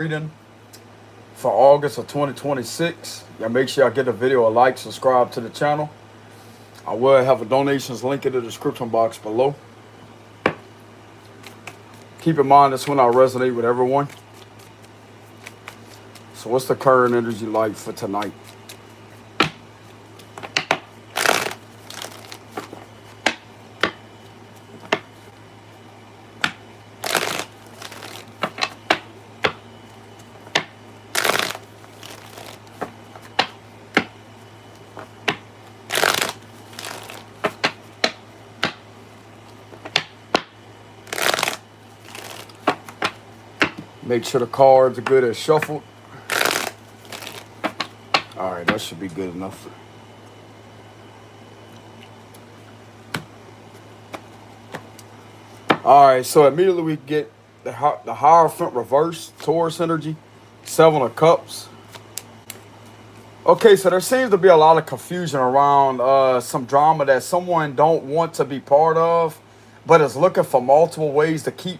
reading for August of 2026. Y'all make sure y'all get the video a like, subscribe to the channel. I will have a donations link in the description box below. Keep in mind this one I resonate with everyone. So what's the current energy like for tonight? Make sure the cards are good as shuffled. All right, that should be good enough. All right, so immediately we get the Hierophant reverse, Taurus energy, 7 of Cups. Okay, so there seems to be a lot of confusion around some drama that someone don't want to be part of, but is looking for multiple ways to keep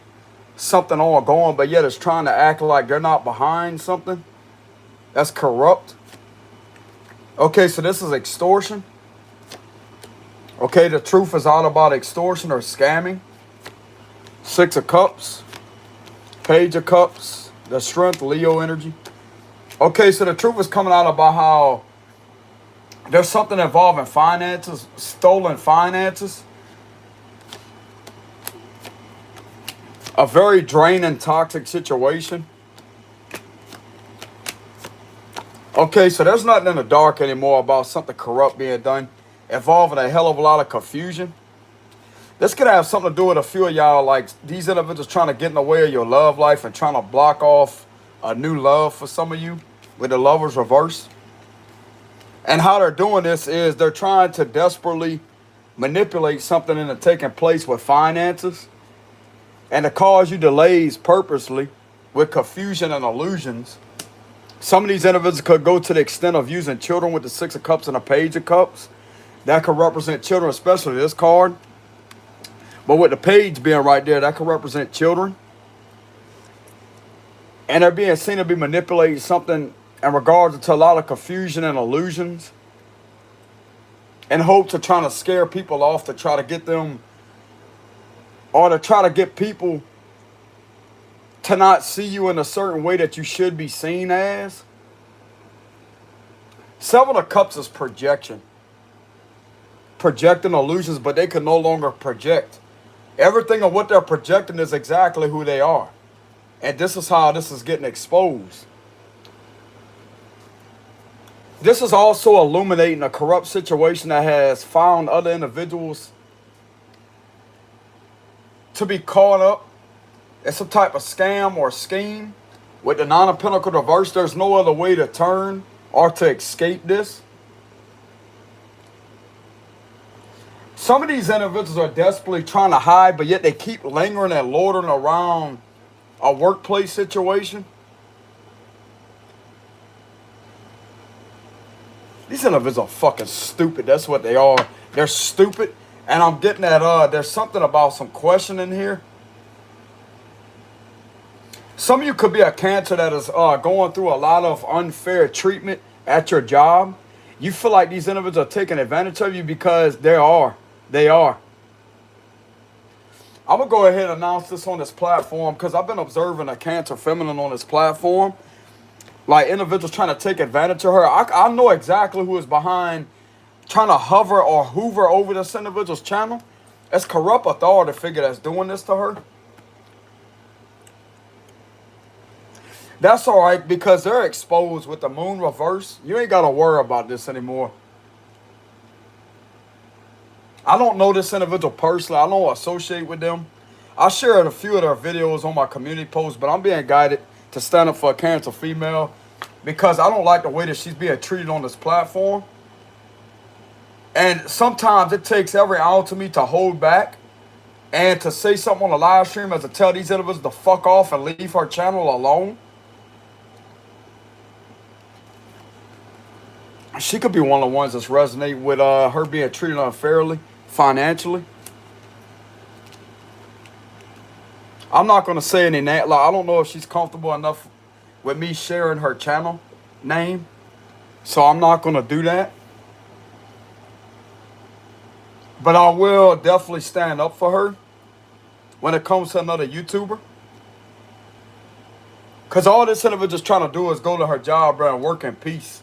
something on going, but yet is trying to act like they're not behind something that's corrupt. Okay, so this is extortion. Okay, the truth is all about extortion or scamming. 6 of Cups, Page of Cups, the Strength, Leo energy. Okay, so the truth is coming out about how there's something involving finances, stolen finances. A very draining, toxic situation. Okay, so there's nothing in the dark anymore about something corrupt being done, involving a hell of a lot of confusion. This could have something to do with a few of y'all, like these individuals trying to get in the way of your love life and trying to block off a new love for some of you with the Lovers reverse. And how they're doing this is they're trying to desperately manipulate something into taking place with finances and to cause you delays purposely with confusion and illusions. Some of these individuals could go to the extent of using children with the 6 of Cups and a Page of Cups. That could represent children, especially this card. But with the Page being right there, that could represent children. And they're being seen to be manipulating something in regards to a lot of confusion and illusions, in hopes of trying to scare people off to try to get them, or to try to get people to not see you in a certain way that you should be seen as. 7 of Cups is projection. Projecting illusions, but they can no longer project. Everything of what they're projecting is exactly who they are. And this is how this is getting exposed. This is also illuminating a corrupt situation that has found other individuals to be caught up in some type of scam or scheme. With the 9 of Pentacles reversed, there's no other way to turn or to escape this. Some of these individuals are desperately trying to hide, but yet they keep lingering and loitering around a workplace situation. These individuals are fucking stupid. That's what they are. They're stupid. And I'm getting that there's something about some questioning here. Some of you could be a Cancer that is going through a lot of unfair treatment at your job. You feel like these individuals are taking advantage of you because they are. They are. I'm going to go ahead and announce this on this platform because I've been observing a Cancer feminine on this platform. Like individuals trying to take advantage of her. I know exactly who is behind trying to hover or hoover over this individual's channel. It's corrupt authority figure that's doing this to her. That's all right because they're exposed with the Moon reverse. You ain't got to worry about this anymore. I don't know this individual personally. I don't associate with them. I shared a few of their videos on my community posts, but I'm being guided to stand up for a Cancer female because I don't like the way that she's being treated on this platform. And sometimes it takes every ounce of me to hold back and to say something on a live stream as to tell these individuals to fuck off and leave her channel alone. She could be one of the ones that's resonating with her being treated unfairly financially. I'm not going to say any name. Like, I don't know if she's comfortable enough with me sharing her channel name. So I'm not going to do that. But I will definitely stand up for her when it comes to another YouTuber. Because all this individual's trying to do is go to her job, bro, and work in peace.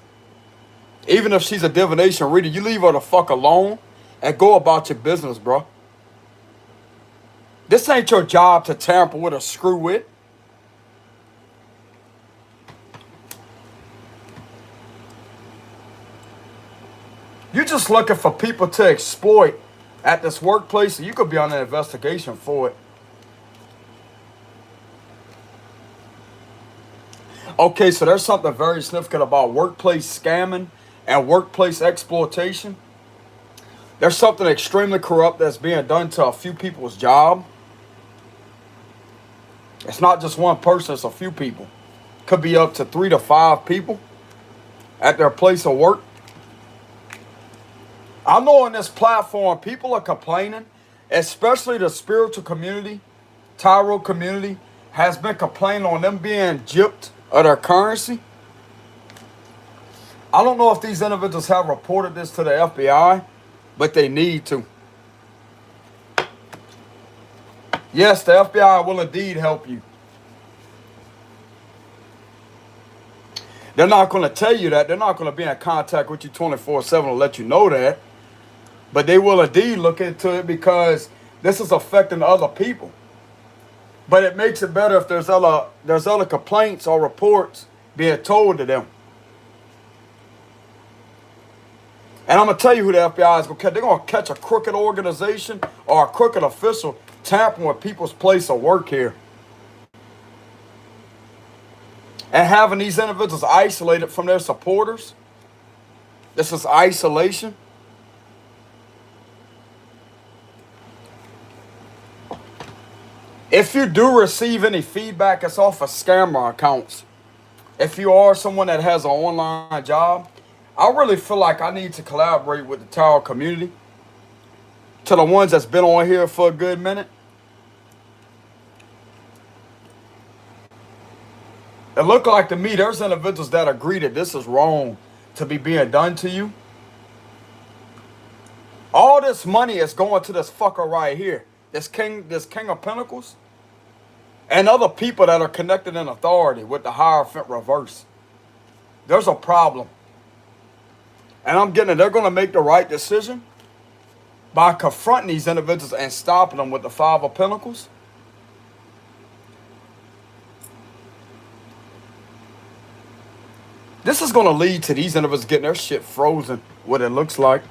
Even if she's a divination reader, you leave her the fuck alone and go about your business, bro. This ain't your job to tamper with or screw with. You're just looking for people to exploit at this workplace, and you could be on an investigation for it. Okay, so there's something very significant about workplace scamming and workplace exploitation. There's something extremely corrupt that's being done to a few people's job. It's not just one person, it's a few people. Could be up to 3 to 5 people at their place of work. I know on this platform, people are complaining, especially the spiritual community, tarot community, has been complaining on them being gypped of their currency. I don't know if these individuals have reported this to the FBI, but they need to. Yes, the FBI will indeed help you. They're not going to tell you that. They're not going to be in contact with you 24/7 to let you know that. But they will indeed look into it because this is affecting other people. But it makes it better if there's other complaints or reports being told to them. And I'm going to tell you who the FBI is going to catch. They're going to catch a crooked organization or a crooked official tampering with people's place of work here. And having these individuals isolated from their supporters. This is isolation. If you do receive any feedback, it's off of scammer accounts. If you are someone that has an online job, I really feel like I need to collaborate with the tarot community. To the ones that's been on here for a good minute. It looked like to me there's individuals that agree that this is wrong to be being done to you. All this money is going to this fucker right here. This king of Pentacles. And other people that are connected in authority with the Hierophant reverse. There's a problem. And I'm getting it. They're going to make the right decision by confronting these individuals and stopping them with the Five of Pentacles. This is going to lead to these individuals getting their shit frozen, what it looks like.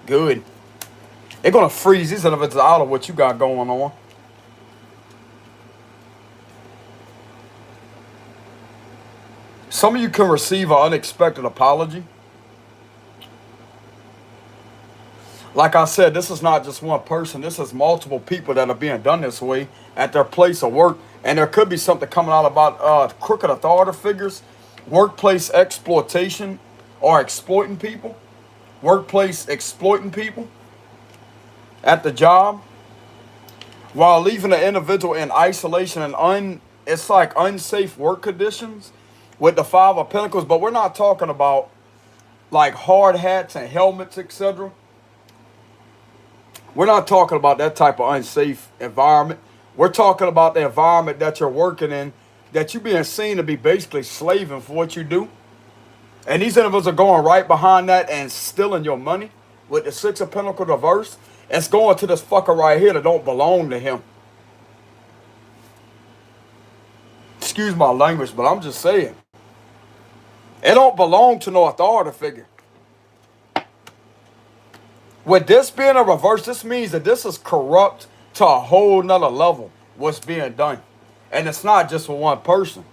Good. They're going to freeze these individuals out of what you got going on. Some of you can receive an unexpected apology. Like I said, this is not just one person. This is multiple people that are being done this way at their place of work. And there could be something coming out about crooked authority figures, workplace exploitation or exploiting people, workplace exploiting people at the job while leaving the individual in isolation and it's like unsafe work conditions with the Five of Pentacles. But we're not talking about like hard hats and helmets, etc. We're not talking about that type of unsafe environment. We're talking about the environment that you're working in, that you're being seen to be basically slaving for what you do. And these individuals are going right behind that and stealing your money with the Six of Pentacles reverse. It's going to this fucker right here that don't belong to him. Excuse my language, but I'm just saying. It don't belong to no authority figure. With this being a reverse, this means that this is corrupt to a whole nother level, what's being done. And it's not just for one person.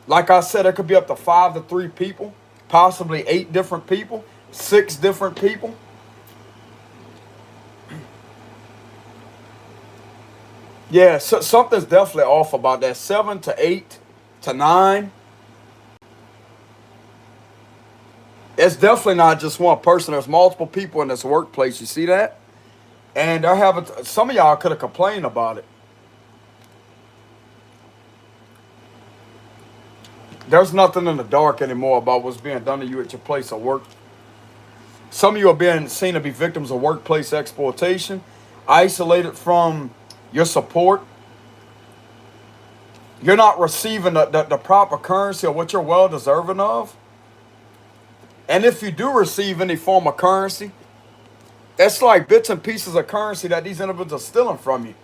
Like I said, it could be up to 5 to 3 people, possibly 8 different people, 6 different people. Yeah, so something's definitely off about that. 7 to 8 to 9. It's definitely not just one person. There's multiple people in this workplace. You see that? And they're having some of y'all could have complained about it. There's nothing in the dark anymore about what's being done to you at your place of work. Some of you are being seen to be victims of workplace exploitation, isolated from your support. You're not receiving the proper currency or what you're well deserving of. And if you do receive any form of currency, it's like bits and pieces of currency that these individuals are stealing from you.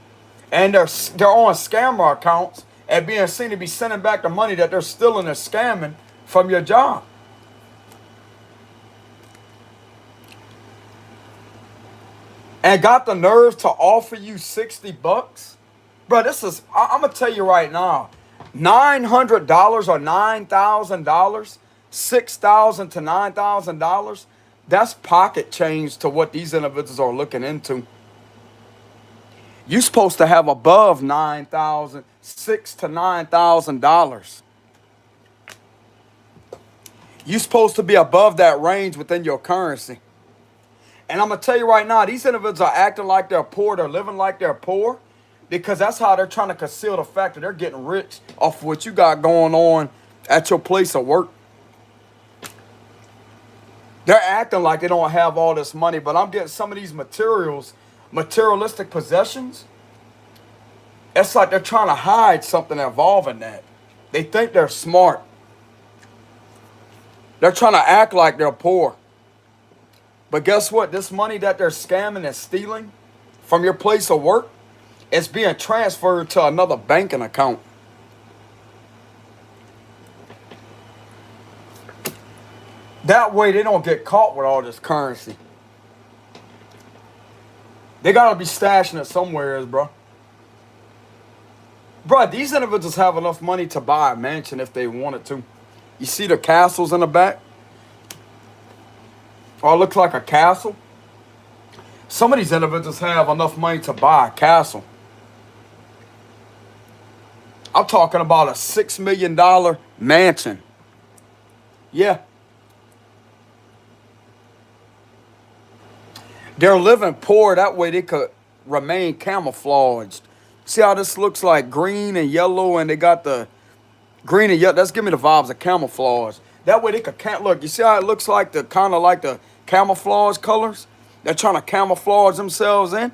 And they're on scammer accounts and being seen to be sending back the money that they're stealing and scamming from your job. And got the nerve to offer you $60. Bro, I'm going to tell you right now, $900 or $9,000, $6,000 to $9,000, that's pocket change to what these individuals are looking into. You're supposed to have above $9,000, $6,000 to $9,000. You're supposed to be above that range within your currency. And I'm going to tell you right now, these individuals are acting like they're poor. They're living like they're poor because that's how they're trying to conceal the fact that they're getting rich off of what you got going on at your place of work. They're acting like they don't have all this money, but I'm getting some of these materialistic possessions. It's like they're trying to hide something involving that. They think they're smart. They're trying to act like they're poor. But guess what? This money that they're scamming and stealing from your place of work is being transferred to another banking account. That way they don't get caught with all this currency. They got to be stashing it somewhere, bro. Bro, these individuals have enough money to buy a mansion if they wanted to. You see the castles in the back? Or it looks like a castle. Some of these individuals have enough money to buy a castle. I'm talking about a $6 million mansion. Yeah. They're living poor. That way they could remain camouflaged. See how this looks like green and yellow, and they got the green and yellow. That's giving me the vibes of camouflage. That way they could look. You see how it looks like the kind of like the camouflage colors? They're trying to camouflage themselves in.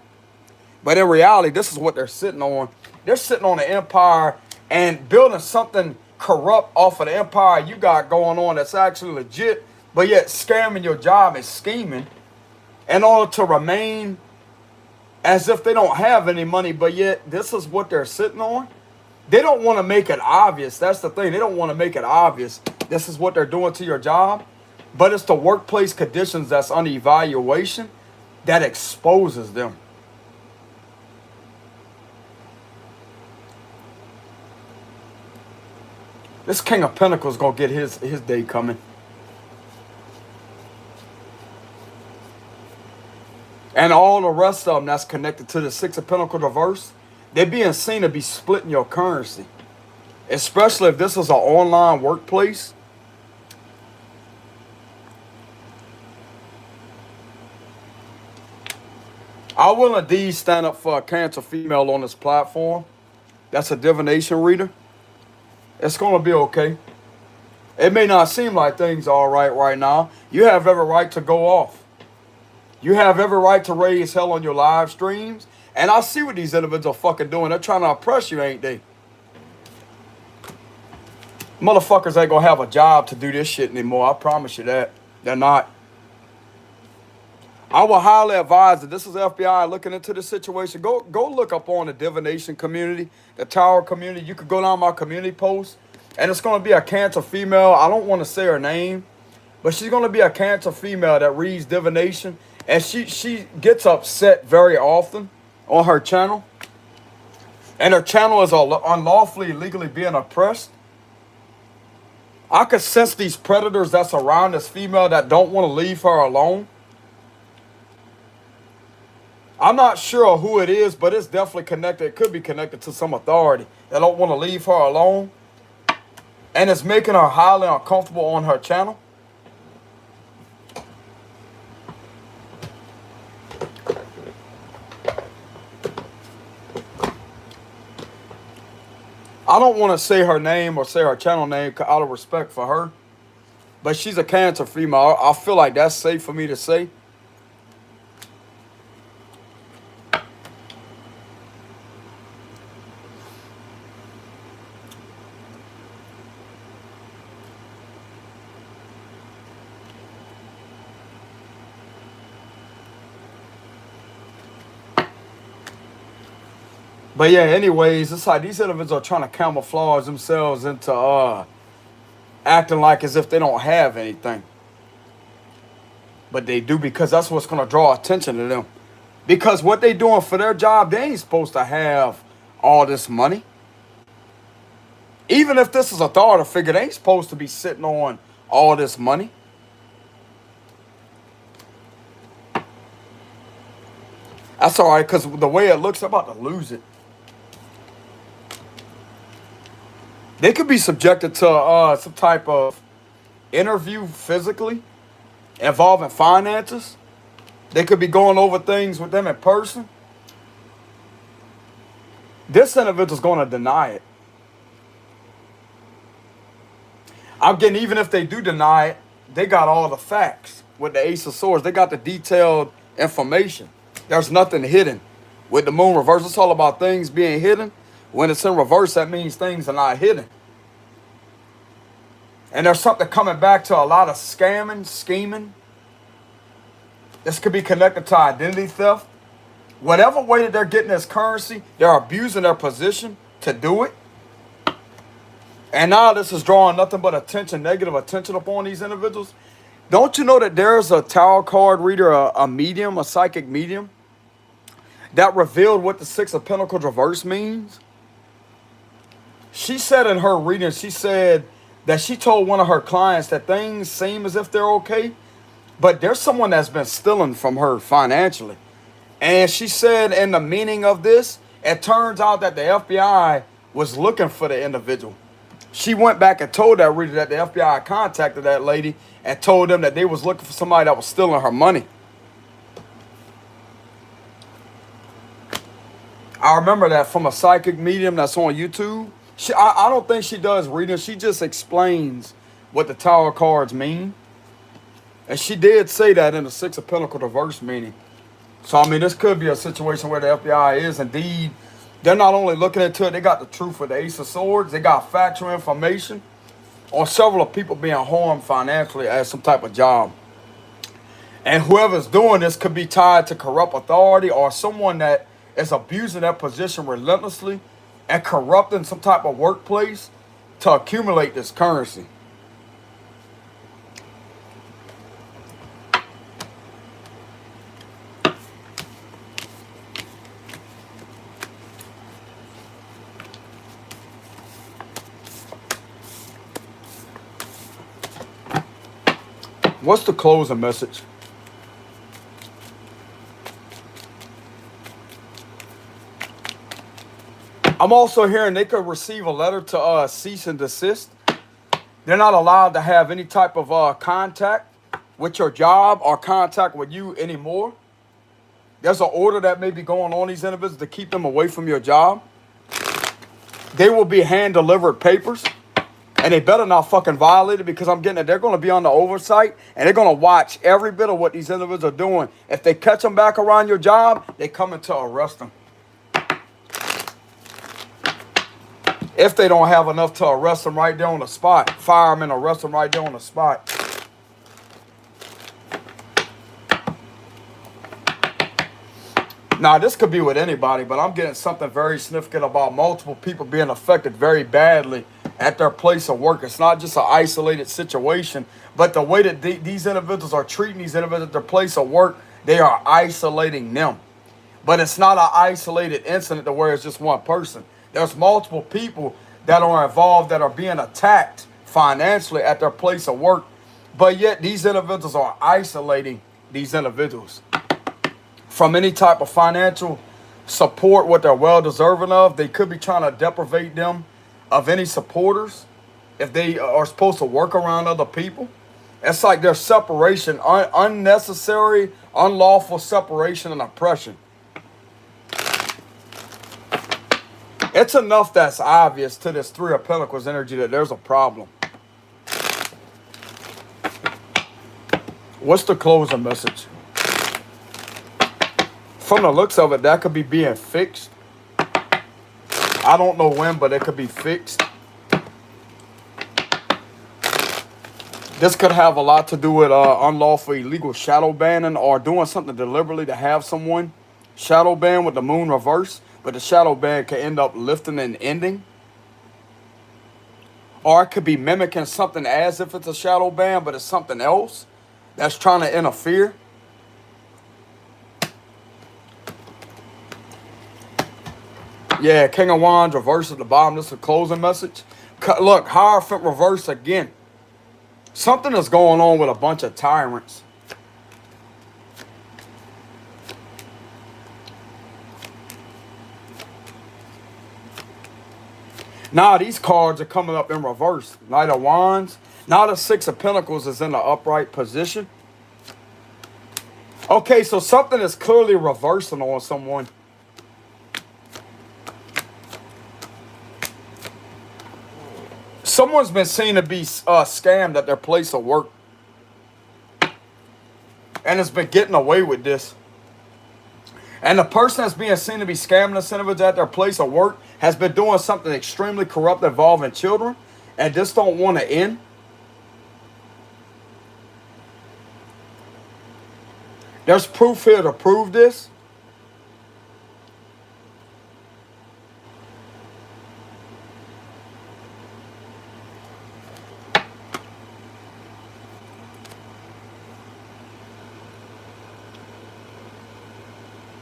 But in reality, this is what they're sitting on. They're sitting on an empire and building something corrupt off of the empire you got going on that's actually legit, but yet scamming your job and scheming in order to remain as if they don't have any money, but yet this is what they're sitting on. They don't want to make it obvious. That's the thing. They don't want to make it obvious. This is what they're doing to your job. But it's the workplace conditions that's under evaluation that exposes them. This King of Pentacles going to get his day coming. And all the rest of them that's connected to the Six of Pentacles reverse, they're being seen to be splitting your currency. Especially if this is an online workplace. I will indeed stand up for a Cancer female on this platform. That's a divination reader. It's going to be okay. It may not seem like things are all right now. You have every right to go off. You have every right to raise hell on your live streams. And I see what these individuals are fucking doing. They're trying to oppress you, ain't they? Motherfuckers ain't gonna have a job to do this shit anymore. I promise you that. They're not. I will highly advise that this is FBI looking into the situation. Go look up on the divination community, the Tower community. You could go down my community post, and it's going to be a Cancer female. I don't want to say her name, but she's going to be a Cancer female that reads divination, and she gets upset very often on her channel, and her channel is unlawfully, illegally being oppressed. I could sense these predators that's around this female that don't want to leave her alone. I'm not sure who it is, but it's definitely connected. It could be connected to some authority that don't want to leave her alone. And it's making her highly uncomfortable on her channel. I don't want to say her name or say her channel name out of respect for her, but she's a Cancer female. I feel like that's safe for me to say. But yeah, anyways, it's like these individuals are trying to camouflage themselves into acting like as if they don't have anything. But they do, because that's what's going to draw attention to them. Because what they doing for their job, they ain't supposed to have all this money. Even if this is a authority figure, they ain't supposed to be sitting on all this money. That's all right, because the way it looks, I'm about to lose it. They could be subjected to some type of interview physically involving finances. They could be going over things with them in person. This individual's going to deny it. I'm getting, even if they do deny it, they got all the facts with the Ace of Swords. They got the detailed information. There's nothing hidden. With the moon reverse, it's all about things being hidden. When it's in reverse, that means things are not hidden. And there's something coming back to a lot of scamming, scheming. This could be connected to identity theft. Whatever way that they're getting this currency, they're abusing their position to do it. And now this is drawing nothing but attention, negative attention upon these individuals. Don't you know that there's a tarot card reader, a medium, a psychic medium, that revealed what the Six of Pentacles reverse means? She said in her reading, she said that she told one of her clients that things seem as if they're okay, but there's someone that's been stealing from her financially. And she said in the meaning of this, it turns out that the FBI was looking for the individual. She went back and told that reader that the FBI contacted that lady and told them that they was looking for somebody that was stealing her money. I remember that from a psychic medium that's on YouTube. I don't think she does reading. She just explains what the tarot cards mean. And she did say that in the Six of Pentacles reverse meaning. So, I mean, this could be a situation where the FBI is indeed, they're not only looking into it, they got the truth with the Ace of Swords. They got factual information on several of people being harmed financially as some type of job. And whoever's doing this could be tied to corrupt authority or someone that is abusing their position relentlessly and corrupting some type of workplace to accumulate this currency. What's the closing message? I'm also hearing they could receive a letter to cease and desist. They're not allowed to have any type of contact with your job or contact with you anymore. There's an order that may be going on these individuals to keep them away from your job. They will be hand-delivered papers. And they better not fucking violate it, because I'm getting it. They're going to be on the oversight, and they're going to watch every bit of what these individuals are doing. If they catch them back around your job, they coming to arrest them. If they don't have enough to arrest them right there on the spot, fire them and arrest them right there on the spot. Now, this could be with anybody, but I'm getting something very significant about multiple people being affected very badly at their place of work. It's not just an isolated situation, but the way that these individuals are treating these individuals at their place of work, they are isolating them. But it's not an isolated incident to where it's just one person. There's multiple people that are involved that are being attacked financially at their place of work, but yet these individuals are isolating these individuals from any type of financial support, what they're well deserving of. They could be trying to deprivate them of any supporters if they are supposed to work around other people. It's like there's separation, unnecessary, unlawful separation and oppression. It's enough that's obvious to this Three of Pentacles energy that there's a problem. What's the closing message? From the looks of it, that could be being fixed. I don't know when, but it could be fixed. This could have a lot to do with unlawful illegal shadow banning or doing something deliberately to have someone shadow ban with the moon reverse, but the shadow ban can end up lifting and ending. Or it could be mimicking something as if it's a shadow ban, but it's something else that's trying to interfere. Yeah, King of Wands reverse at the bottom. This is a closing message. Look, Hierophant reverse again. Something is going on with a bunch of tyrants. Now these cards are coming up in reverse. Knight of Wands. Now the Six of Pentacles is in the upright position. Okay, so something is clearly reversing on someone. Someone's been seen to be scammed at their place of work. And has been getting away with this. And the person that's being seen to be scamming the individual at their place of work has been doing something extremely corrupt involving children. And just don't want to end. There's proof here to prove this.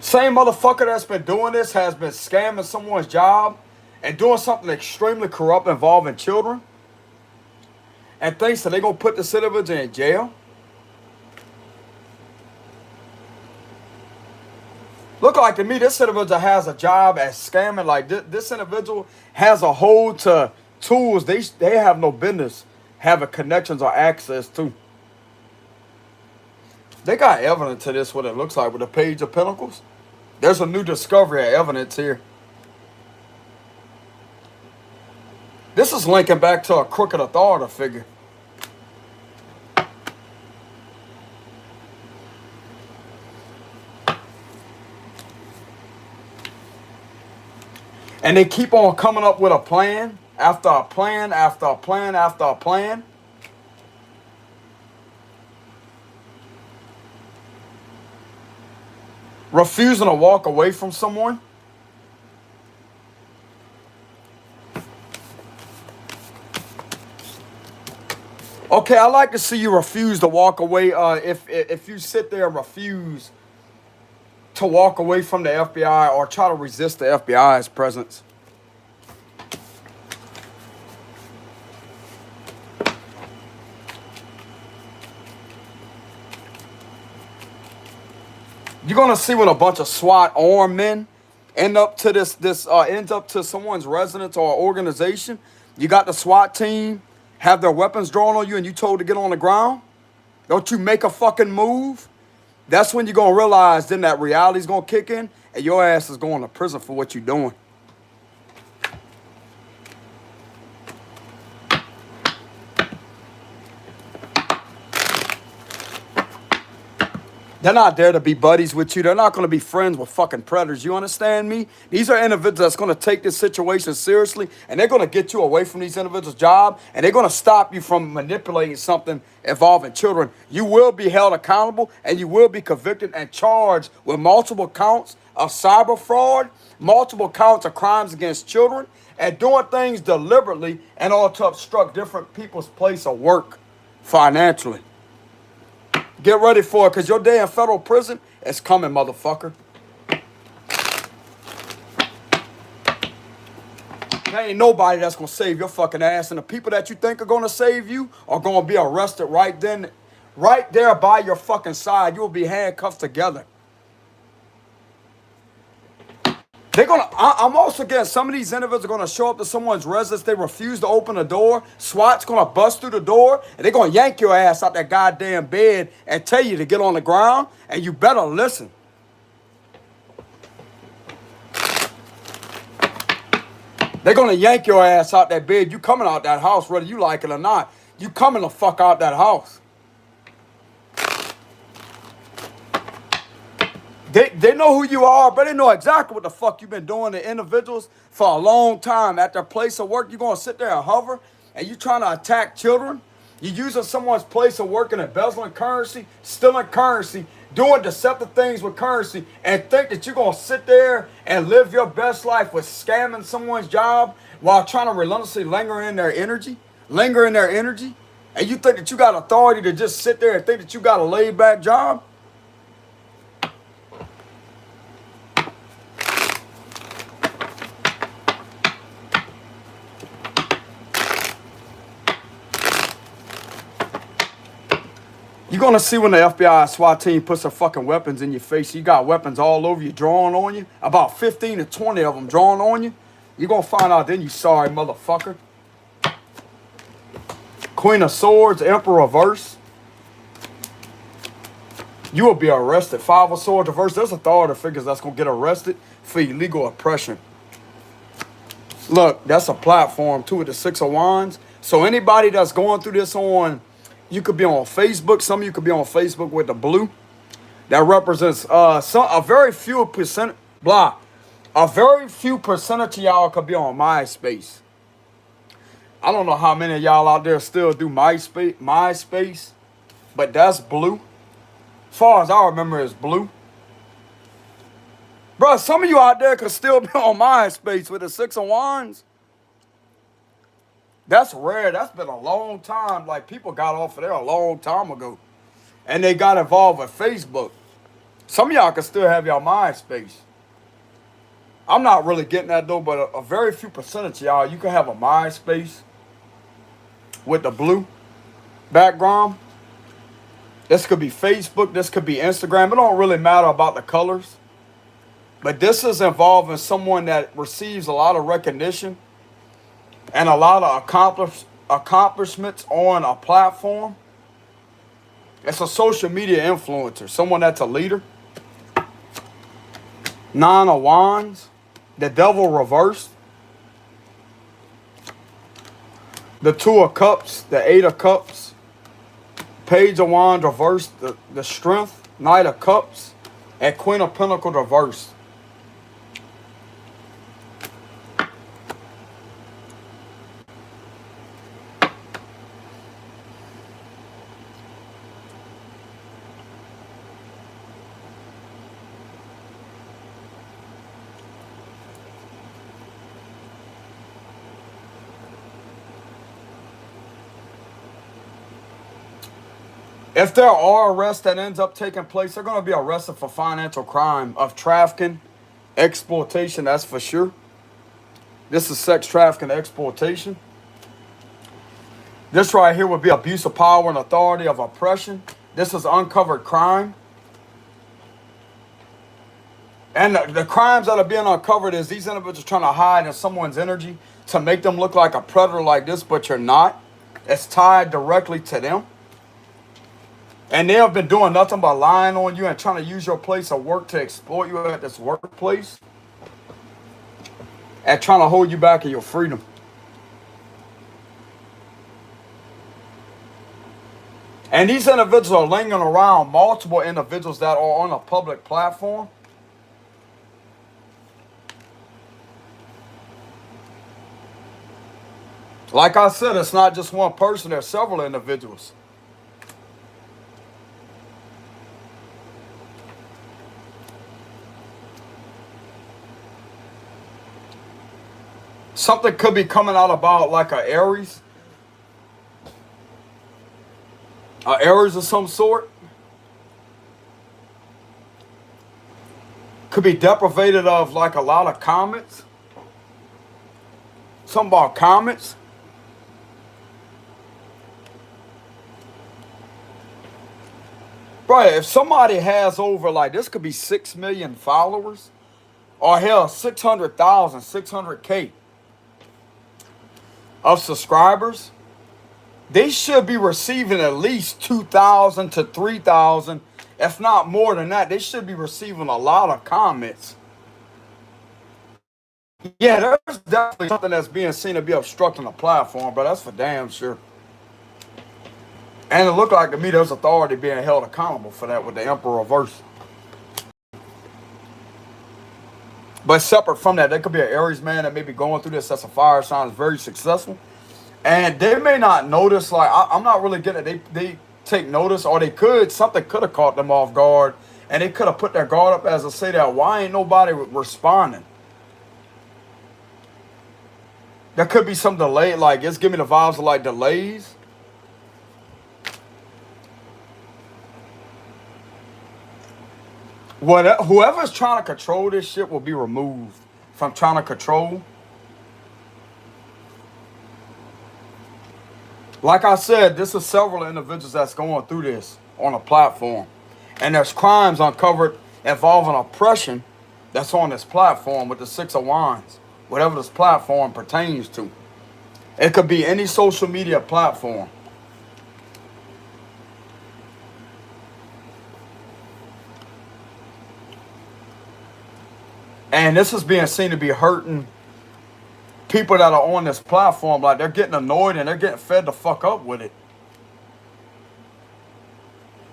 Same motherfucker that's been doing this has been scamming someone's job and doing something extremely corrupt involving children. And thinks that they're going to put this individual in jail. Look like to me this individual has a job as scamming. Like this individual has a hold to tools they have no business having connections or access to. They got evidence to this, what it looks like with the Page of Pentacles. There's a new discovery of evidence here. This is linking back to a crooked authority figure. And they keep on coming up with a plan after a plan after a plan after a plan. Refusing to walk away from someone. Okay, I like to see you refuse to walk away. If you sit there and refuse to walk away from the FBI or try to resist the FBI's presence. You're gonna see when a bunch of SWAT armed men ends up to someone's residence or organization. You got the SWAT team have their weapons drawn on you and you told to get on the ground. Don't you make a fucking move? That's when you're gonna realize then that reality's gonna kick in and your ass is going to prison for what you're doing. They're not there to be buddies with you. They're not going to be friends with fucking predators. You understand me? These are individuals that's going to take this situation seriously, and they're going to get you away from these individuals' job, and they're going to stop you from manipulating something involving children. You will be held accountable, and you will be convicted and charged with multiple counts of cyber fraud, multiple counts of crimes against children, and doing things deliberately and all to obstruct different people's place of work financially. Get ready for it, because your day in federal prison is coming, motherfucker. There ain't nobody that's going to save your fucking ass. And the people that you think are going to save you are going to be arrested right then, right there by your fucking side. You will be handcuffed together. They're gonna. I'm also getting some of these individuals are gonna show up to someone's residence. They refuse to open the door. SWAT's gonna bust through the door and they're gonna yank your ass out that goddamn bed and tell you to get on the ground. And you better listen. They're going to yank your ass out that bed. You coming out that house, whether you like it or not. You coming the fuck out that house. They know who you are, but they know exactly what the fuck you've been doing to individuals for a long time. At their place of work, you're going to sit there and hover, and you trying to attack children. You're using someone's place of work and embezzling currency, stealing currency, doing deceptive things with currency, and think that you're going to sit there and live your best life with scamming someone's job while trying to relentlessly linger in their energy, and you think that you got authority to just sit there and think that you got a laid-back job? You're going to see when the FBI SWAT team puts their fucking weapons in your face. You got weapons all over you, drawing on you. About 15 to 20 of them drawing on you. You're going to find out then, you sorry motherfucker. Queen of Swords, Emperor reverse. You will be arrested. Five of Swords reverse. There's authority figures that's going to get arrested for illegal oppression. Look, that's a platform too with the Six of Wands. So anybody that's going through this on... You could be on Facebook. Some of you could be on Facebook with the blue. That represents a very few percent. A very few percentage of y'all could be on MySpace. I don't know how many of y'all out there still do MySpace, but that's blue. As far as I remember, it's blue. Bro, some of you out there could still be on MySpace with the Six of Wands. That's rare. That's been a long time. Like, people got off of there a long time ago. And they got involved with Facebook. Some of y'all can still have y'all MySpace. I'm not really getting that, though, but a very few percentage of y'all, you can have a MySpace with the blue background. This could be Facebook. This could be Instagram. It don't really matter about the colors. But this is involving someone that receives a lot of recognition and a lot of accomplishments on a platform. It's a social media influencer, someone that's a leader. Nine of Wands, the Devil reversed. The Two of Cups, the Eight of Cups. Page of Wands reversed, the Strength, Knight of Cups, and Queen of Pentacles reversed. If there are arrests that ends up taking place, they're going to be arrested for financial crime of trafficking, exploitation, that's for sure. This is sex trafficking, exploitation. This right here would be abuse of power and authority of oppression. This is uncovered crime. And the crimes that are being uncovered is these individuals trying to hide in someone's energy to make them look like a predator like this, but you're not. It's tied directly to them. And they have been doing nothing but lying on you and trying to use your place of work to exploit you at this workplace. And trying to hold you back in your freedom. And these individuals are lingering around multiple individuals that are on a public platform. Like I said, it's not just one person. There's several individuals. Something could be coming out about like a Aries. Aries of some sort. Could be deprivated of like a lot of comets. Something about comets. Bro, if somebody has over like, this could be 6 million followers. Or hell, 600,000, 600K. Of subscribers, they should be receiving at least 2,000 to 3,000, if not more than that. They should be receiving a lot of comments Yeah, there's definitely something that's being seen to be obstructing the platform, but that's for damn sure. And it looked like to me there's authority being held accountable for that with the Emperor reverse. But separate from that, there could be an Aries man that may be going through this. That's a fire sign, is very successful. And they may not notice, like, I'm not really getting it. They take notice, or they could, something could have caught them off guard. And they could have put their guard up as to say that, why ain't nobody responding? There could be some delay, like, it's giving me the vibes of, like, delays. Whoever's trying to control this shit will be removed from trying to control. Like I said, this is several individuals that's going through this on a platform. And there's crimes uncovered involving oppression that's on this platform with the Six of Wands, whatever this platform pertains to. It could be any social media platform. And this is being seen to be hurting people that are on this platform. Like, they're getting annoyed and they're getting fed the fuck up with it.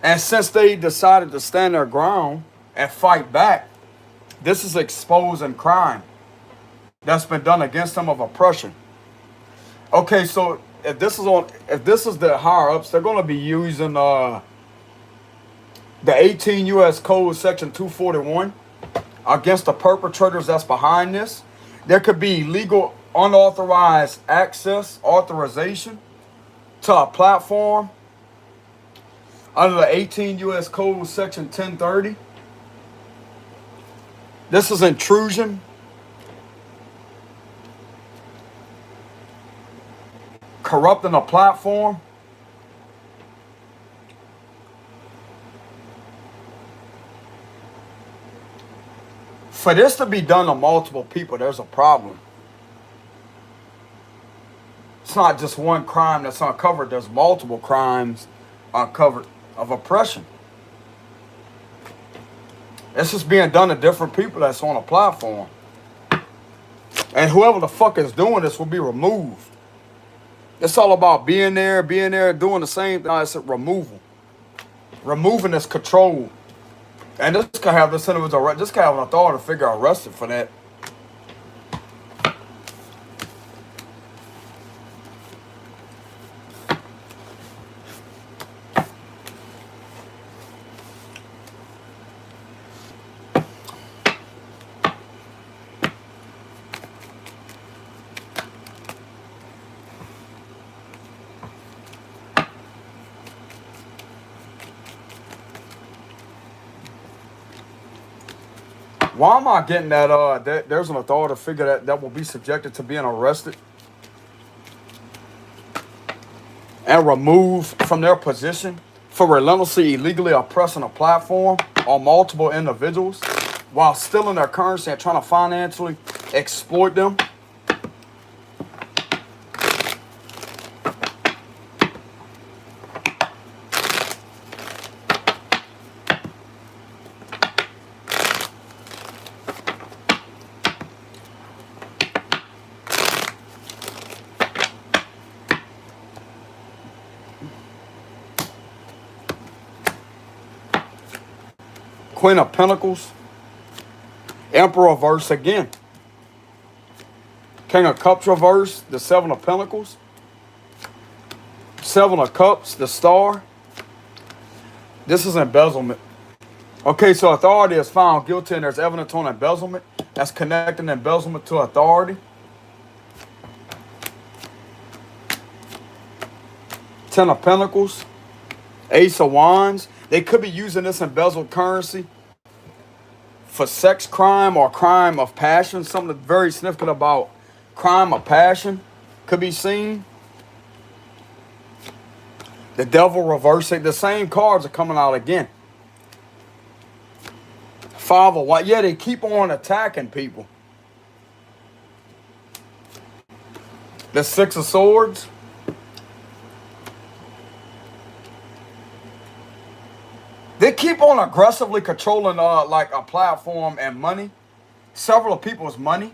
And since they decided to stand their ground and fight back, this is exposing crime that's been done against them of oppression. Okay, so if this is the higher ups, they're going to be using the 18 U.S. Code Section 241 against the perpetrators that's behind this. There could be legal unauthorized authorization to a platform under the 18 U.S. Code Section 1030. This is intrusion. Corrupting a platform. For this to be done to multiple people, there's a problem. It's not just one crime that's uncovered. There's multiple crimes uncovered of oppression. This is being done to different people that's on a platform. And whoever the fuck is doing this will be removed. It's all about being there, doing the same thing. It's removal. Removing this control. And this could have this individual, this could have an authority figure arrested for that. Why am I getting that there's an authority figure that will be subjected to being arrested and removed from their position for relentlessly illegally oppressing a platform on multiple individuals while stealing their currency and trying to financially exploit them? Queen of Pentacles, Emperor reverse again, King of Cups reverse, the Seven of Pentacles, Seven of Cups, the Star. This is embezzlement. Okay, so authority is found guilty and there's evidence on embezzlement. That's connecting embezzlement to authority. Ten of Pentacles, Ace of Wands. They could be using this embezzled currency for sex crime or crime of passion. Something very significant about crime of passion could be seen. The Devil reversing. The same cards are coming out again. Five of Wands. Yeah, they keep on attacking people. The Six of Swords. They keep on aggressively controlling like a platform and money. Several people's money.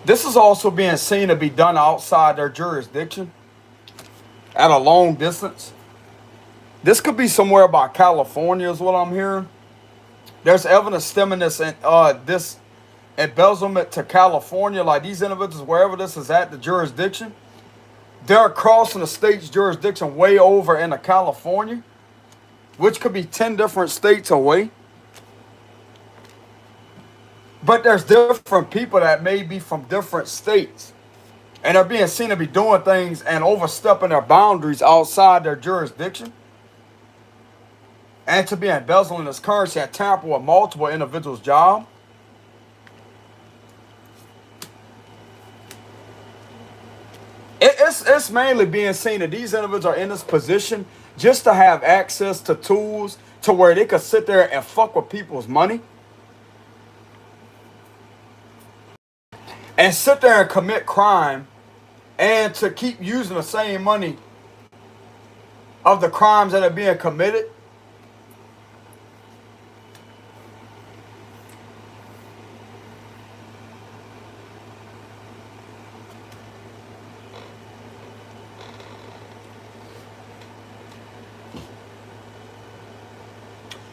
This is also being seen to be done outside their jurisdiction at a long distance. This could be somewhere by California is what I'm hearing. There's evidence stemming this embezzlement to California. Like these individuals, wherever this is at, the jurisdiction, they're crossing the state's jurisdiction way over into California, which could be 10 different states away. But there's different people that may be from different states. And they're being seen to be doing things and overstepping their boundaries outside their jurisdiction. And to be embezzling this currency and tamper with multiple individuals' job. It's mainly being seen that these individuals are in this position just to have access to tools to where they could sit there and fuck with people's money. And sit there and commit crime and to keep using the same money of the crimes that are being committed.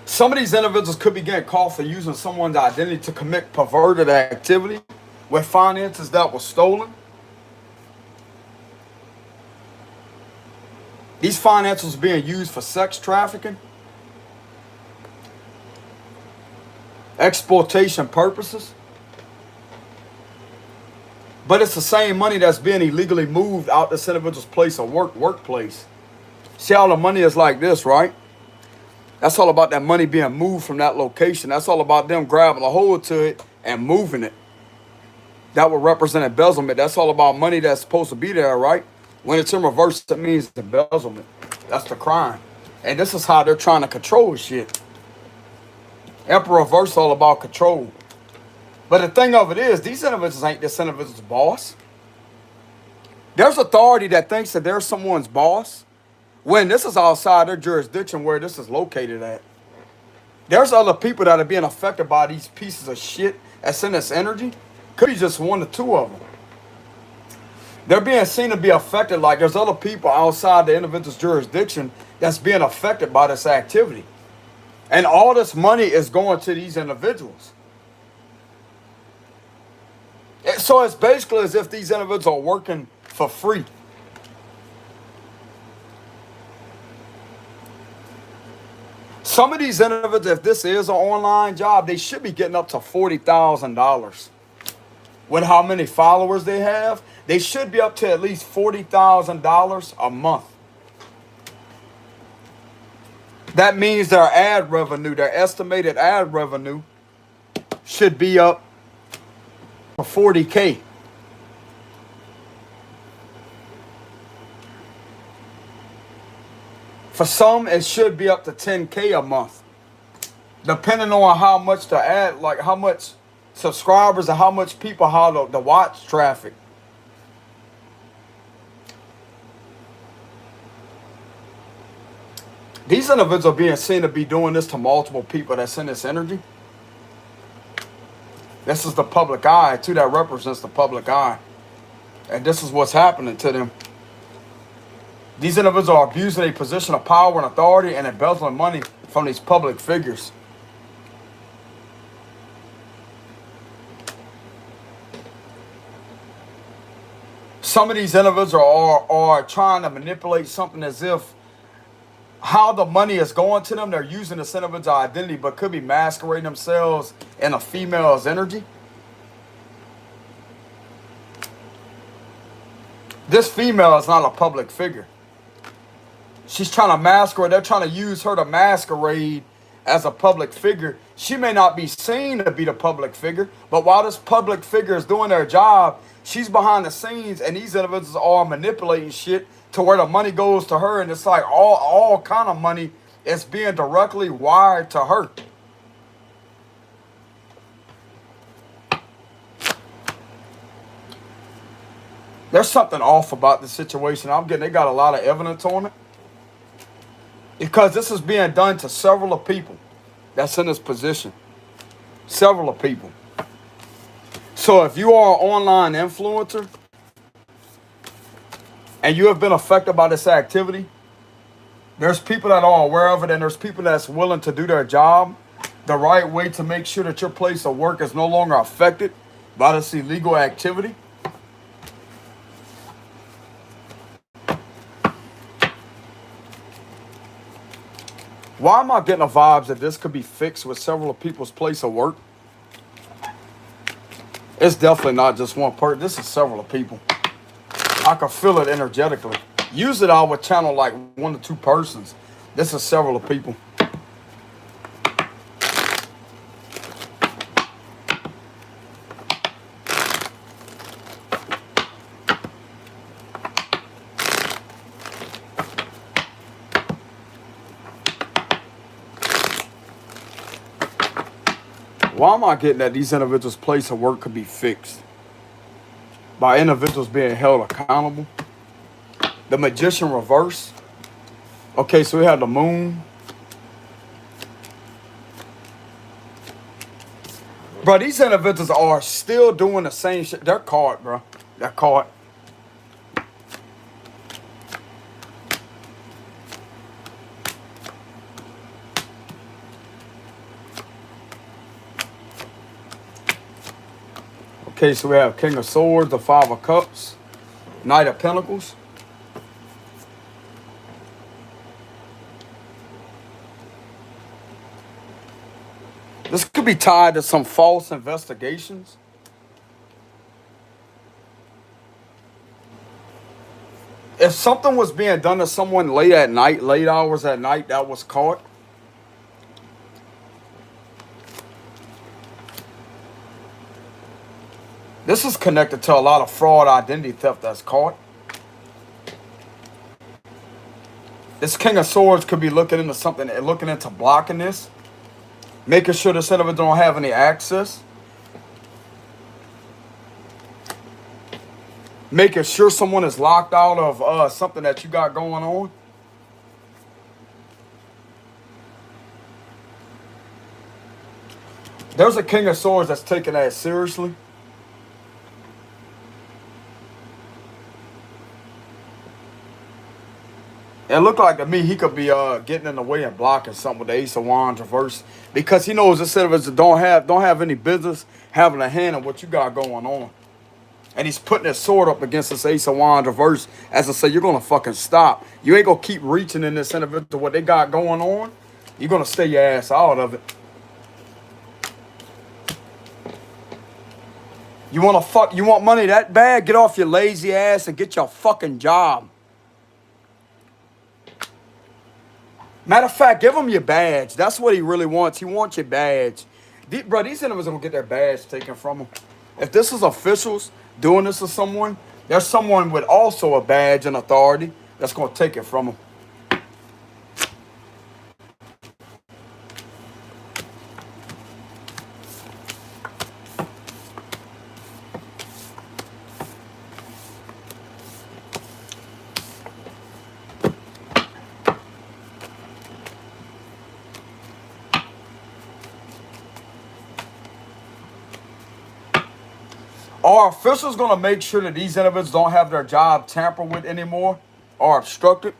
Some of these individuals could be getting caught for using someone's identity to commit perverted activity with finances that were stolen. These finances being used for sex trafficking, exploitation purposes. But it's the same money that's being illegally moved out this individual's place of workplace. See how the money is like this, right? That's all about that money being moved from that location. That's all about them grabbing a hold to it and moving it. That would represent embezzlement. That's all about money that's supposed to be there, right? When it's in reverse, it means embezzlement. That's the crime. And this is how they're trying to control shit. Emperor reverse all about control. But the thing of it is, these individuals ain't this individual's boss. There's authority that thinks that they're someone's boss when this is outside their jurisdiction where this is located at. There's other people that are being affected by these pieces of shit that's in this energy. Could be just one or two of them. They're being seen to be affected like there's other people outside the individual's jurisdiction that's being affected by this activity. And all this money is going to these individuals. So it's basically as if these individuals are working for free. Some of these individuals, if this is an online job, they should be getting up to $40,000. With how many followers they have, they should be up to at least $40,000 a month. That means their ad revenue, their estimated ad revenue, should be up to 40K. For some, it should be up to 10K a month. Depending on how much the ad, like how much subscribers and how much people, how the watch traffic. These individuals are being seen to be doing this to multiple people that's in this energy. This is the public eye, too, that represents the public eye. And this is what's happening to them. These individuals are abusing a position of power and authority and embezzling money from these public figures. Some of these individuals are trying to manipulate something as if how the money is going to them, they're using this individual's identity, but could be masquerading themselves in a female's energy. This female is not a public figure. She's trying to masquerade. They're trying to use her to masquerade as a public figure. She may not be seen to be the public figure, but while this public figure is doing their job, she's behind the scenes, and these individuals are manipulating shit to where the money goes to her, and it's like all kind of money is being directly wired to her. There's something off about the situation. They got a lot of evidence on it. Because this is being done to several of people that's in this position. Several of people. So if you are an online influencer and you have been affected by this activity, there's people that are aware of it, and there's people that's willing to do their job the right way to make sure that your place of work is no longer affected by this illegal activity. Why am I getting the vibes that this could be fixed with several people's place of work? It's definitely not just one person. This is several people. I can feel it energetically. Usually I would channel like 1 to 2 persons. This is several people. Why am I getting that these individuals' place of work could be fixed by individuals being held accountable? The Magician reverse. Okay, so we have the moon. Bro, these individuals are still doing the same shit. They're caught, bro. They're caught. Okay, so we have King of Swords, the 5 of Cups, Knight of Pentacles. This could be tied to some false investigations. If something was being done to someone late at night, late hours at night, that was caught. This is connected to a lot of fraud, identity theft that's caught. This King of Swords could be looking into something, looking into blocking this, making sure the individual don't have any access, making sure someone is locked out of something that you got going on. There's a King of Swords that's taking that seriously. It looked like to me he could be getting in the way and blocking something with the Ace of Wands reverse, because he knows this individual don't have any business having a hand in what you got going on. And he's putting his sword up against this Ace of Wands reverse as to say, you're going to fucking stop. You ain't going to keep reaching in this individual what they got going on. You're going to stay your ass out of it. You want money that bad? Get off your lazy ass and get your fucking job. Matter of fact, give him your badge. That's what he really wants. He wants your badge. Bro, these individuals are going to get their badge taken from them. If this is officials doing this to someone, there's someone with also a badge and authority that's going to take it from them. Are officials going to make sure that these individuals don't have their job tampered with anymore or obstructed?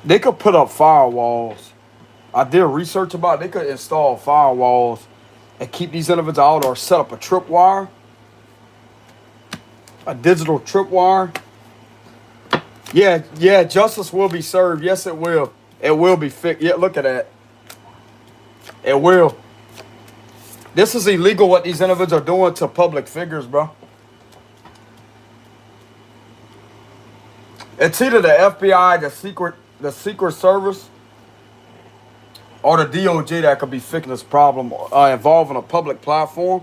They could put up firewalls. I did research about it. They could install firewalls and keep these individuals out, or set up a tripwire. A digital tripwire. Yeah, justice will be served. Yes, it will. It will be fixed. Yeah, look at that. It will. This is illegal what these individuals are doing to public figures, bro. It's either the FBI, the Secret Service, or the DOJ that could be fixing this problem involving a public platform.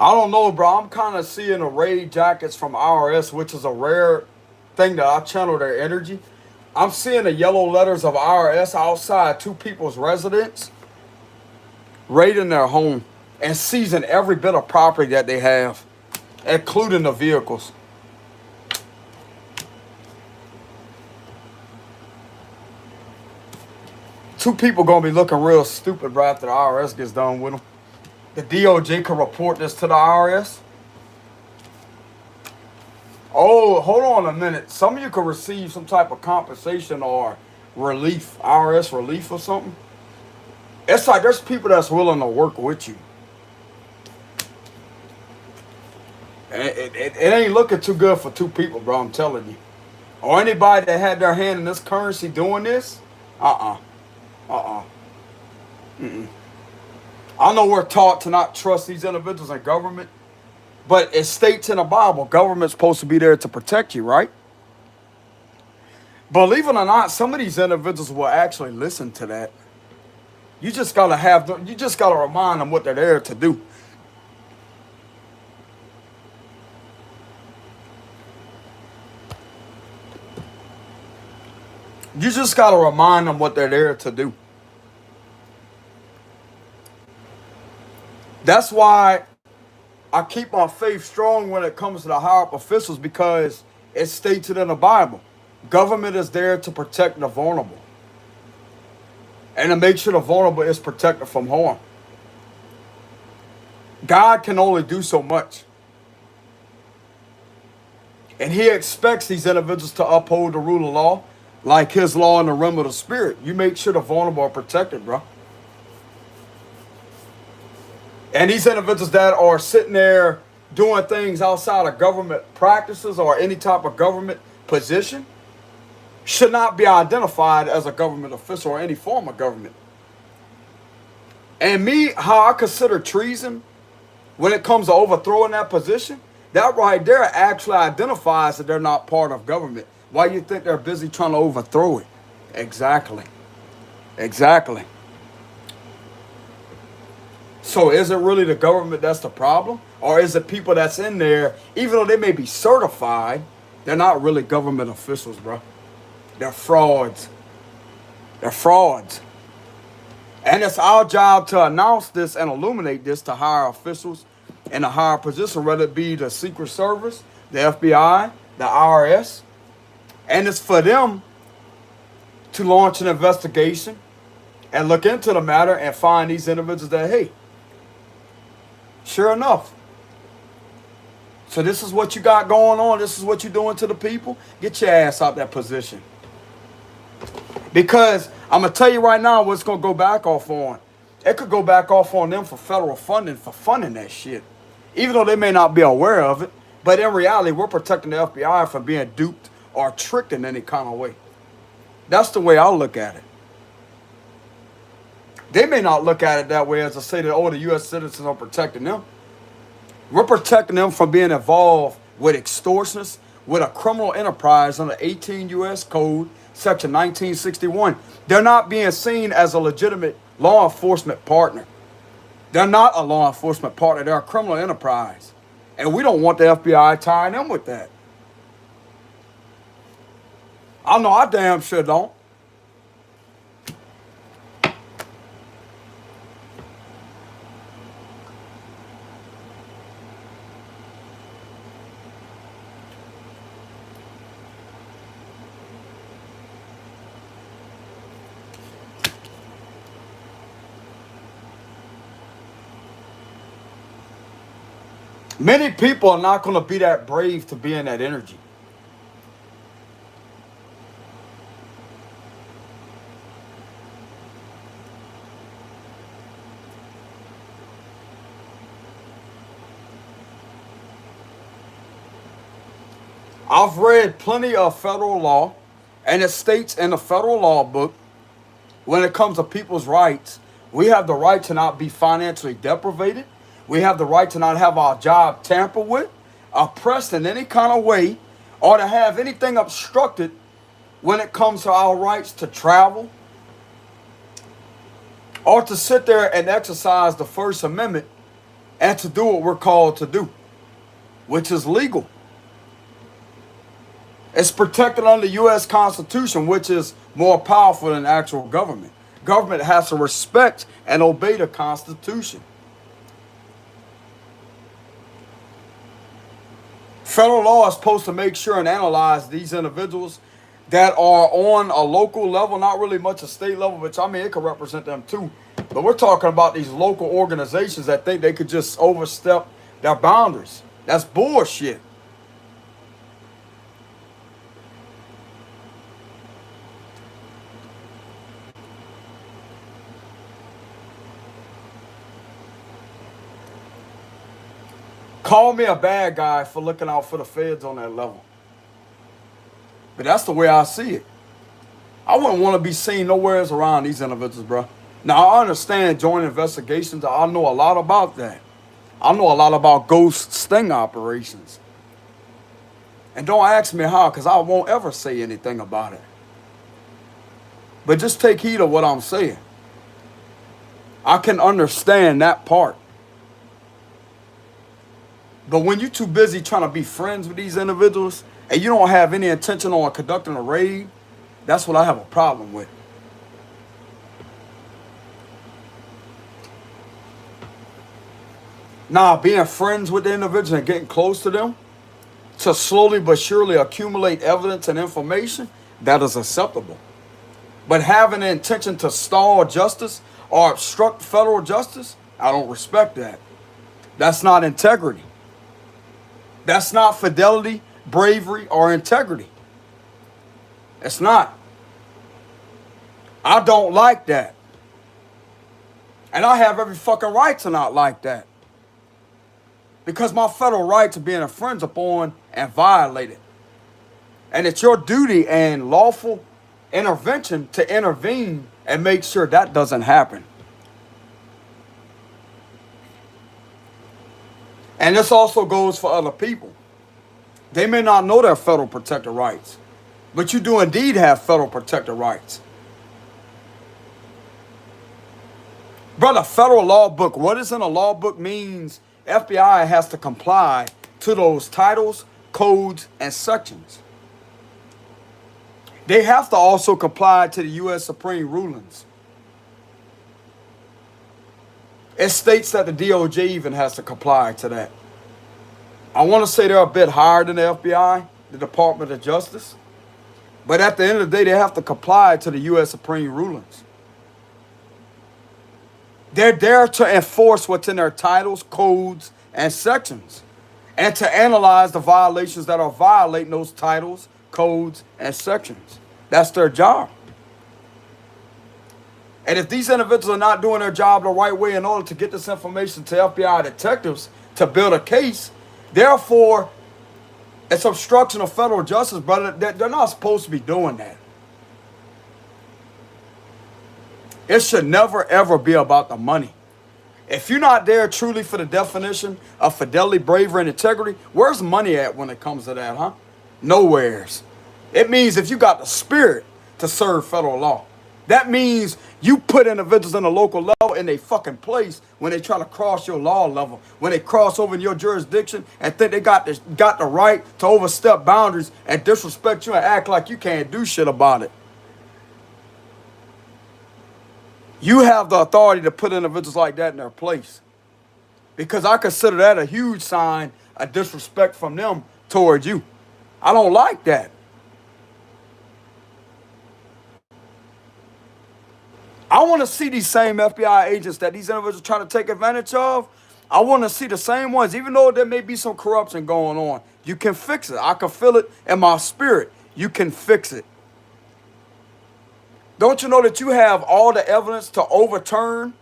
I don't know, bro. I'm kind of seeing the raid jackets from IRS, which is a rare thing that I channel their energy. I'm seeing the yellow letters of IRS outside two people's residence, raiding their home and seizing every bit of property that they have, including the vehicles. Two people gonna be looking real stupid, bro, after the IRS gets done with them. The DOJ can report this to the IRS. Oh, hold on a minute. Some of you could receive some type of compensation or relief, IRS relief or something. It's like there's people that's willing to work with you. And it ain't looking too good for two people, bro, I'm telling you. Or anybody that had their hand in this currency doing this, I know we're taught to not trust these individuals in government, but it states in the Bible, government's supposed to be there to protect you, right? Believe it or not, some of these individuals will actually listen to that. You just gotta remind them what they're there to do. You just gotta remind them what they're there to do. That's why I keep my faith strong when it comes to the higher up officials, because it states it in the Bible. Government is there to protect the vulnerable and to make sure the vulnerable is protected from harm. God can only do so much. And he expects these individuals to uphold the rule of law, like his law in the realm of the spirit. You make sure the vulnerable are protected, bro. And these individuals that are sitting there doing things outside of government practices or any type of government position should not be identified as a government official or any form of government. And how I consider treason when it comes to overthrowing that position, that right there actually identifies that they're not part of government. Why you think they're busy trying to overthrow it? Exactly. So is it really the government that's the problem? Or is it people that's in there, even though they may be certified, they're not really government officials, bro. They're frauds. And it's our job to announce this and illuminate this to higher officials in a higher position, whether it be the Secret Service, the FBI, the IRS. And it's for them to launch an investigation and look into the matter and find these individuals that, hey, sure enough, so this is what you got going on. This is what you're doing to the people. Get your ass out that position. Because I'm going to tell you right now what's going to go back off on. It could go back off on them for federal funding, for funding that shit. Even though they may not be aware of it. But in reality, we're protecting the FBI from being duped or tricked in any kind of way. That's the way I look at it. They may not look at it that way, as I say that, oh, the U.S. citizens are protecting them. We're protecting them from being involved with extortionists, with a criminal enterprise under 18 U.S. Code, Section 1961. They're not being seen as a legitimate law enforcement partner. They're not a law enforcement partner. They're a criminal enterprise. And we don't want the FBI tying them with that. I know I damn sure don't. Many people are not going to be that brave to be in that energy. I've read plenty of federal law, and it states in the federal law book, when it comes to people's rights, we have the right to not be financially deprivated. We have the right to not have our job tampered with, oppressed in any kind of way, or to have anything obstructed when it comes to our rights to travel, or to sit there and exercise the First Amendment and to do what we're called to do, which is legal. It's protected under the U.S. Constitution, which is more powerful than actual government. Government has to respect and obey the Constitution. Federal law is supposed to make sure and analyze these individuals that are on a local level, not really much a state level, which I mean, it could represent them too. But we're talking about these local organizations that think they could just overstep their boundaries. That's bullshit. Call me a bad guy for looking out for the feds on that level. But that's the way I see it. I wouldn't want to be seen nowhere around these individuals, bro. Now, I understand joint investigations. I know a lot about that. I know a lot about ghost sting operations. And don't ask me how, because I won't ever say anything about it. But just take heed of what I'm saying. I can understand that part. But when you're too busy trying to be friends with these individuals and you don't have any intention on conducting a raid, that's what I have a problem with. Now, being friends with the individuals and getting close to them to slowly but surely accumulate evidence and information, that is acceptable. But having the intention to stall justice or obstruct federal justice, I don't respect that. That's not integrity. That's not fidelity, bravery, or integrity. It's not. I don't like that. And I have every fucking right to not like that. Because my federal rights are being infringed upon and violated. And it's your duty and lawful intervention to intervene and make sure that doesn't happen. And this also goes for other people. They may not know their federal protected rights, but you do indeed have federal protected rights. Brother, federal law book, what is in a law book means FBI has to comply to those titles, codes, and sections. They have to also comply to the U.S. Supreme rulings. It states that the DOJ even has to comply to that. I want to say they're a bit higher than the FBI, the Department of Justice. But at the end of the day, they have to comply to the U.S. Supreme rulings. They're there to enforce what's in their titles, codes, and sections, and to analyze the violations that are violating those titles, codes, and sections. That's their job. And if these individuals are not doing their job the right way in order to get this information to FBI detectives to build a case, therefore, it's obstruction of federal justice, brother. They're not supposed to be doing that. It should never, ever be about the money. If you're not there truly for the definition of fidelity, bravery, and integrity, where's money at when it comes to that, huh? Nowheres. It means if you got the spirit to serve federal law, that means you put individuals in the local level in a fucking place when they try to cross your law level, when they cross over in your jurisdiction and think they got the right to overstep boundaries and disrespect you and act like you can't do shit about it. You have the authority to put individuals like that in their place. Because I consider that a huge sign of disrespect from them towards you. I don't like that. I want to see these same FBI agents that these individuals try to take advantage of. I want to see the same ones, even though there may be some corruption going on. You can fix it. I can feel it in my spirit. You can fix it. Don't you know that you have all the evidence to overturn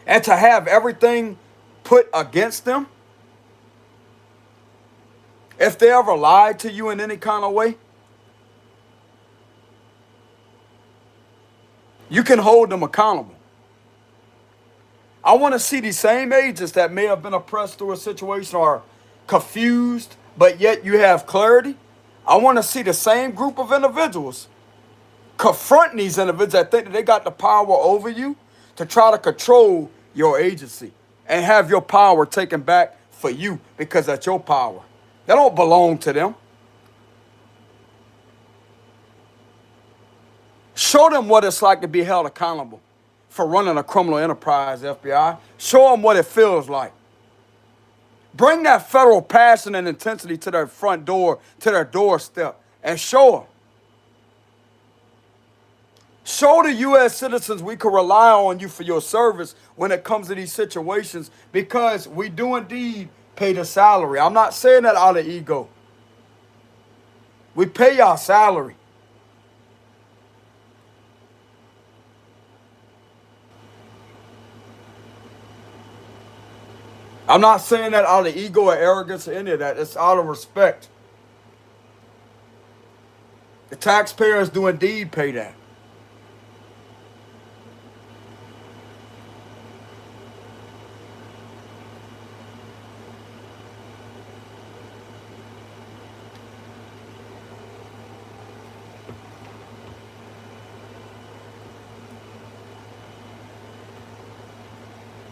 and to have everything put against them? If they ever lied to you in any kind of way, you can hold them accountable. I want to see these same agents that may have been oppressed through a situation or confused, but yet you have clarity. I want to see the same group of individuals confronting these individuals that think that they got the power over you to try to control your agency and have your power taken back for you because that's your power. That don't belong to them. Show them what it's like to be held accountable for running a criminal enterprise, FBI. Show them what it feels like. Bring that federal passion and intensity to their front door, to their doorstep, and show them. Show the U.S. citizens we can rely on you for your service when it comes to these situations, because we do indeed pay the salary. I'm not saying that out of ego. We pay y'all salary. I'm not saying that out of ego or arrogance or any of that. It's out of respect. The taxpayers do indeed pay that.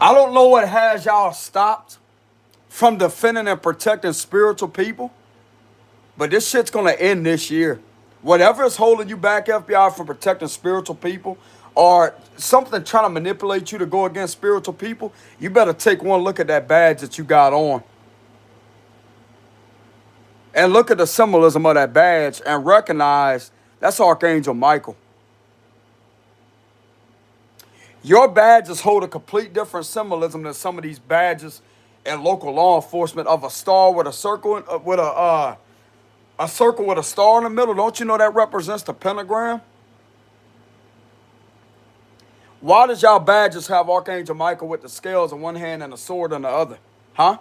I don't know what has y'all stopped from defending and protecting spiritual people, but this shit's going to end this year. Whatever is holding you back, FBI, from protecting spiritual people, or something trying to manipulate you to go against spiritual people, you better take one look at that badge that you got on. And look at the symbolism of that badge and recognize that's Archangel Michael. Your badges hold a complete different symbolism than some of these badges in local law enforcement of a star with a circle with a circle with a star in the middle. Don't you know that represents the pentagram? Why does y'all badges have Archangel Michael with the scales in one hand and a sword in the other? Huh?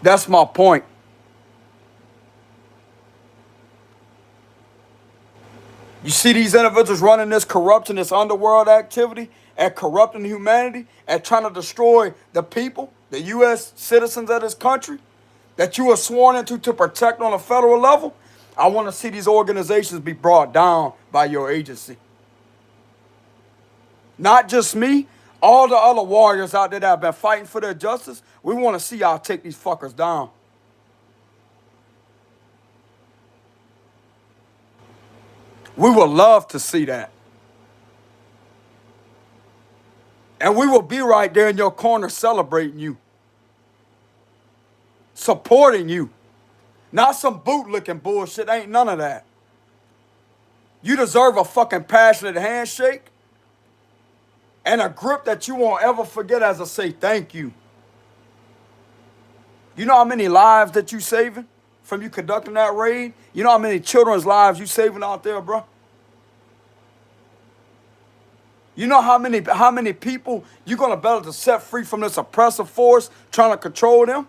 That's my point. You see these individuals running this corruption, this underworld activity, and corrupting humanity, and trying to destroy the people, the U.S. citizens of this country, that you are sworn into to protect on a federal level. I want to see these organizations be brought down by your agency. Not just me, all the other warriors out there that have been fighting for their justice. We want to see y'all take these fuckers down. We would love to see that. And we will be right there in your corner celebrating you. Supporting you. Not some bootlicking bullshit. Ain't none of that. You deserve a fucking passionate handshake and a grip that you won't ever forget as I say thank you. You know how many lives that you saving from you conducting that raid? You know how many children's lives you saving out there, bro? You know how many people you're going to be able to set free from this oppressive force trying to control them?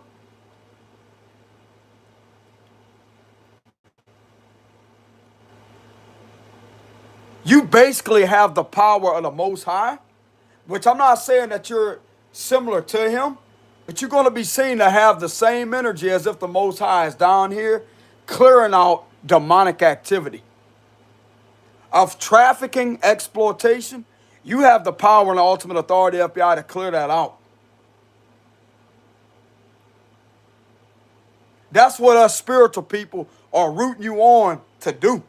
You basically have the power of the Most High, which I'm not saying that you're similar to him, but you're going to be seen to have the same energy as if the Most High is down here clearing out demonic activity. Of trafficking, exploitation, you have the power and the ultimate authority, FBI, to clear that out. That's what us spiritual people are rooting you on to do.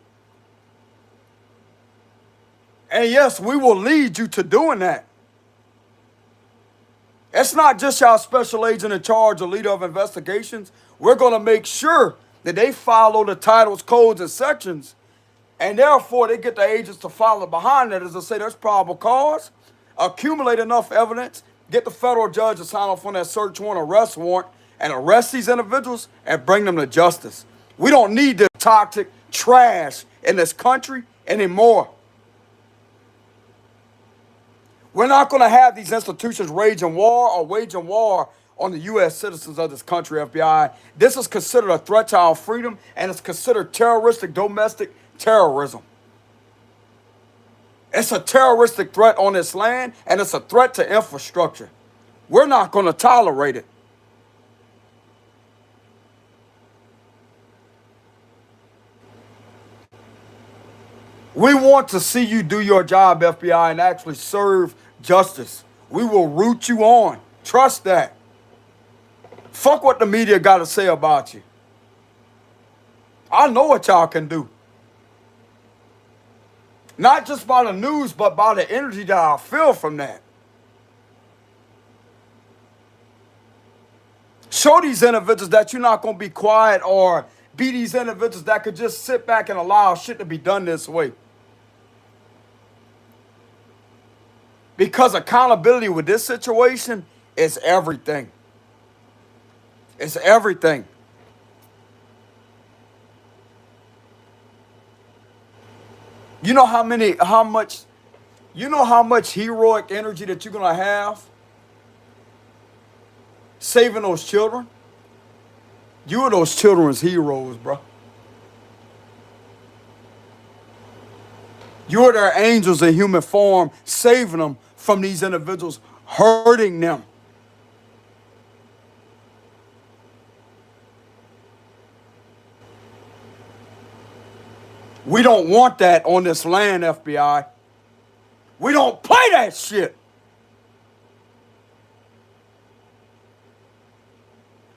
And yes, we will lead you to doing that. It's not just y'all special agent in charge or leader of investigations. We're going to make sure that they follow the titles, codes, and sections. And therefore, they get the agents to follow behind that, as I say, there's probable cause, accumulate enough evidence, get the federal judge to sign off on that search warrant, arrest warrant, and arrest these individuals and bring them to justice. We don't need this toxic trash in this country anymore. We're not going to have these institutions waging war on the U.S. citizens of this country, FBI. This is considered a threat to our freedom, and it's considered terroristic domestic terrorism. It's a terroristic threat on this land, and it's a threat to infrastructure. We're not going to tolerate it. We want to see you do your job, FBI, and actually serve justice. We will root you on. Trust that. Fuck what the media got to say about you. I know what y'all can do. Not just by the news, but by the energy that I feel from that. Show these individuals that you're not going to be quiet or be these individuals that could just sit back and allow shit to be done this way. Because accountability with this situation is everything. It's everything. You know how much heroic energy that you're going to have saving those children? You are those children's heroes, bro. You are their angels in human form, saving them from these individuals, hurting them. We don't want that on this land, FBI. We don't play that shit.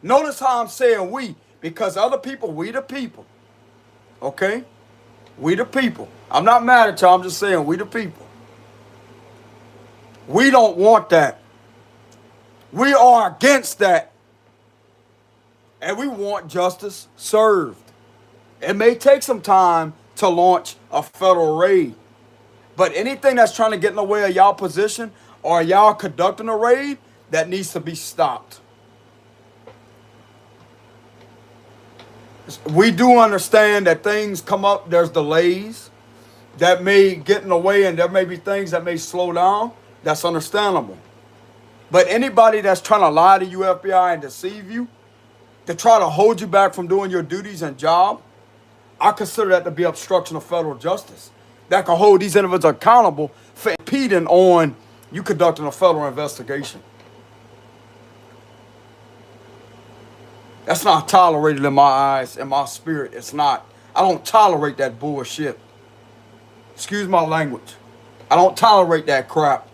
Notice how I'm saying we, because other people, we the people. Okay? We the people. I'm not mad at y'all, I'm just saying we the people. We don't want that. We are against that. And we want justice served. It may take some time to launch a federal raid. But anything that's trying to get in the way of y'all position or y'all conducting a raid, that needs to be stopped. We do understand that things come up, there's delays that may get in the way, and there may be things that may slow down. That's understandable. But anybody that's trying to lie to you, FBI, and deceive you, to try to hold you back from doing your duties and job, I consider that to be obstruction of federal justice. That can hold these individuals accountable for impeding on you conducting a federal investigation. That's not tolerated in my eyes, in my spirit. It's not. I don't tolerate that bullshit. Excuse my language. I don't tolerate that crap.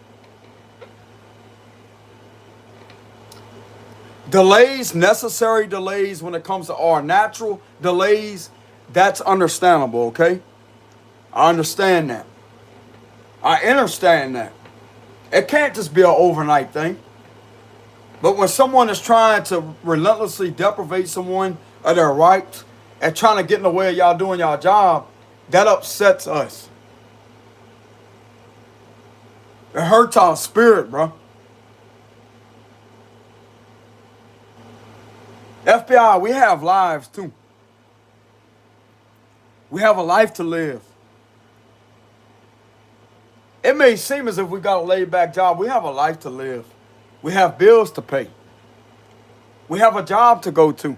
Delays, necessary delays when it comes to our natural delays, that's understandable, okay? I understand that. I understand that. It can't just be an overnight thing. But when someone is trying to relentlessly deprivate someone of their rights and trying to get in the way of y'all doing y'all job, that upsets us. It hurts our spirit, bro. FBI, we have lives too. We have a life to live. It may seem as if we got a laid back job. We have a life to live. We have bills to pay. We have a job to go to.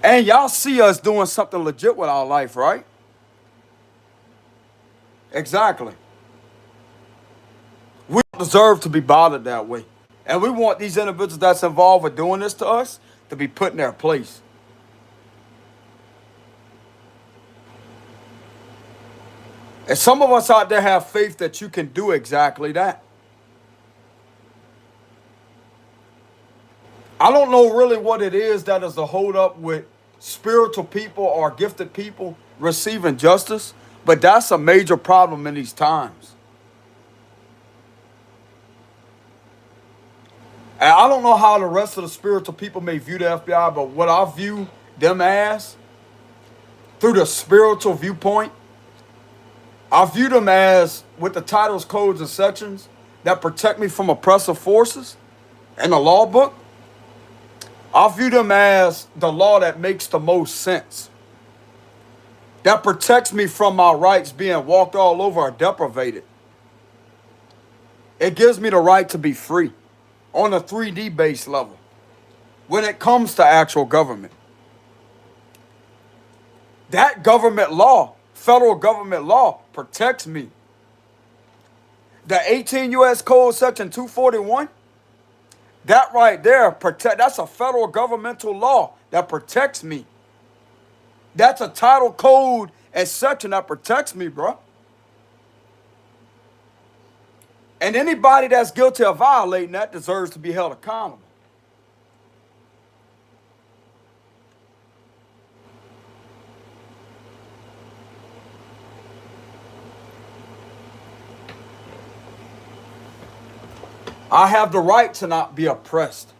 And y'all see us doing something legit with our life, right? Exactly. We don't deserve to be bothered that way. And we want these individuals that's involved with doing this to us to be put in their place. And some of us out there have faith that you can do exactly that. I don't know really what it is that is the hold up with spiritual people or gifted people receiving justice, but that's a major problem in these times. And I don't know how the rest of the spiritual people may view the FBI, but what I view them as, through the spiritual viewpoint, I view them as, with the titles, codes, and sections that protect me from oppressive forces and the law book, I view them as the law that makes the most sense. That protects me from my rights being walked all over or deprivated. It gives me the right to be free on a 3D base level when it comes to actual government. That government law, federal government law, protects me. The 18 U.S. Code Section 241, that right there, that's a federal governmental law that protects me. That's a title code and section that protects me, bro. And anybody that's guilty of violating that deserves to be held accountable. I have the right to not be oppressed.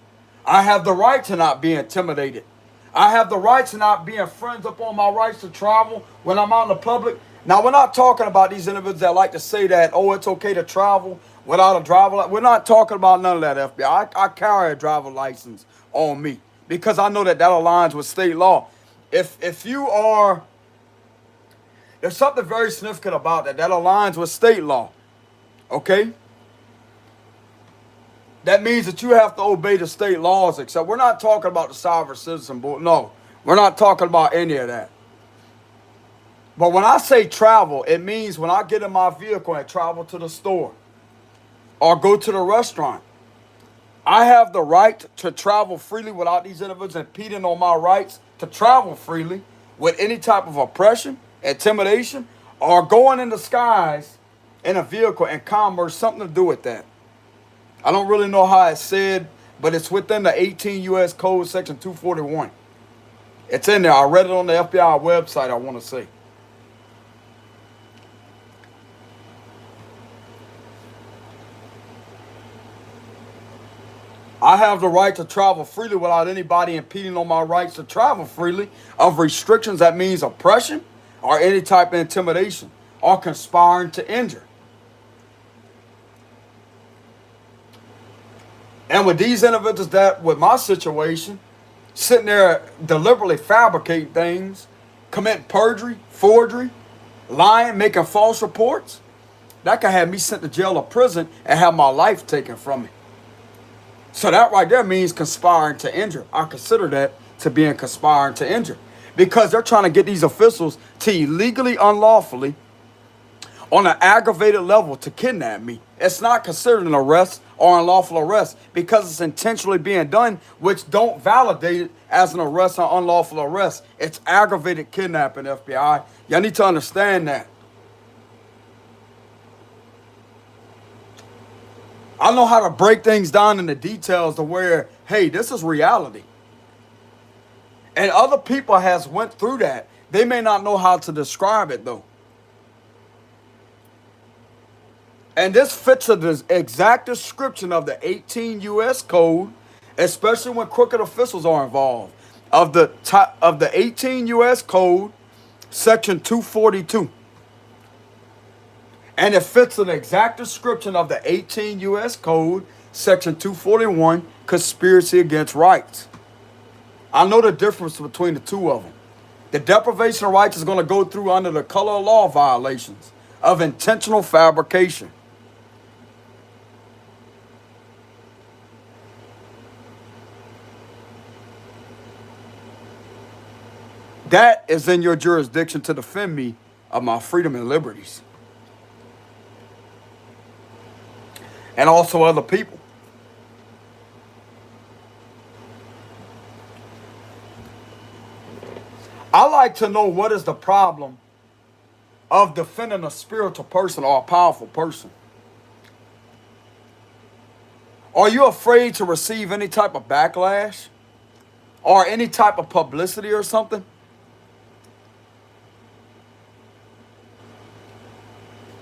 I have the right to not be intimidated. I have the right to not be infringed upon my rights to travel when I'm out in the public. Now, we're not talking about these individuals that like to say that, oh, it's okay to travel without a driver license. We're not talking about none of that, FBI. I carry a driver license on me because I know that aligns with state law. If there's something very significant about that aligns with state law, okay? That means that you have to obey the state laws, except we're not talking about the sovereign citizen board. No, we're not talking about any of that. But when I say travel, it means when I get in my vehicle and travel to the store or go to the restaurant, I have the right to travel freely without these individuals impeding on my rights to travel freely with any type of oppression, intimidation, or going in disguise in a vehicle and commerce, something to do with that. I don't really know how it's said, but it's within the 18 U.S. Code, Section 241. It's in there. I read it on the FBI website, I want to say. I have the right to travel freely without anybody impeding on my rights to travel freely of restrictions that means oppression or any type of intimidation or conspiring to injure. And with these individuals that, with my situation, sitting there deliberately fabricating things, committing perjury, forgery, lying, making false reports, that can have me sent to jail or prison and have my life taken from me. So that right there means conspiring to injure. I consider that to being conspiring to injure. Because they're trying to get these officials to illegally, unlawfully, on an aggravated level to kidnap me. It's not considered an arrest or unlawful arrest because it's intentionally being done, which don't validate it as an arrest or unlawful arrest. It's aggravated kidnapping, FBI. Y'all need to understand that. I know how to break things down in the details to where, hey, this is reality. And other people has went through that. They may not know how to describe it, though. And this fits the exact description of the 18 U.S. Code, especially when crooked officials are involved, of the 18 U.S. Code, Section 242. And it fits an exact description of the 18 U.S. Code, Section 241, conspiracy against rights. I know the difference between the two of them. The deprivation of rights is going to go through under the color of law violations of intentional fabrication. That is in your jurisdiction to defend me of my freedom and liberties. And also other people. I like to know what is the problem of defending a spiritual person or a powerful person. Are you afraid to receive any type of backlash or any type of publicity or something?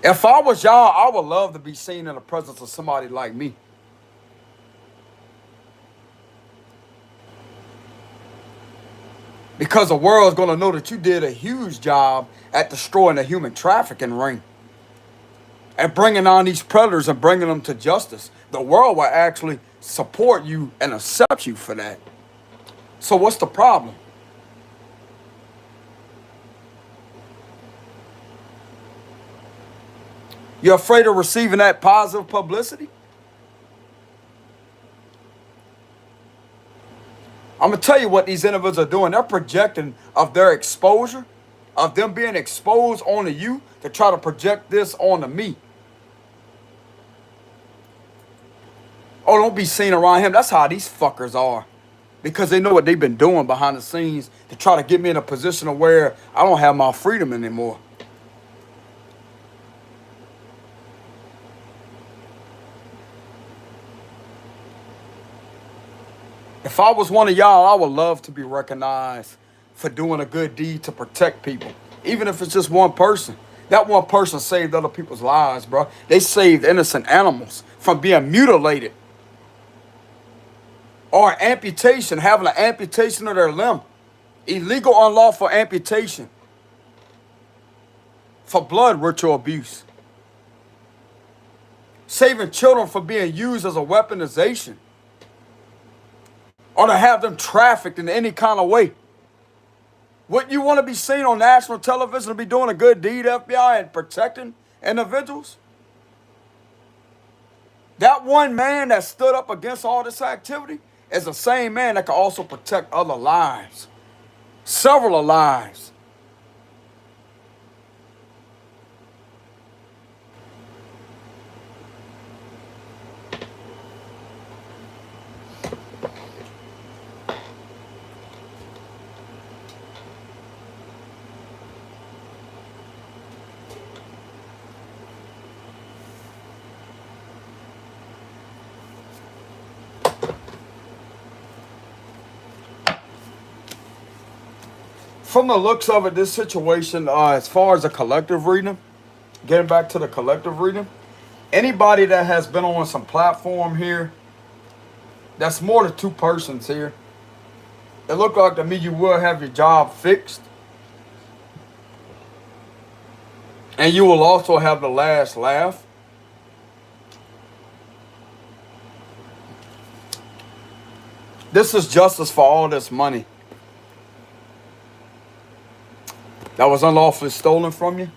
If I was y'all, I would love to be seen in the presence of somebody like me. Because the world's going to know that you did a huge job at destroying the human trafficking ring. And bringing on these predators and bringing them to justice. The world will actually support you and accept you for that. So what's the problem? You're afraid of receiving that positive publicity? I'm going to tell you what these individuals are doing. They're projecting of their exposure, of them being exposed onto you to try to project this onto me. Oh, don't be seen around him. That's how these fuckers are. because they know what they've been doing behind the scenes to try to get me in a position of where I don't have my freedom anymore. If I was one of y'all, I would love to be recognized for doing a good deed to protect people. Even if it's just one person. That one person saved other people's lives, bro. They saved innocent animals from being mutilated. Or amputation, having an amputation of their limb. Illegal, unlawful amputation. For blood ritual abuse. Saving children from being used as a weaponization. Or to have them trafficked in any kind of way. Wouldn't you want to be seen on national television to be doing a good deed, FBI, and protecting individuals? That one man that stood up against all this activity is the same man that can also protect other lives. Several lives. From the looks of it, this situation, as far as the collective reading, getting back to the collective reading, anybody that has been on some platform here, that's more than two persons here. It looked like to me you will have your job fixed. And you will also have the last laugh. This is justice for all this money that was unlawfully stolen from you.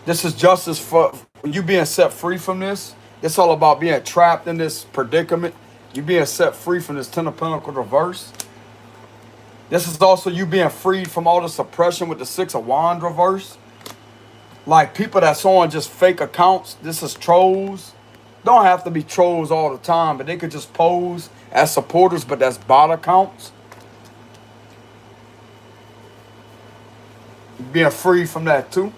This is justice for you being set free from this. It's all about being trapped in this predicament. You being set free from this Ten of Pentacles reverse. This is also you being freed from all the suppression with the Six of Wands reverse. Like people that's on just fake accounts. This is trolls. Don't have to be trolls all the time, but they could just pose as supporters, but that's bot accounts. Being free from that too.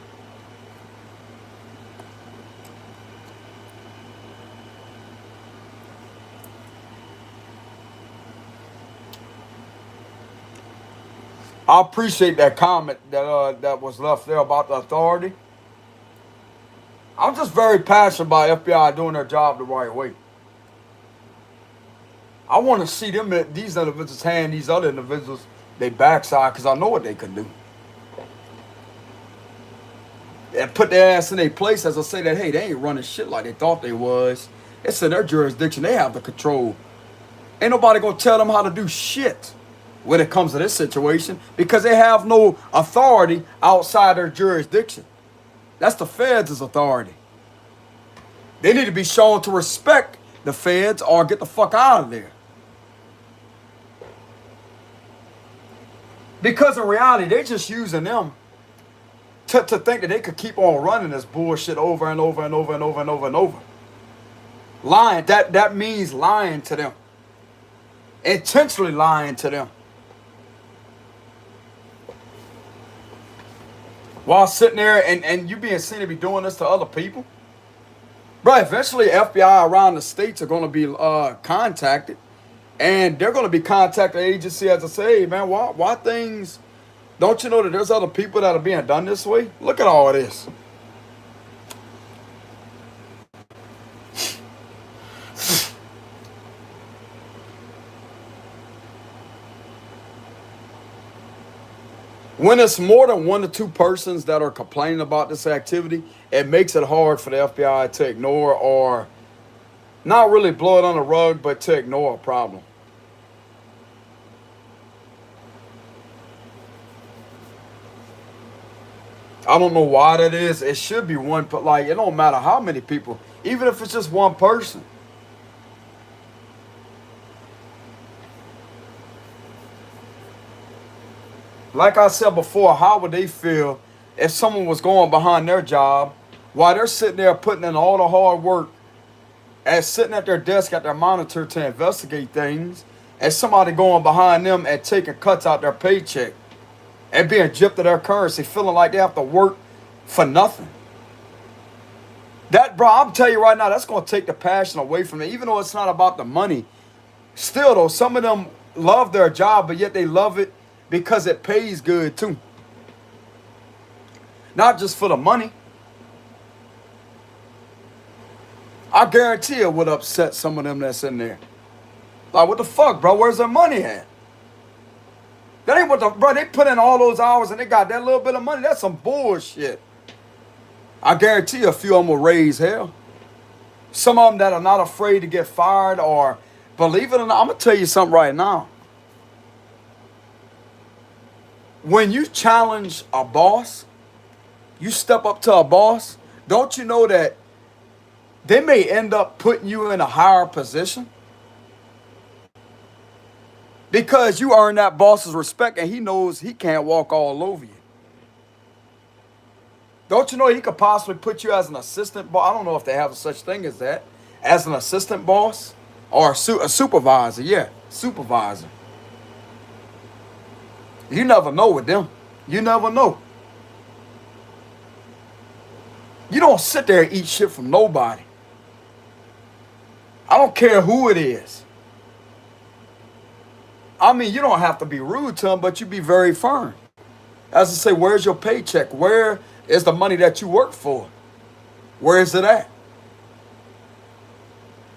I appreciate that comment that was left there about the authority. I'm just very passionate about FBI doing their job the right way. I want to see these individuals hand these other individuals their backside because I know what they can do. And put their ass in their place as I say that, hey, they ain't running shit like they thought they was. It's in their jurisdiction. They have the control. Ain't nobody going to tell them how to do shit when it comes to this situation because they have no authority outside their jurisdiction. That's the feds' authority. They need to be shown to respect the feds or get the fuck out of there. Because in reality, they're just using them to think that they could keep on running this bullshit over and over and over and over and over and over. Lying, that means lying to them. Intentionally lying to them. While sitting there and you being seen to be doing this to other people. Bro, eventually FBI around the states are going to be contacted. And they're going to be contacting the agency as I say, hey, man, why things... Don't you know that there's other people that are being done this way? Look at all of this. When it's more than one to two persons that are complaining about this activity, it makes it hard for the FBI to ignore or not really blow it on the rug, but to ignore a problem. I don't know why that is. It should be one, but like, it don't matter how many people, even if it's just one person. Like I said before, how would they feel if someone was going behind their job while they're sitting there putting in all the hard work as sitting at their desk at their monitor to investigate things, as somebody going behind them and taking cuts out their paycheck and being gypped of their currency, feeling like they have to work for nothing. That, bro, I'm telling you right now, that's going to take the passion away from it. Even though it's not about the money, still, though, some of them love their job, but yet they love it because it pays good, too. Not just for the money. I guarantee it would upset some of them that's in there. Like, what the fuck, bro? Where's their money at? That ain't what the... Bro, they put in all those hours and they got that little bit of money. That's some bullshit. I guarantee you a few of them will raise hell. Some of them that are not afraid to get fired, or... Believe it or not, I'm going to tell you something right now. When you challenge a boss, you step up to a boss, don't you know that they may end up putting you in a higher position? Because you earn that boss's respect and he knows he can't walk all over you. Don't you know he could possibly put you as an assistant boss? I don't know if they have such thing as that. As an assistant boss or a supervisor. Yeah, supervisor. You never know with them. You never know. You don't sit there and eat shit from nobody. I don't care who it is. I mean, you don't have to be rude to them, but you be very firm. As I say, where's your paycheck? Where is the money that you work for? Where is it at?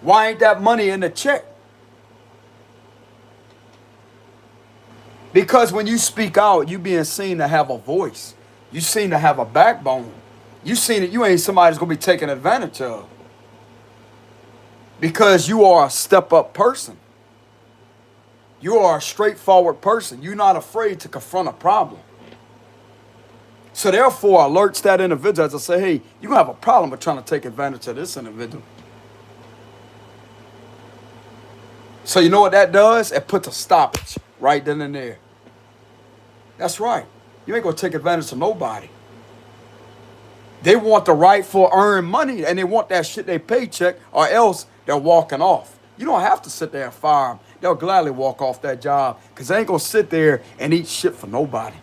Why ain't that money in the check? Because when you speak out, you being seen to have a voice. You seen to have a backbone. You seen that you ain't somebody that's going to be taken advantage of. Because you are a step-up person. You are a straightforward person. You're not afraid to confront a problem. So therefore, alerts that individual as I say, hey, you're going to have a problem with trying to take advantage of this individual. So you know what that does? It puts a stoppage right then and there. That's right. You ain't going to take advantage of nobody. They want the rightful earned money, and they want that shit they paycheck, or else they're walking off. You don't have to sit there and fire them. They'll gladly walk off that job because they ain't going to sit there and eat shit for nobody.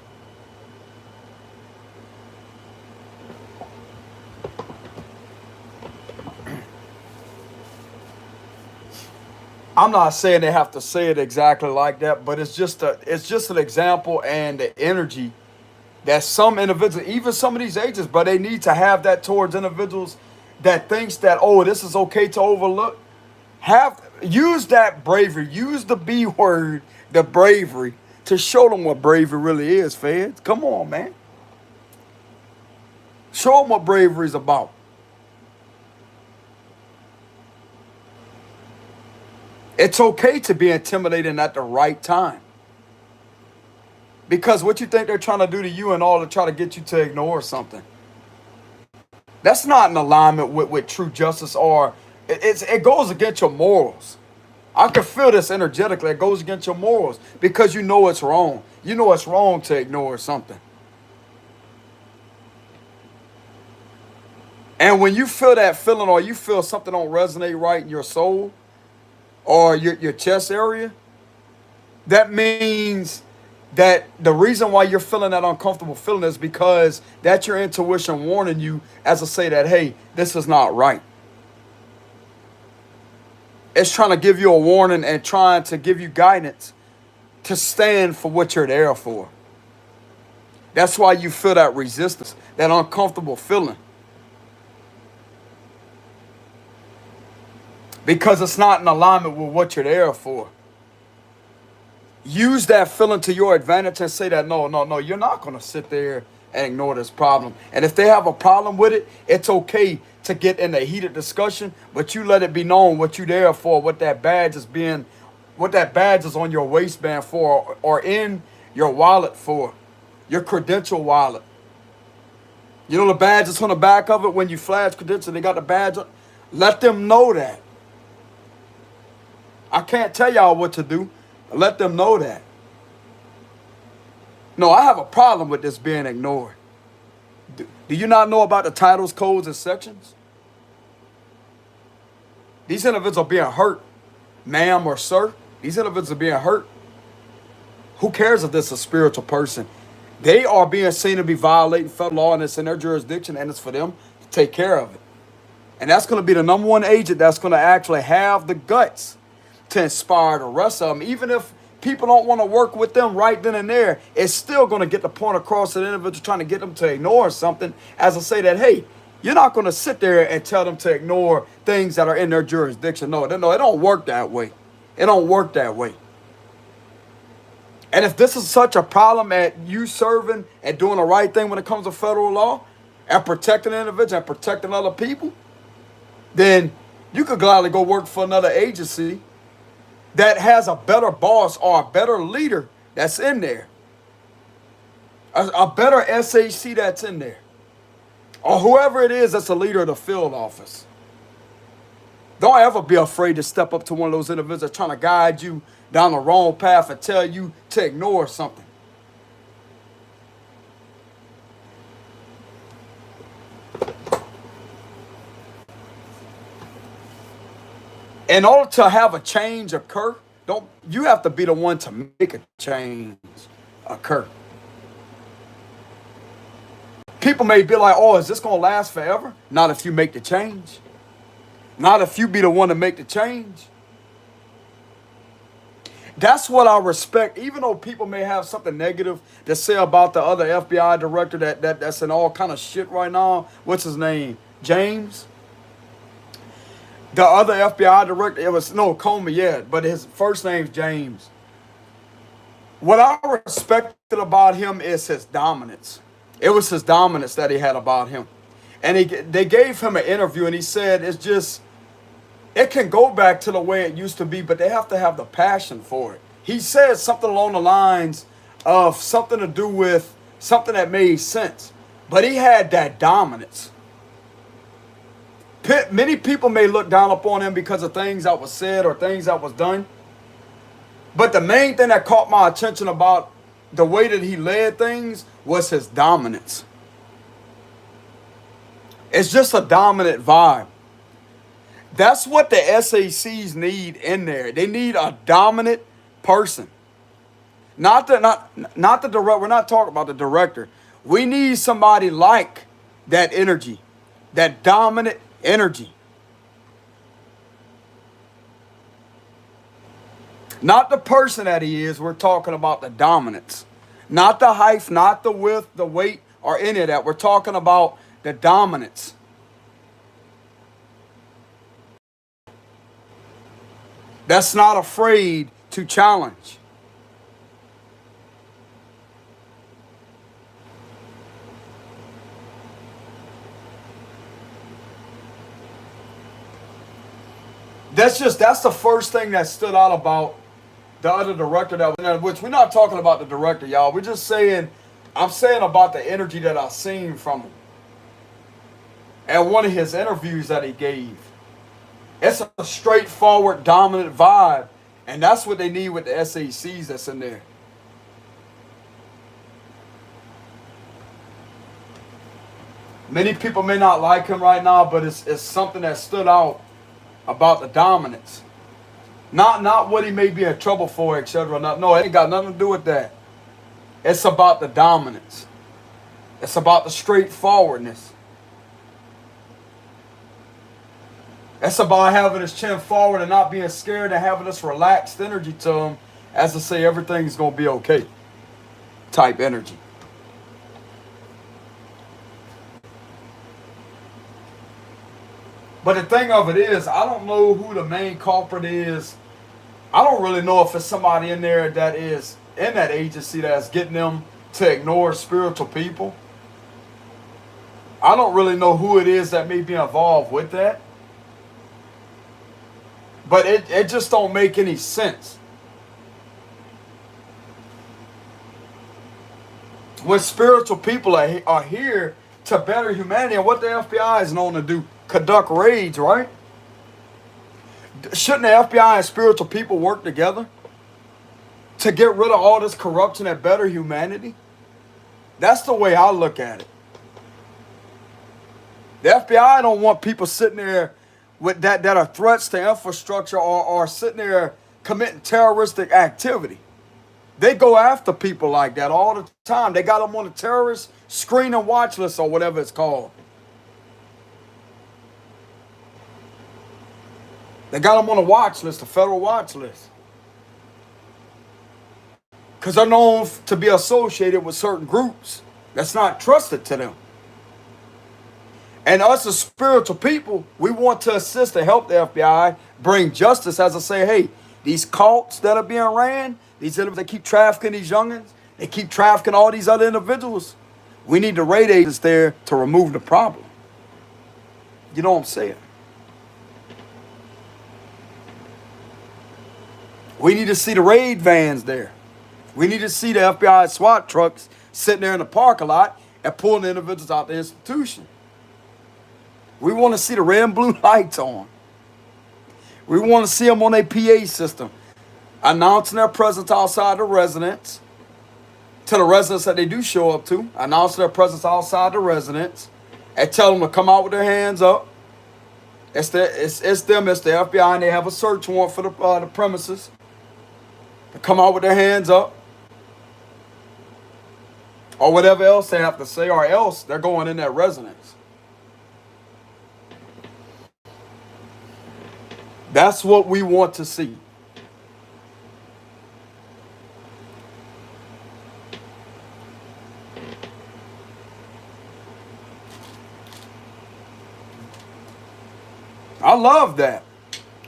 I'm not saying they have to say it exactly like that, but it's just an example and the energy that some individuals, even some of these agents, but they need to have that towards individuals that thinks that, oh, this is okay to overlook. Use that bravery, use the B word, the bravery, to show them what bravery really is, feds. Come on, man. Show them what bravery is about. It's okay to be intimidating at the right time. Because what you think they're trying to do to you and all to try to get you to ignore something. That's not in alignment with true justice, or it goes against your morals. I can feel this energetically. It goes against your morals because you know it's wrong. You know it's wrong to ignore something. And when you feel that feeling, or you feel something don't resonate right in your soul or your chest area, that means that the reason why you're feeling that uncomfortable feeling is because that's your intuition warning you, as I say, that, hey, this is not right. It's trying to give you a warning and trying to give you guidance to stand for what you're there for. That's why you feel that resistance, that uncomfortable feeling. Because it's not in alignment with what you're there for. Use that feeling to your advantage and say that, no, you're not going to sit there and ignore this problem. And if they have a problem with it, it's okay to get in a heated discussion, but you let it be known what you're there for, what that badge is on your waistband for, or in your wallet for, your credential wallet. You know the badge that's on the back of it when you flash credential, they got the badge on. Let them know that. I can't tell y'all what to do. Let them know that. No, I have a problem with this being ignored. Do you not know about the titles, codes, and sections? These individuals are being hurt, ma'am or sir. These individuals are being hurt. Who cares if this is a spiritual person? They are being seen to be violating federal law, and it's in their jurisdiction, and it's for them to take care of it. And that's going to be the number one agent that's going to actually have the guts to inspire the rest of them. Even if people don't want to work with them right then and there, it's still going to get the point across to the individual trying to get them to ignore something, as I say that, hey, you're not going to sit there and tell them to ignore things that are in their jurisdiction. No, it don't work that way. It don't work that way. And if this is such a problem at you serving and doing the right thing when it comes to federal law and protecting the individual and protecting other people, then you could gladly go work for another agency that has a better boss or a better leader that's in there. A better SAC that's in there. Or whoever it is that's a leader of the field office. Don't ever be afraid to step up to one of those individuals that's trying to guide you down the wrong path and tell you to ignore something. In order to have a change occur, you have to be the one to make a change occur. People may be like, oh, is this going to last forever? Not if you make the change. Not if you be the one to make the change. That's what I respect. Even though people may have something negative to say about the other FBI director that's in all kind of shit right now. What's his name? James? The other FBI director, it was, no, Comey, yeah, but his first name's James. What I respected about him is his dominance. It was his dominance that he had about him. And they gave him an interview, and he said it's just, it can go back to the way it used to be, but they have to have the passion for it. He said something along the lines of something to do with something that made sense. But he had that dominance. Many people may look down upon him because of things that was said or things that was done. But the main thing that caught my attention about the way that he led things was his dominance. It's just a dominant vibe. That's what the SACs need in there. They need a dominant person. Not the director. We're not talking about the director. We need somebody like that energy, that dominant energy. Not the person that he is. We're talking about the dominance. Not the height, not the width, the weight, or any of that. We're talking about the dominance. That's not afraid to challenge. That's the first thing that stood out about the other director which we're not talking about the director, y'all. We're just saying, I'm saying about the energy that I've seen from him. And one of his interviews that he gave. It's a straightforward, dominant vibe. And that's what they need with the SACs that's in there. Many people may not like him right now, but it's something that stood out about the dominance. Not what he may be in trouble for, etc. No, it ain't got nothing to do with that. It's about the dominance. It's about the straightforwardness. It's about having his chin forward and not being scared and having this relaxed energy to him, as to say everything's going to be okay type energy. But the thing of it is, I don't know who the main culprit is. I don't really know if it's somebody in there that is in that agency that's getting them to ignore spiritual people. I don't really know who it is that may be involved with that. But it just don't make any sense. When spiritual people are here to better humanity, and what the FBI is known to do, conduct raids, right? Shouldn't the FBI and spiritual people work together to get rid of all this corruption and better humanity? That's the way I look at it. The FBI don't want people sitting there with that are threats to infrastructure or are sitting there committing terroristic activity. They go after people like that all the time. They got them on the terrorist screen and watch list or whatever it's called. They got them on a watch list, a federal watch list. Because they're known to be associated with certain groups that's not trusted to them. And us as spiritual people, we want to assist and help the FBI bring justice as I say, hey, these cults that are being ran, these individuals that keep trafficking these youngins, they keep trafficking all these other individuals. We need the raid agents there to remove the problem. You know what I'm saying? We need to see the raid vans there. We need to see the FBI SWAT trucks sitting there in the parking lot and pulling the individuals out the institution. We want to see the red and blue lights on. We want to see them on their PA system, announcing their presence outside the residence, to the residents that they do show up to, announcing their presence outside the residence, and tell them to come out with their hands up. It's them, it's the FBI, and they have a search warrant for the premises. To come out with their hands up. Or whatever else they have to say, or else they're going in that residence. That's what we want to see. I love that.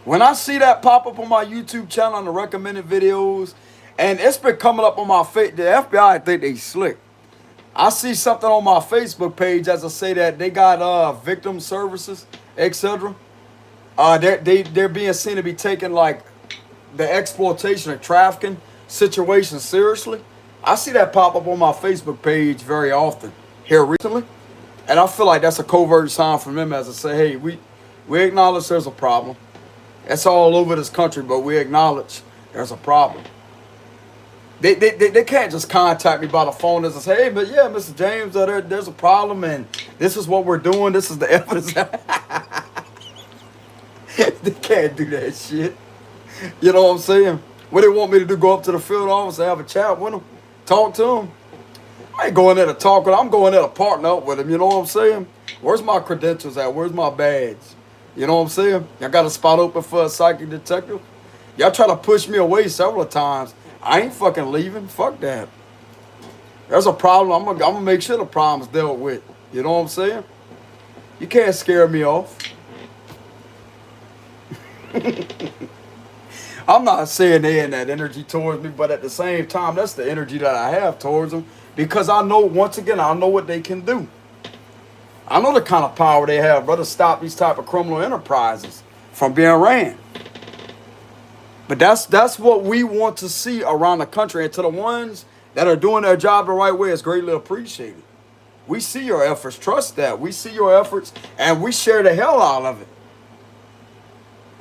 When I see that pop up on my YouTube channel on the recommended videos, and it's been coming up on my face, the FBI, I think they slick. I see something on my Facebook page as I say that they got victim services, etc. They're being seen to be taking like the exploitation and trafficking situation seriously. I see that pop up on my Facebook page very often here recently, and I feel like that's a covert sign from them as I say, hey, we acknowledge there's a problem. It's all over this country, but we acknowledge there's a problem. They can't just contact me by the phone and say, hey, but yeah, Mr. James, there's a problem, and this is what we're doing. This is the evidence. They can't do that shit. You know what I'm saying? What they want me to do, go up to the field office and have a chat with them, talk to them. I ain't going there to talk with them. I'm going there to partner up with them. You know what I'm saying? Where's my credentials at? Where's my badge? You know what I'm saying? Y'all got a spot open for a psychic detective? Y'all try to push me away several times. I ain't fucking leaving. Fuck that. There's a problem. I'm gonna make sure the problem's dealt with. You know what I'm saying? You can't scare me off. I'm not saying they in that energy towards me, but at the same time, that's the energy that I have towards them. Because I know, once again, I know what they can do. I know the kind of power they have, brother, to stop these type of criminal enterprises from being ran. But that's what we want to see around the country. And to the ones that are doing their job the right way, it's greatly appreciated. We see your efforts. Trust that. We see your efforts, and we share the hell out of it.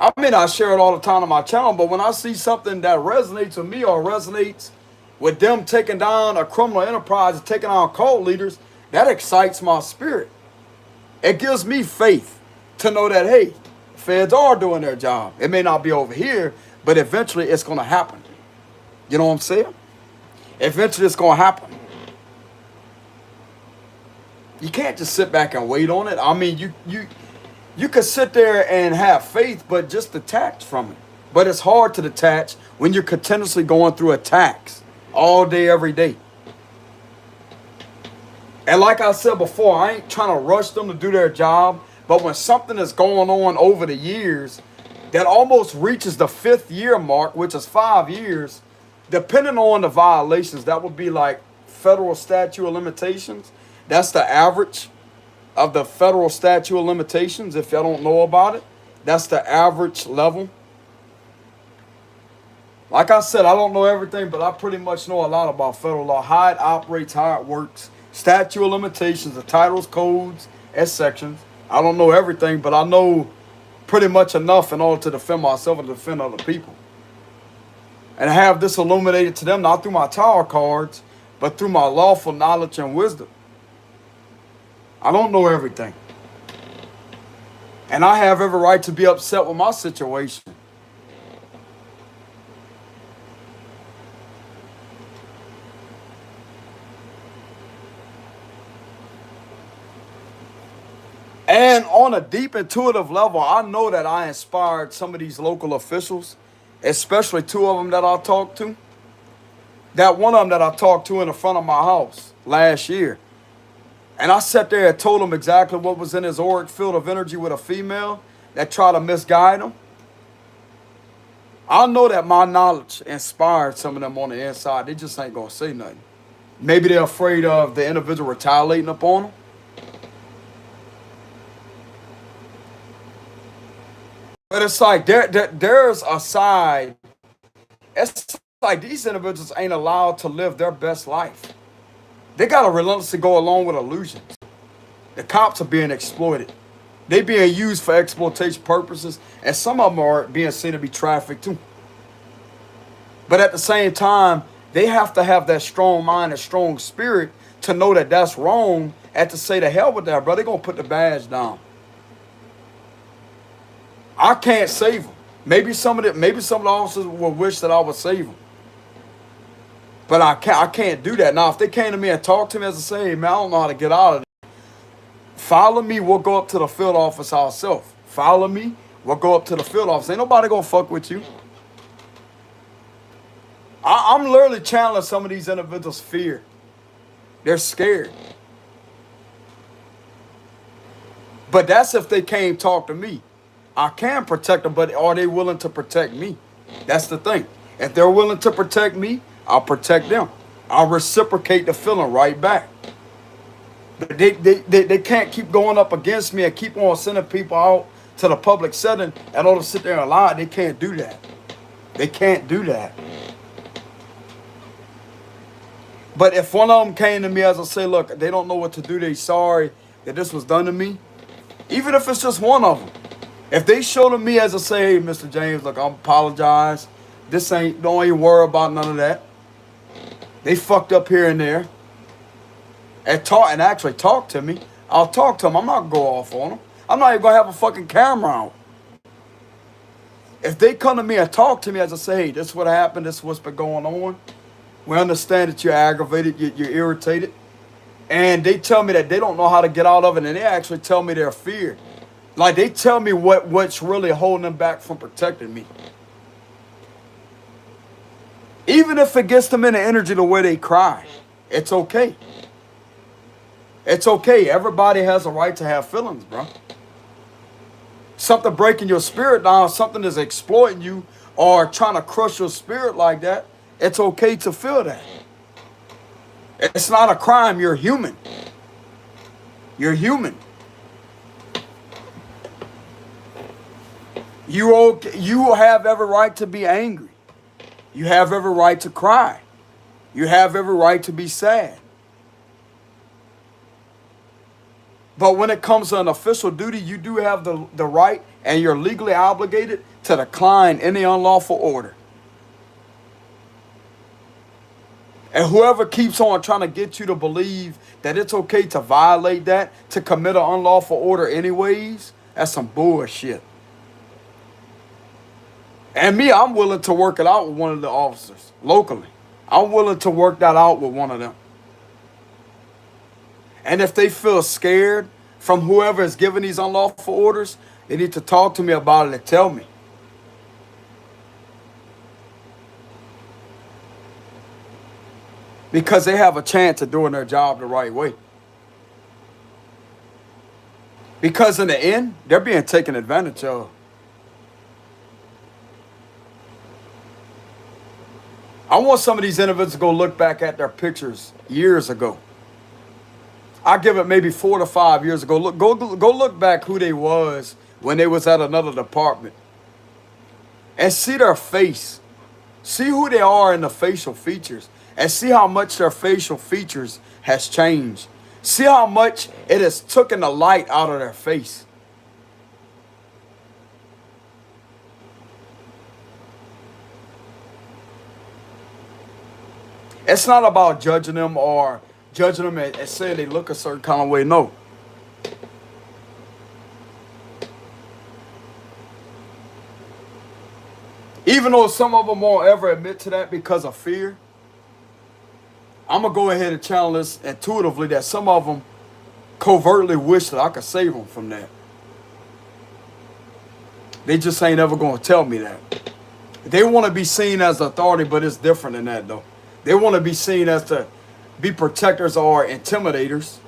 I may not share it all the time on my channel, but when I see something that resonates with me or resonates with them taking down a criminal enterprise and taking on cult leaders, that excites my spirit. It gives me faith to know that, hey, feds are doing their job. It may not be over here, but eventually it's going to happen. You know what I'm saying? Eventually it's going to happen. You can't just sit back and wait on it. I mean, you could sit there and have faith, but just detach from it. But it's hard to detach when you're continuously going through attacks all day, every day. And like I said before, I ain't trying to rush them to do their job. But when something is going on over the years that almost reaches the 5th year mark, which is 5 years, depending on the violations, that would be like federal statute of limitations. That's the average of the federal statute of limitations. If y'all don't know about it, that's the average level. Like I said, I don't know everything, but I pretty much know a lot about federal law, how it operates, how it works, statute of limitations, the titles, codes, and sections. I don't know everything, but I know pretty much enough in order to defend myself and defend other people. And have this illuminated to them, not through my tarot cards, but through my lawful knowledge and wisdom. I don't know everything. And I have every right to be upset with my situation. And on a deep intuitive level, I know that I inspired some of these local officials, especially two of them that I talked to. That one of them that I talked to in the front of my house last year. And I sat there and told him exactly what was in his auric field of energy with a female that tried to misguide him. I know that my knowledge inspired some of them on the inside. They just ain't going to say nothing. Maybe they're afraid of the individual retaliating upon them. But it's like there's a side. It's like these individuals ain't allowed to live their best life. They got to relentlessly go along with illusions. The cops are being exploited. They being used for exploitation purposes. And some of them are being seen to be trafficked too. But at the same time, they have to have that strong mind and strong spirit to know that that's wrong and to say to hell with that, bro. They're going to put the badge down. I can't save them. Maybe some of the officers will wish that I would save them. But I can't do that. Now, if they came to me and talked to me as I say, hey, man, I don't know how to get out of it. Follow me, we'll go up to the field office ourselves. Follow me, we'll go up to the field office. Ain't nobody gonna fuck with you. I'm literally channeling some of these individuals' fear. They're scared. But that's if they came talk to me. I can protect them, but are they willing to protect me? That's the thing. If they're willing to protect me, I'll protect them. I'll reciprocate the feeling right back. But they can't keep going up against me and keep on sending people out to the public setting and all to sit there and lie. They can't do that. They can't do that. But if one of them came to me as I say, look, they don't know what to do. They sorry that this was done to me. Even if it's just one of them. If they show to me as I say, hey, Mr. James, look, I apologize. Don't even worry about none of that. They fucked up here and there. And actually talk to me. I'll talk to them. I'm not going to go off on them. I'm not even going to have a fucking camera out. If they come to me and talk to me as I say, hey, this is what happened. This is what's been going on. We understand that you're aggravated. You're irritated. And they tell me that they don't know how to get out of it. And they actually tell me their fear. Like they tell me what's really holding them back from protecting me. Even if it gets them in the energy the way they cry, it's okay. It's okay. Everybody has a right to have feelings, bro. Something breaking your spirit down, something that's exploiting you or trying to crush your spirit like that, it's okay to feel that. It's not a crime. You're human. You're human. You have every right to be angry. You have every right to cry. You have every right to be sad. But when it comes to an official duty, you do have the right and you're legally obligated to decline any unlawful order. And whoever keeps on trying to get you to believe that it's okay to violate that, to commit an unlawful order anyways, that's some bullshit. And me, I'm willing to work it out with one of the officers locally. I'm willing to work that out with one of them. And if they feel scared from whoever is giving these unlawful orders, they need to talk to me about it and tell me. Because they have a chance of doing their job the right way. Because in the end, they're being taken advantage of. I want some of these individuals to go look back at their pictures years ago. I give it maybe 4 to 5 years ago. Go look back who they was when they was at another department. And see their face. See who they are in the facial features. And see how much their facial features has changed. See how much it has taken the light out of their face. It's not about judging them or judging them and saying they look a certain kind of way. No. Even though some of them won't ever admit to that because of fear, I'm going to go ahead and challenge this intuitively that some of them covertly wish that I could save them from that. They just ain't ever going to tell me that. They want to be seen as authority, but it's different than that, though. They want to be seen as to be protectors or intimidators.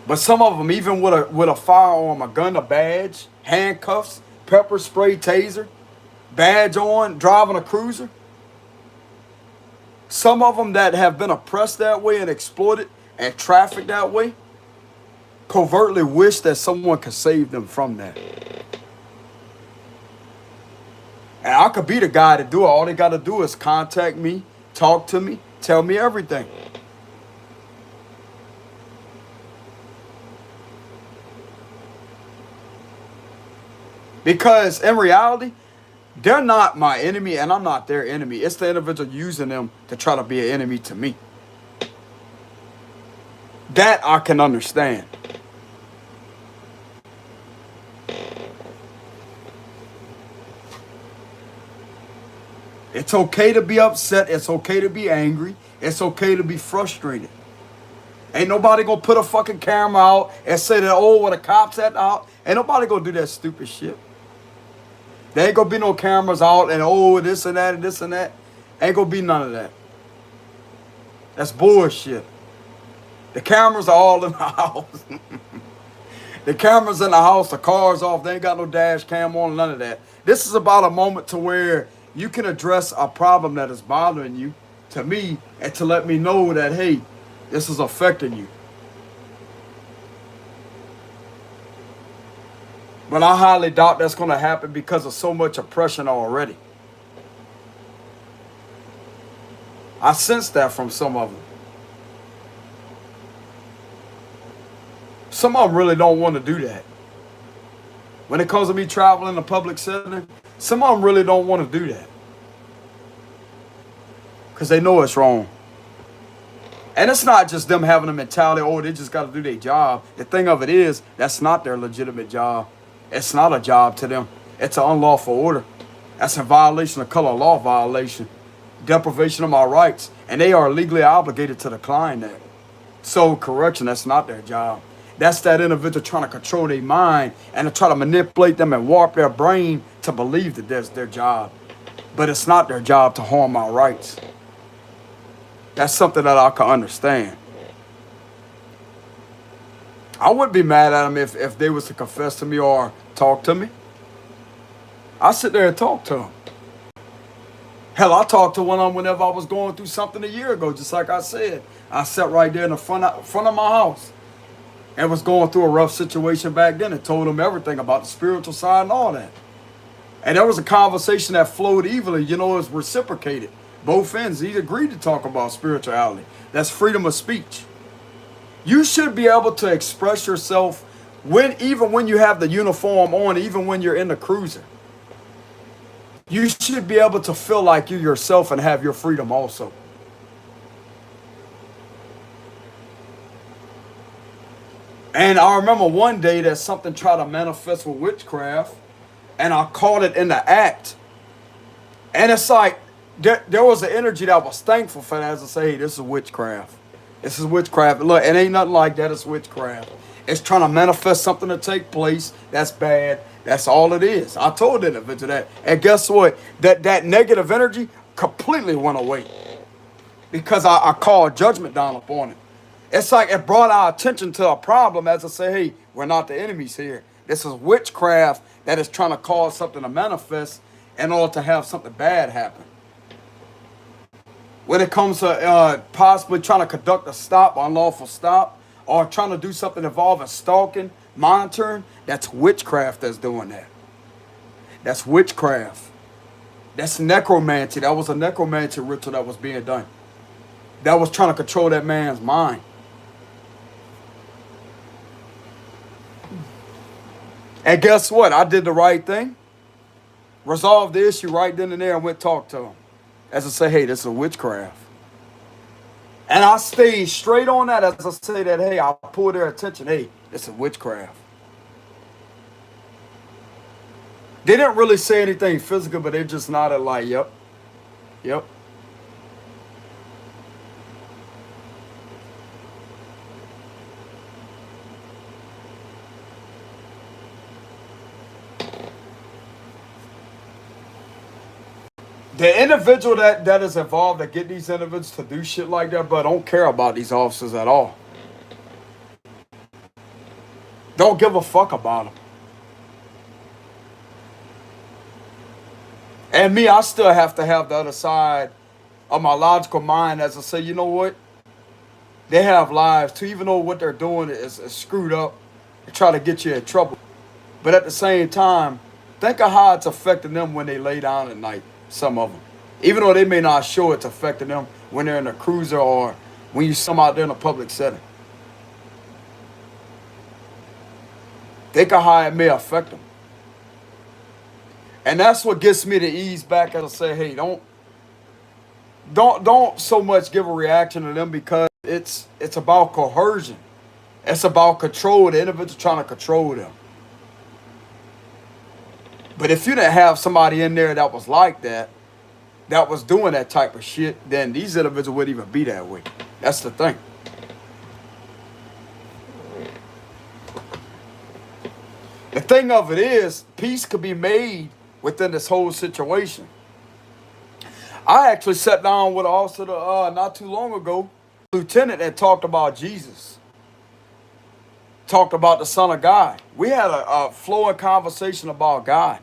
But some of them, even with a firearm, a gun, a badge, handcuffs, pepper spray, taser, badge on, driving a cruiser. Some of them that have been oppressed that way and exploited and trafficked that way, covertly wish that someone could save them from that. And I could be the guy to do it. All they got to do is contact me, talk to me, tell me everything. Because in reality, they're not my enemy and I'm not their enemy. It's the individual using them to try to be an enemy to me. That I can understand. It's okay to be upset. It's okay to be angry. It's okay to be frustrated. Ain't nobody gonna put a fucking camera out and say that, oh, when the cops at out. Ain't nobody gonna do that stupid shit. There ain't gonna be no cameras out and oh, this and that and this and that. Ain't gonna be none of that. That's bullshit. The cameras are all in the house. The cameras in the house, the car's off, they ain't got no dash cam on, none of that. This is about a moment to where you can address a problem that is bothering you to me and to let me know that, hey, this is affecting you. But I highly doubt that's going to happen because of so much oppression already. I sense that from some of them. Some of them really don't want to do that. When it comes to me traveling in the public setting, some of them really don't want to do that. Because they know it's wrong. And it's not just them having a mentality, oh, they just got to do their job. The thing of it is, that's not their legitimate job. It's not a job to them. It's an unlawful order. That's a violation of color law violation. Deprivation of my rights. And they are legally obligated to decline that. So, correction, that's not their job. That's that individual trying to control their mind and to try to manipulate them and warp their brain to believe that that's their job. But it's not their job to harm my rights. That's something that I can understand. I wouldn't be mad at them if they was to confess to me or talk to me. I sit there and talk to them. Hell, I talked to one of them whenever I was going through something a year ago, just like I said. I sat right there in the front of my house and was going through a rough situation back then and told them everything about the spiritual side and all that. And there was a conversation that flowed evenly, it was reciprocated. Both ends, he agreed to talk about spirituality. That's freedom of speech. You should be able to express yourself even when you have the uniform on, even when you're in the cruiser. You should be able to feel like you're yourself and have your freedom also. And I remember one day that something tried to manifest with witchcraft, and I caught it in the act. And it's like, there was an energy that was thankful for that, as I say, hey, this is witchcraft. This is witchcraft. Look, it ain't nothing like that. It's witchcraft. It's trying to manifest something to take place. That's bad. That's all it is. I told the individual that. And guess what? That negative energy completely went away. Because I called judgment down upon it. It's like it brought our attention to a problem as I say, hey, we're not the enemies here. This is witchcraft that is trying to cause something to manifest in order to have something bad happen. When it comes to possibly trying to conduct a stop, unlawful stop, or trying to do something involving stalking, monitoring, that's witchcraft that's doing that. That's witchcraft. That's necromancy. That was a necromancy ritual that was being done. That was trying to control that man's mind. And guess what? I did the right thing. Resolved the issue right then and there and went talk to him. As I say, hey, this is a witchcraft. And I stayed straight on that as I say that, hey, I'll pull their attention. Hey, this is witchcraft. They didn't really say anything physical, but they just nodded like, yep, yep. The individual that is involved to get these individuals to do shit like that, but don't care about these officers at all. Don't give a fuck about them. And me, I still have to have the other side of my logical mind as I say, you know what? They have lives too, even though what they're doing is screwed up and try to get you in trouble. But at the same time, think of how it's affecting them when they lay down at night, some of them. Even though they may not show it's affecting them when they're in a cruiser or when you see them out there in a public setting. Think of how it may affect them. And that's what gets me to ease back and say, hey, don't so much give a reaction to them, because it's about coercion. It's about control. The individual trying to control them. But if you didn't have somebody in there that was like that was doing that type of shit, then these individuals wouldn't even be that way. That's the thing. The thing of it is, peace could be made within this whole situation. I actually sat down with an officer not too long ago, lieutenant, that talked about Jesus. Talked about the Son of God. We had a flowing conversation about God.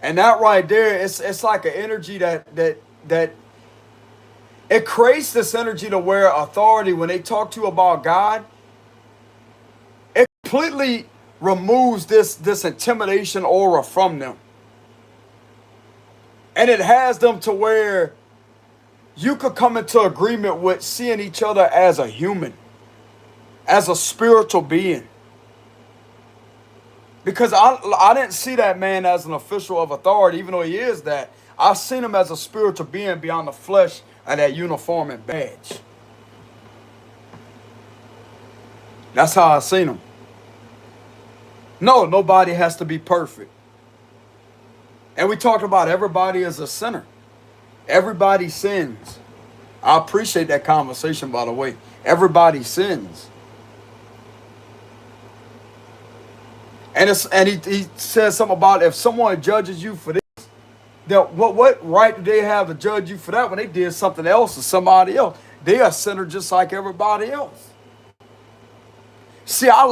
And that right there, it's like an energy that it creates this energy to where authority, when they talk to you about God, it completely removes this intimidation aura from them. And it has them to where you could come into agreement with seeing each other as a human, as a spiritual being. Because I didn't see that man as an official of authority, even though he is that. I've seen him as a spiritual being beyond the flesh and that uniform and badge. That's how I seen him. No, nobody has to be perfect. And we talked about everybody as a sinner. Everybody sins. I appreciate that conversation, by the way. Everybody sins. And he says something about, if someone judges you for this, then what right do they have to judge you for that when they did something else to somebody else? They are a sinner just like everybody else. See, I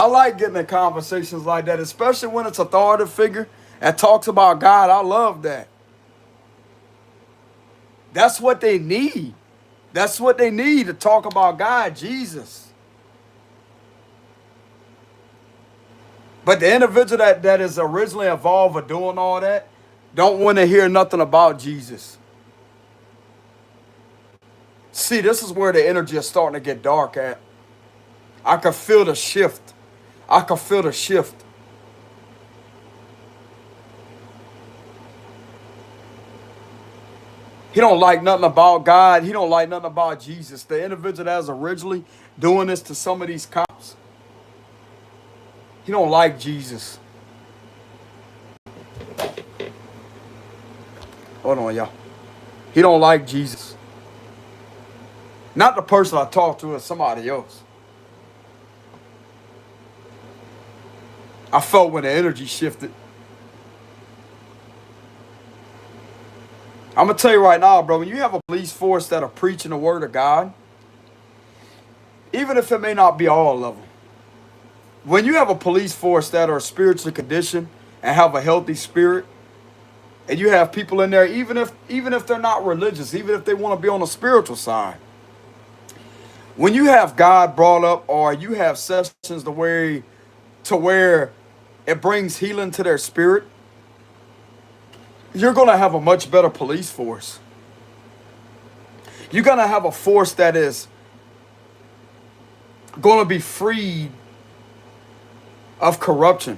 like getting in conversations like that, especially when it's an authoritative figure and talks about God. I love that. That's what they need. That's what they need, to talk about God, Jesus. But the individual that is originally involved with doing all that don't want to hear nothing about Jesus. See, this is where the energy is starting to get dark at. I can feel the shift. I can feel the shift. He don't like nothing about God. He don't like nothing about Jesus. The individual that was originally doing this to some of these cops, he don't like Jesus. Hold on, y'all. He don't like Jesus. Not the person I talked to, it's somebody else. I felt when the energy shifted. I'm going to tell you right now, bro, when you have a police force that are preaching the word of God, even if it may not be all of them, when you have a police force that are spiritually conditioned and have a healthy spirit, and you have people in there, even if they're not religious, even if they want to be on the spiritual side, when you have God brought up, or you have sessions to where it brings healing to their spirit, you're going to have a much better police force. You're going to have a force that is going to be freed of corruption.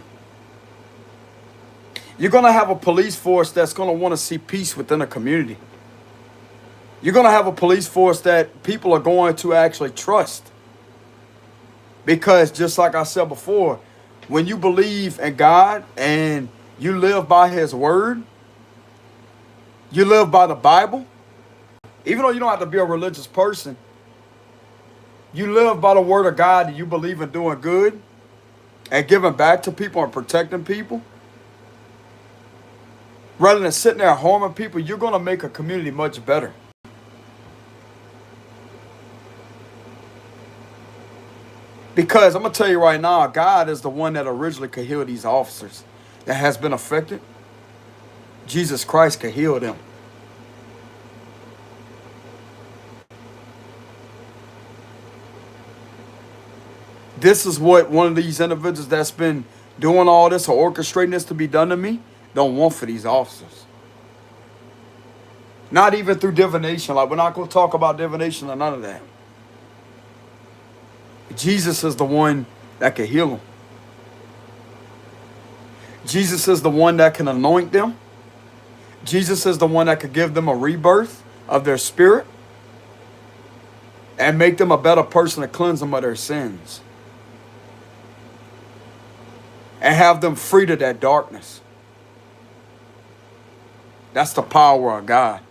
You're going to have a police force that's going to want to see peace within a community. You're going to have a police force that people are going to actually trust. Because just like I said before, when you believe in God and you live by his word, you live by the Bible, even though you don't have to be a religious person, you live by the word of God and you believe in doing good and giving back to people and protecting people, rather than sitting there harming people, you're going to make a community much better. Because I'm going to tell you right now, God is the one that originally could heal these officers that has been affected. Jesus Christ could heal them. This is what one of these individuals that's been doing all this or orchestrating this to be done to me don't want for these officers. Not even through divination. Like, we're not going to talk about divination or none of that. Jesus is the one that can heal them. Jesus is the one that can anoint them. Jesus is the one that could give them a rebirth of their spirit and make them a better person to cleanse them of their sins. And have them free to that darkness. That's the power of God.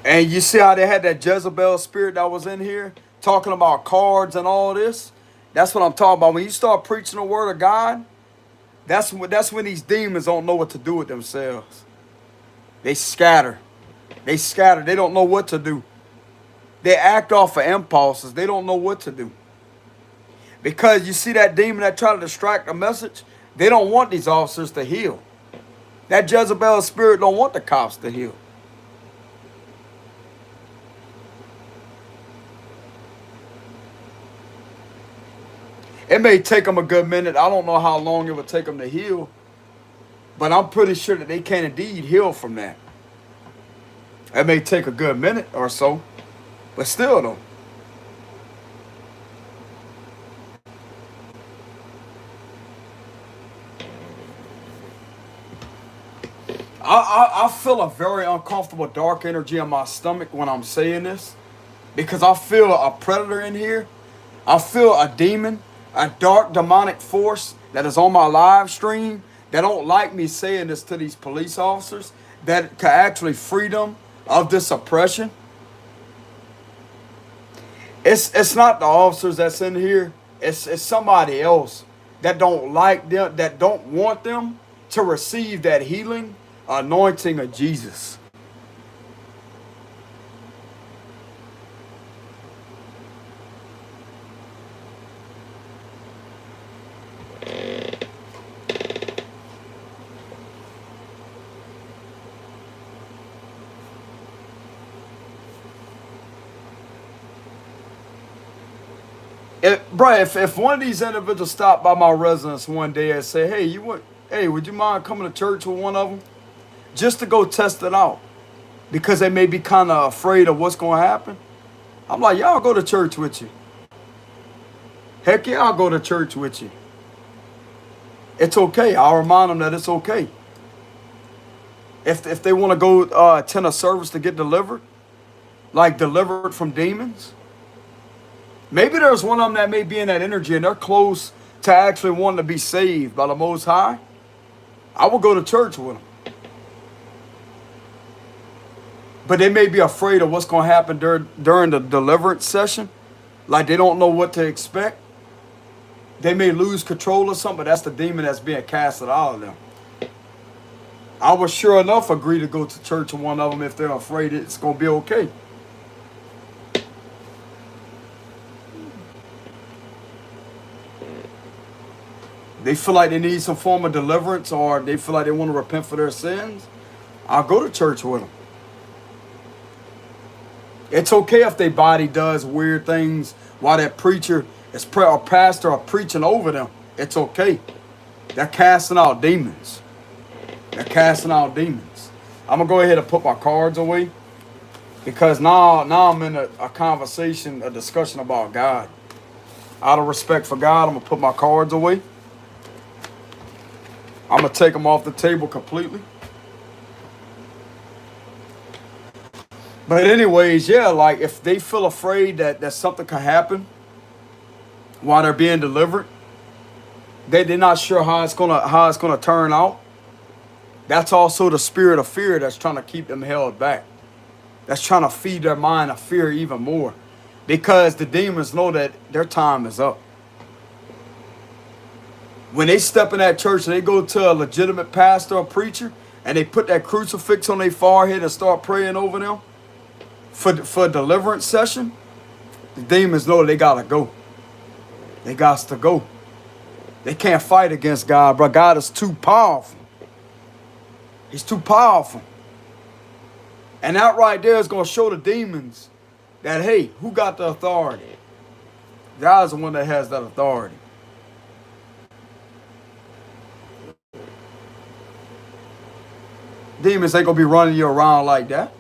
And you see how they had that Jezebel spirit that was in here, talking about cards and all this? That's what I'm talking about. When you start preaching the word of God, that's when these demons don't know what to do with themselves. They scatter. They scatter. They don't know what to do. They act off of impulses. They don't know what to do. Because you see that demon that try to distract the message, they don't want these officers to heal. That Jezebel spirit don't want the cops to heal. It may take them a good minute. I don't know how long it would take them to heal. But I'm pretty sure that they can indeed heal from that. It may take a good minute or so. But still though. I feel a very uncomfortable dark energy in my stomach when I'm saying this. Because I feel a predator in here. I feel a demon. A dark demonic force that is on my live stream that don't like me saying this to these police officers that can actually free them of this oppression. It's not the officers that's in here. It's somebody else that don't like them, that don't want them to receive that healing anointing of Jesus. If one of these individuals stopped by my residence one day and say, hey, would you mind coming to church with one of them? Just to go test it out. Because they may be kind of afraid of what's going to happen. I'm like, y'all go to church with you. Heck yeah, I'll go to church with you. It's okay. I'll remind them that it's okay. If they want to go attend a service to get delivered, like delivered from demons, maybe there's one of them that may be in that energy and they're close to actually wanting to be saved by the Most High. I will go to church with them. But they may be afraid of what's going to happen during the deliverance session. Like they don't know what to expect. They may lose control or something, but that's the demon that's being casted out of them. I would sure enough agree to go to church with one of them if they're afraid it's going to be okay. They feel like they need some form of deliverance or they feel like they want to repent for their sins. I'll go to church with them. It's okay if their body does weird things while that preacher or pastor are preaching over them. It's okay. They're casting out demons. They're casting out demons. I'm going to go ahead and put my cards away. Because now I'm in a conversation, a discussion about God. Out of respect for God, I'm gonna put my cards away. I'm gonna take them off the table completely. But anyways, yeah, like if they feel afraid that something could happen while they're being delivered, they're not sure how it's gonna turn out. That's also the spirit of fear that's trying to keep them held back. That's trying to feed their mind of fear even more. Because the demons know that their time is up. When they step in that church and they go to a legitimate pastor or preacher and they put that crucifix on their forehead and start praying over them for a deliverance session, the demons know they gotta go. They got to go. They can't fight against God, bro. God is too powerful. He's too powerful. And that right there is going to show the demons that, hey, who got the authority? God's the one that has that authority. Demons ain't going to be running you around like that.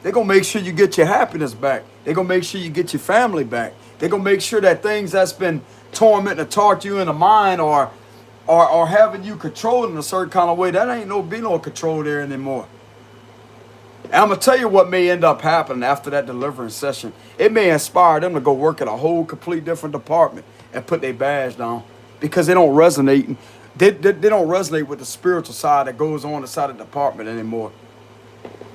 They're going to make sure you get your happiness back. They're going to make sure you get your family back. They're going to make sure that things that's been tormenting and torturing you in the mind or having you controlled in a certain kind of way, that ain't no control there anymore. And I'm going to tell you what may end up happening after that deliverance session. It may inspire them to go work in a whole complete different department and put their badge down because they don't resonate. They don't resonate with the spiritual side that goes on inside the department anymore.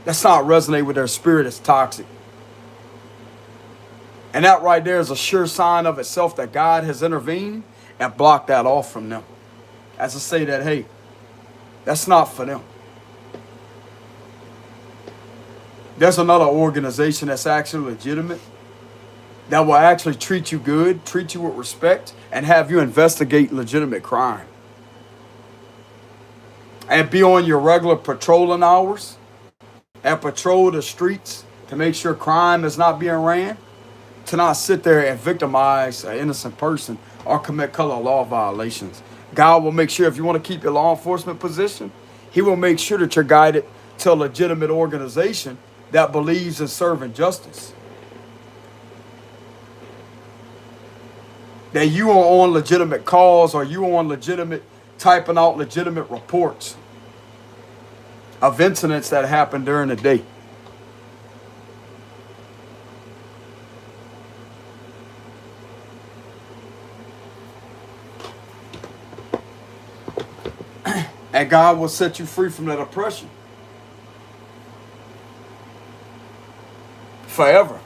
That's not resonate with their spirit. It's toxic. And that right there is a sure sign of itself that God has intervened and blocked that off from them. As to say that, hey, that's not for them. There's another organization that's actually legitimate that will actually treat you good, treat you with respect, and have you investigate legitimate crime. And be on your regular patrolling hours and patrol the streets to make sure crime is not being ran. To not sit there and victimize an innocent person or commit color law violations. God will make sure if you want to keep your law enforcement position, he will make sure that you're guided to a legitimate organization that believes in serving justice. That you are on legitimate calls or you are on legitimate, typing out legitimate reports of incidents that happened during the day. And God will set you free from that oppression. Forever.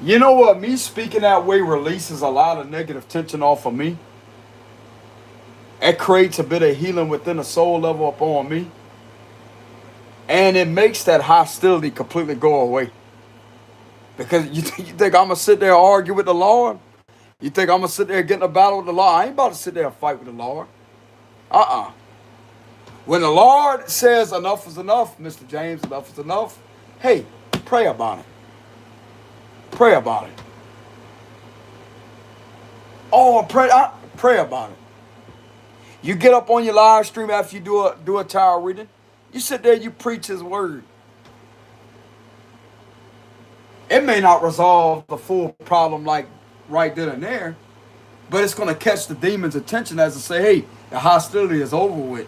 You know what? Me speaking that way releases a lot of negative tension off of me. It creates a bit of healing within the soul level upon me. And it makes that hostility completely go away. Because you think I'm going to sit there and argue with the Lord? You think I'm going to sit there and get in a battle with the Lord? I ain't about to sit there and fight with the Lord. When the Lord says enough is enough, Mr. James, enough is enough, hey, pray about it. Pray about it. Oh, pray about it. You get up on your live stream after you do a tarot reading. You sit there, you preach his word. It may not resolve the full problem like right then and there, but it's going to catch the demon's attention as to say, hey, the hostility is over with.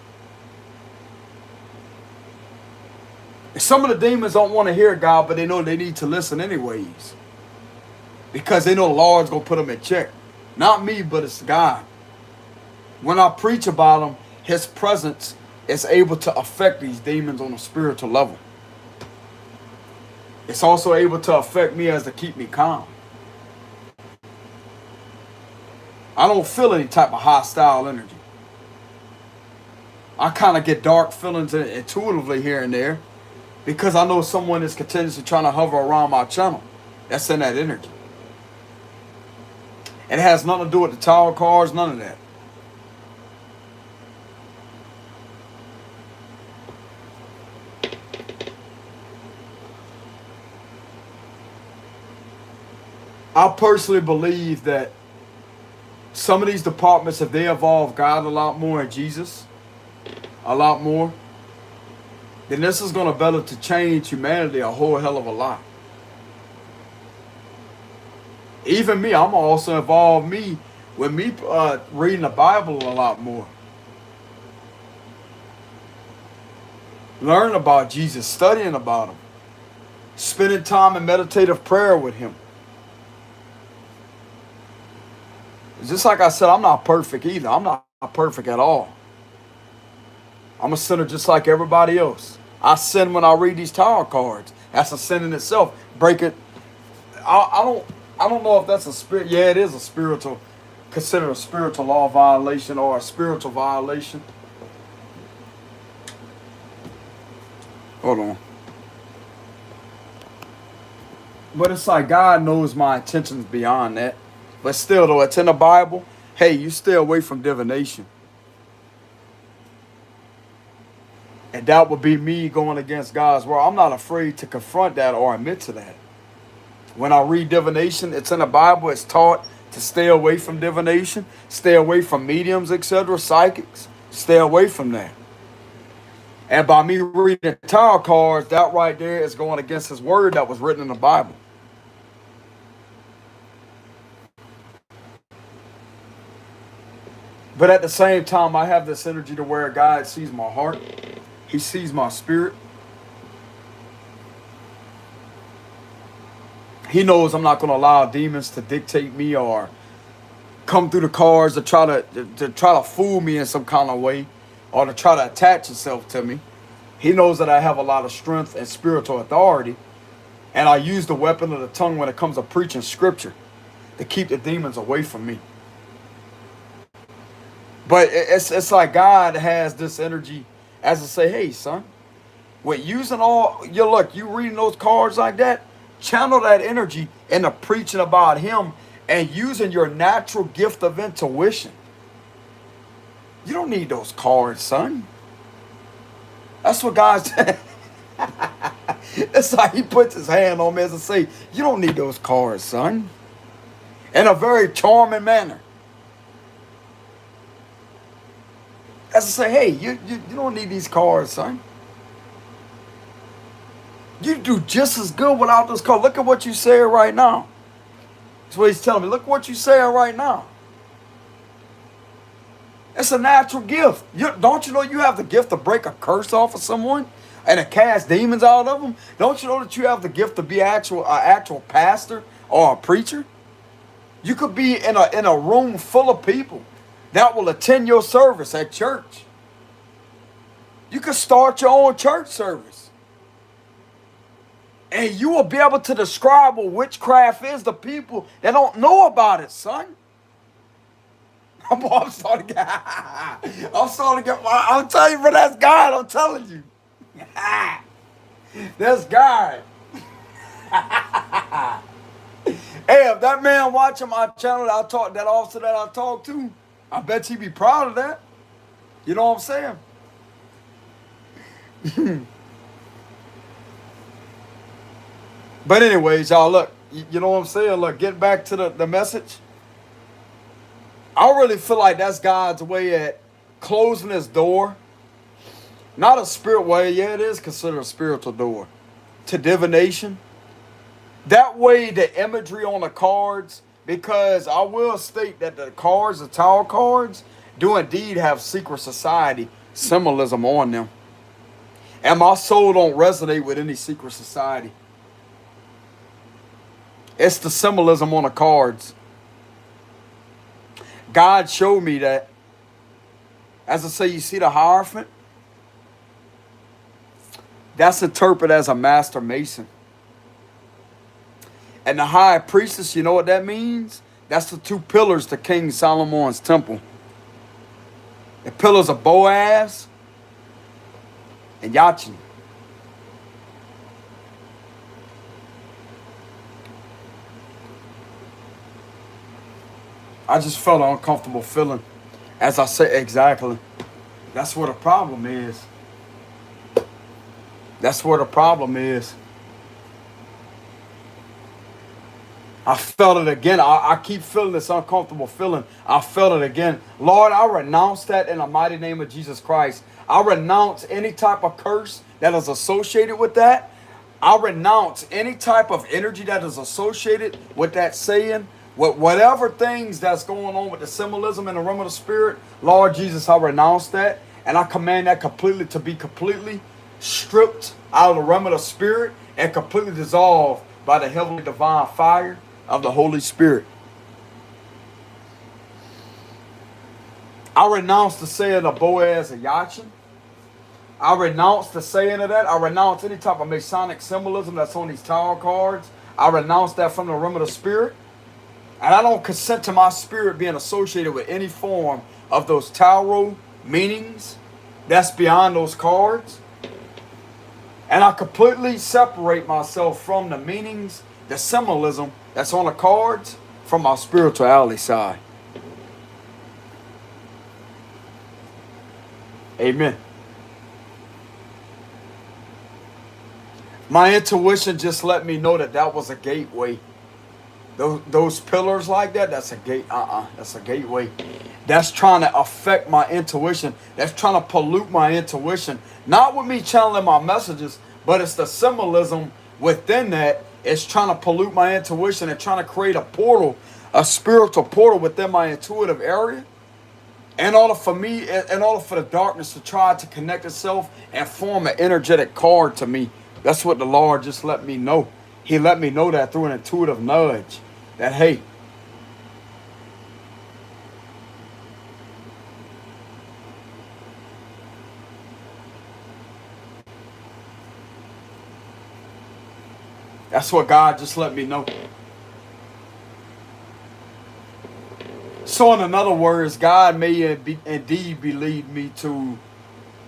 Some of the demons don't want to hear God, but they know they need to listen anyways. Because they know the Lord's going to put them in check. Not me, but it's God. When I preach about him, his presence is able to affect these demons on a spiritual level. It's also able to affect me as to keep me calm. I don't feel any type of hostile energy. I kind of get dark feelings intuitively here and there because I know someone is continuously trying to hover around my channel. That's in that energy. It has nothing to do with the tarot cards, none of that. I personally believe that some of these departments, if they involve God a lot more and Jesus a lot more, then this is going to better to change humanity a whole hell of a lot. Even me, I'm also involved with me reading the Bible a lot more. Learning about Jesus, studying about him, spending time in meditative prayer with him. Just like I said, I'm not perfect either. I'm not perfect at all. I'm a sinner just like everybody else. I sin when I read these tarot cards. That's a sin in itself. Break it. I don't know if that's a spirit. Yeah, it is a spiritual, considered a spiritual law violation or a spiritual violation. Hold on. But it's like God knows my intentions beyond that. But still, though, it's in the Bible. Hey, you stay away from divination. And that would be me going against God's word. I'm not afraid to confront that or admit to that. When I read divination, it's in the Bible. It's taught to stay away from divination, stay away from mediums, etc., psychics. Stay away from that. And by me reading tarot cards, that right there is going against his word that was written in the Bible. But at the same time, I have this energy to where God sees my heart. He sees my spirit. He knows I'm not going to allow demons to dictate me or come through the cards to try to fool me in some kind of way or to try to attach itself to me. He knows that I have a lot of strength and spiritual authority, and I use the weapon of the tongue when it comes to preaching scripture to keep the demons away from me. But it's like God has this energy as to say, hey, son, with using all your luck, you reading those cards like that, channel that energy into preaching about him and using your natural gift of intuition. You don't need those cards, son. That's what God said. That's how he puts his hand on me as to say, you don't need those cards, son. In a very charming manner. As to say, hey, you don't need these cards, son. You do just as good without those cards. Look at what you saying right now. That's what he's telling me. Look what you saying right now. It's a natural gift. Don't you know you have the gift to break a curse off of someone and to cast demons out of them? Don't you know that you have the gift to be an actual pastor or a preacher? You could be in a room full of people that will attend your service at church. You could start your own church service. And you will be able to describe what witchcraft is to people that don't know about it, son. I'm starting to get, I'm telling you, bro, that's God, I'm telling you. That's God. Hey, if that man watching my channel that officer that I talk to, I bet he be proud of that. You know what I'm saying? But anyways, y'all, look, you know what I'm saying? Look, get back to the message. I really feel like that's God's way at closing his door. Not a spirit way. Yeah, it is considered a spiritual door. To divination. That way, the imagery on the cards, because I will state that the cards, the tarot cards, do indeed have secret society symbolism on them. And my soul don't resonate with any secret society. It's the symbolism on the cards. God showed me that. As I say, you see the Hierophant? That's interpreted as a master mason. And the high priestess, you know what that means? That's the two pillars to King Solomon's temple. The pillars of Boaz and Yachin. I just felt an uncomfortable feeling. As I say, exactly. That's where the problem is. That's where the problem is. I felt it again. I keep feeling this uncomfortable feeling. I felt it again. Lord, I renounce that in the mighty name of Jesus Christ. I renounce any type of curse that is associated with that. I renounce any type of energy that is associated with that saying, with whatever things that's going on with the symbolism in the realm of the spirit. Lord Jesus, I renounce that. And I command that completely to be completely stripped out of the realm of the spirit and completely dissolved by the heavenly divine fire of the Holy Spirit. I renounce the saying of Boaz and Yachin. I renounce the saying of that. I renounce any type of Masonic symbolism that's on these tarot cards. I renounce that from the realm of the spirit. And I don't consent to my spirit being associated with any form of those tarot meanings that's beyond those cards. And I completely separate myself from the meanings, the symbolism that's on the cards, from my spirituality side. Amen. My intuition just let me know that that was a gateway. Those pillars like that, that's a gate. That's a gateway. That's trying to affect my intuition. That's trying to pollute my intuition. Not with me channeling my messages, but it's the symbolism within that. It's trying to pollute my intuition and trying to create a portal, a spiritual portal within my intuitive area. In order for the darkness to try to connect itself and form an energetic card to me. That's what the Lord just let me know. He let me know that through an intuitive nudge. That, hey, that's what God just let me know. So in other words, God may indeed be leading me to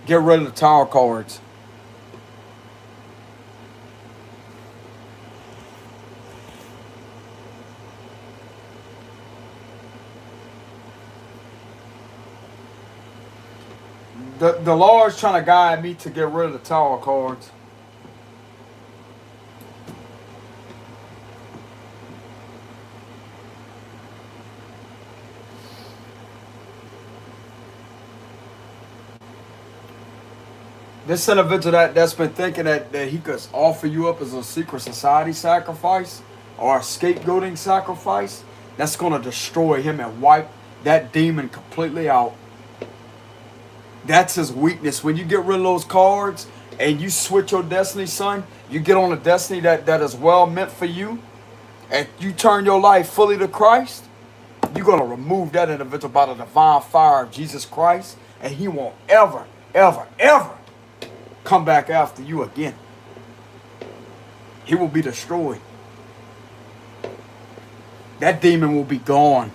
get rid of the tarot cards. The Lord's trying to guide me to get rid of the tarot cards. This individual that's been thinking that he could offer you up as a secret society sacrifice or a scapegoating sacrifice, that's going to destroy him and wipe that demon completely out. That's his weakness. When you get rid of those cards and you switch your destiny, son, you get on a destiny that is well meant for you, and you turn your life fully to Christ, you're going to remove that individual by the divine fire of Jesus Christ, and he won't ever, ever, ever come back after you again. He will be destroyed. That demon will be gone.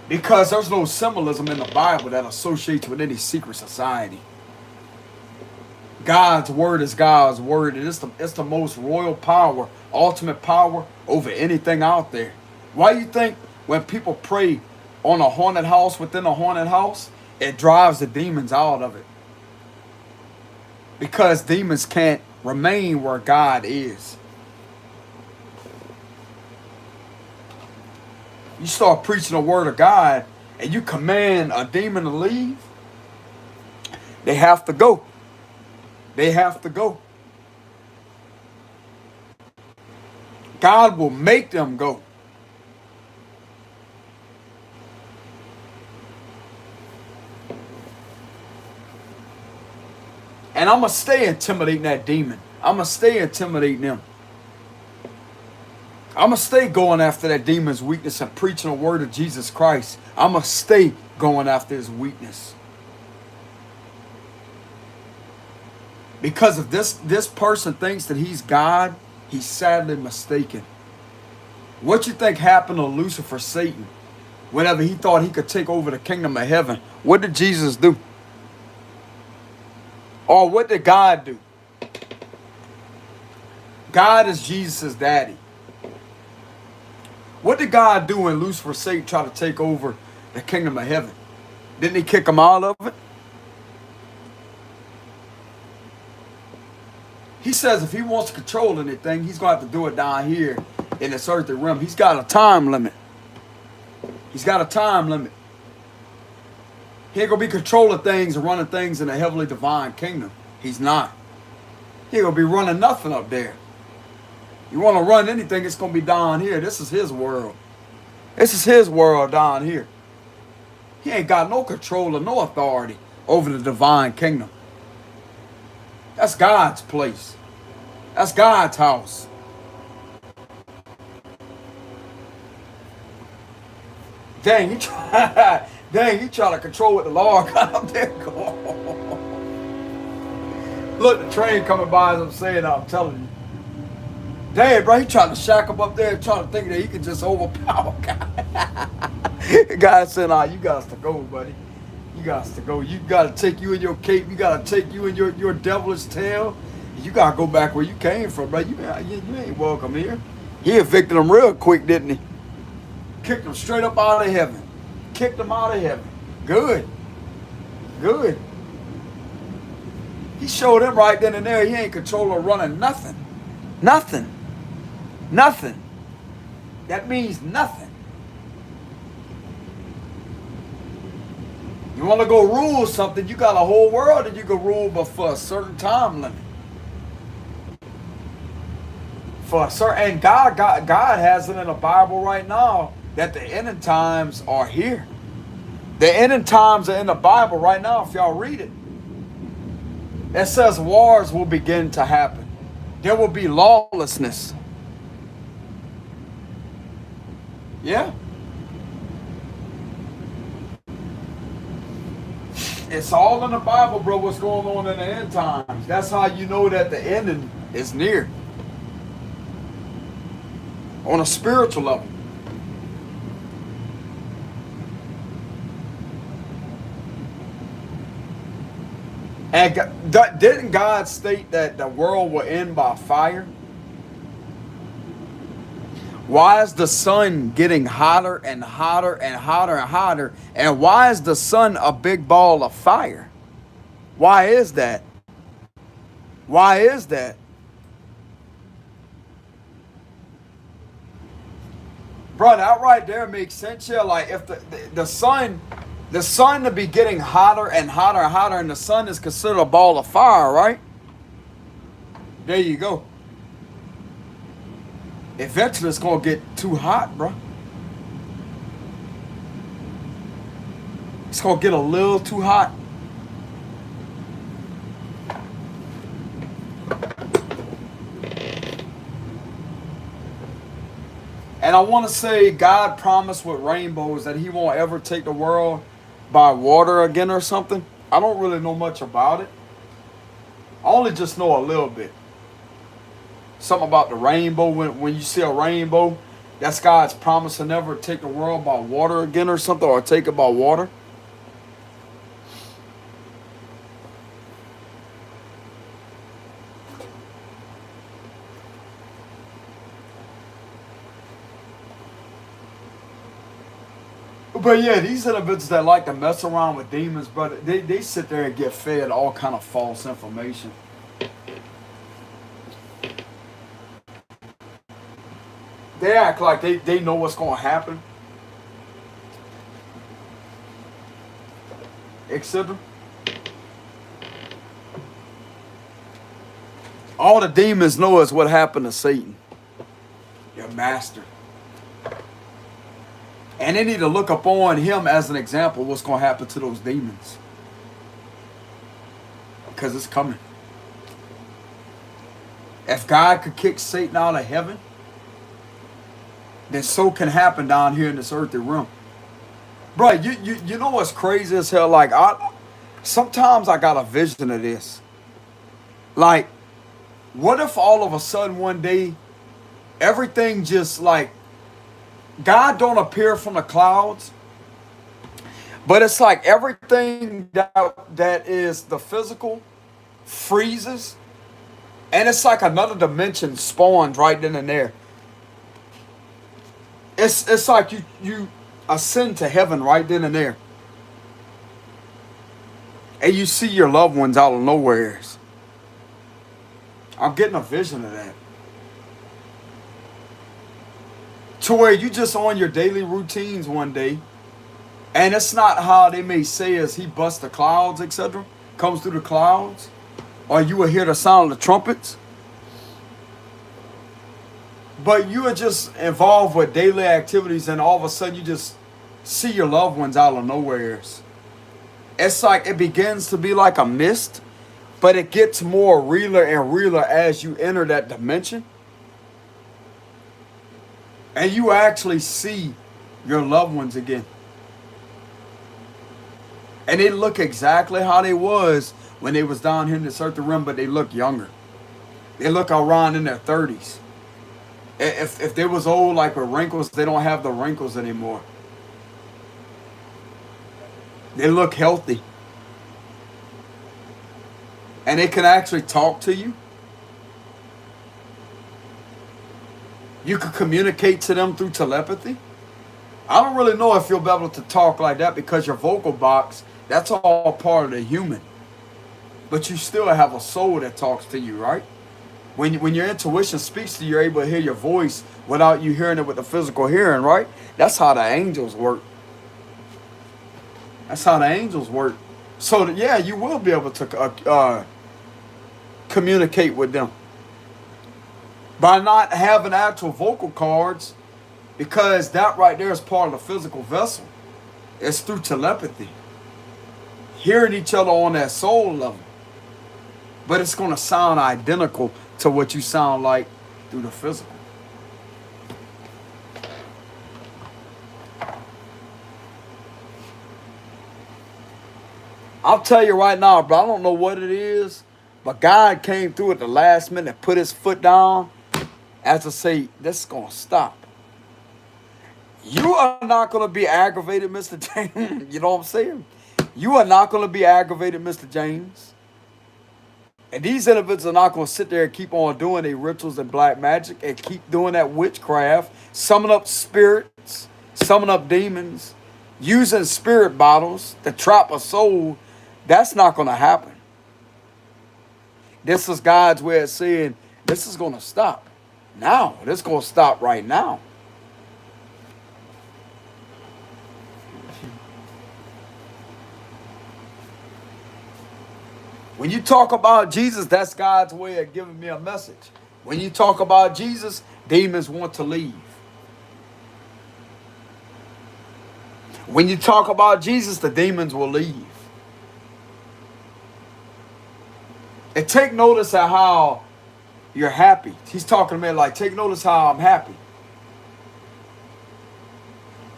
Because there's no symbolism in the Bible that associates with any secret society. God's word is God's word. And it's the most royal power, ultimate power over anything out there. Why you think when people pray on a haunted house within a haunted house, it drives the demons out of it? Because demons can't remain where God is. You start preaching the word of God and you command a demon to leave, they have to go. They have to go. God will make them go. And I'm going to stay intimidating that demon. I'm going to stay intimidating them. I'm going to stay going after that demon's weakness and preaching the word of Jesus Christ. I'm going to stay going after his weakness. Because if this person thinks that he's God, he's sadly mistaken. What you think happened to Lucifer, Satan, whenever he thought he could take over the kingdom of heaven? What did Jesus do? Or what did God do? God is Jesus' daddy. What did God do when Lucifer, Satan, tried to take over the kingdom of heaven? Didn't he kick him out of it? He says if he wants to control anything, he's going to have to do it down here in this earthly realm. He's got a time limit. He's got a time limit. He ain't going to be controlling things and running things in the heavenly divine kingdom. He's not. He ain't going to be running nothing up there. You want to run anything, it's going to be down here. This is his world. This is his world down here. He ain't got no control or no authority over the divine kingdom. That's God's place. That's God's house. Dang, he try to control what the Lord got up there going. Look, the train coming by as I'm saying, I'm telling you. Dang, bro, he trying to shack him up there, trying to think that he can just overpower God. God said, nah, you got to go, buddy. You got to go. You got to take you in your cape. You got to take you in your devilish tail. You got to go back where you came from, bro. You ain't welcome here. He evicted him real quick, didn't he? Kicked him straight up out of heaven. Kicked him out of heaven. Good. Good. He showed him right then and there he ain't control or running nothing. Nothing. Nothing. That means nothing. You want to go rule something, you got a whole world that you can rule, but for a certain time limit. For a certain, and God has it in the Bible right now that the ending times are here. The ending times are in the Bible right now if y'all read it. It says wars will begin to happen. There will be lawlessness. Yeah. It's all in the Bible, bro, what's going on in the end times. That's how you know that the ending is near. On a spiritual level. And didn't God state that the world will end by fire? Why is the sun getting hotter and hotter and hotter and hotter? And why is the sun a big ball of fire? Why is that? Why is that? Bro, that right there makes sense here. Like if the sun to be getting hotter and hotter and hotter, and the sun is considered a ball of fire, right? There you go. Eventually it's going to get too hot, bro. It's going to get a little too hot. And I want to say God promised with rainbows that he won't ever take the world by water again or something. I don't really know much about it. I only just know a little bit. Something about the rainbow. When you see a rainbow, that's God's promise to never take the world by water again or something, or take it by water. But yeah, these individuals that like to mess around with demons, but they sit there and get fed all kind of false information. They act like they know what's going to happen. Etc. All the demons know is what happened to Satan, your master. And they need to look upon him as an example of what's going to happen to those demons. Because it's coming. If God could kick Satan out of heaven, then so can happen down here in this earthly realm. Bro, you know what's crazy as hell? Like, sometimes I got a vision of this. Like, what if all of a sudden one day, everything just like, God don't appear from the clouds, but it's like everything that is the physical freezes, and it's like another dimension spawns right then and there. It's like you ascend to heaven right then and there, and you see your loved ones out of nowhere. I'm getting a vision of that. To where you just on your daily routines one day, and it's not how they may say as he busts the clouds, etc., comes through the clouds, or you will hear the sound of the trumpets. But you are just involved with daily activities, and all of a sudden you just see your loved ones out of nowhere. It's like it begins to be like a mist, but it gets more realer and realer as you enter that dimension. And you actually see your loved ones again. And they look exactly how they was when they was down here in this earthly realm, but they look younger. They look around in their 30s. If they was old, like with wrinkles, they don't have the wrinkles anymore. They look healthy. And they can actually talk to you. You could communicate to them through telepathy. I don't really know if you'll be able to talk like that because your vocal box, that's all part of the human. But you still have a soul that talks to you, right? When your intuition speaks to you, you're able to hear your voice without you hearing it with the physical hearing, right? That's how the angels work. That's how the angels work. So, yeah, you will be able to communicate with them. By not having actual vocal cords, because that right there is part of the physical vessel. It's through telepathy. Hearing each other on that soul level. But it's going to sound identical to what you sound like through the physical. I'll tell you right now, but I don't know what it is, but God came through at the last minute and put his foot down as to say, this is going to stop. You are not going to be aggravated, Mr. James. You know what I'm saying? You are not going to be aggravated, Mr. James. And these individuals are not going to sit there and keep on doing their rituals and black magic and keep doing that witchcraft, summon up spirits, summon up demons, using spirit bottles to trap a soul. That's not going to happen. This is God's way of saying, this is going to stop now. This is going to stop right now. When you talk about Jesus, that's God's way of giving me a message. When you talk about Jesus, demons want to leave. When you talk about Jesus, the demons will leave. And take notice of how you're happy. He's talking to me like, take notice how I'm happy.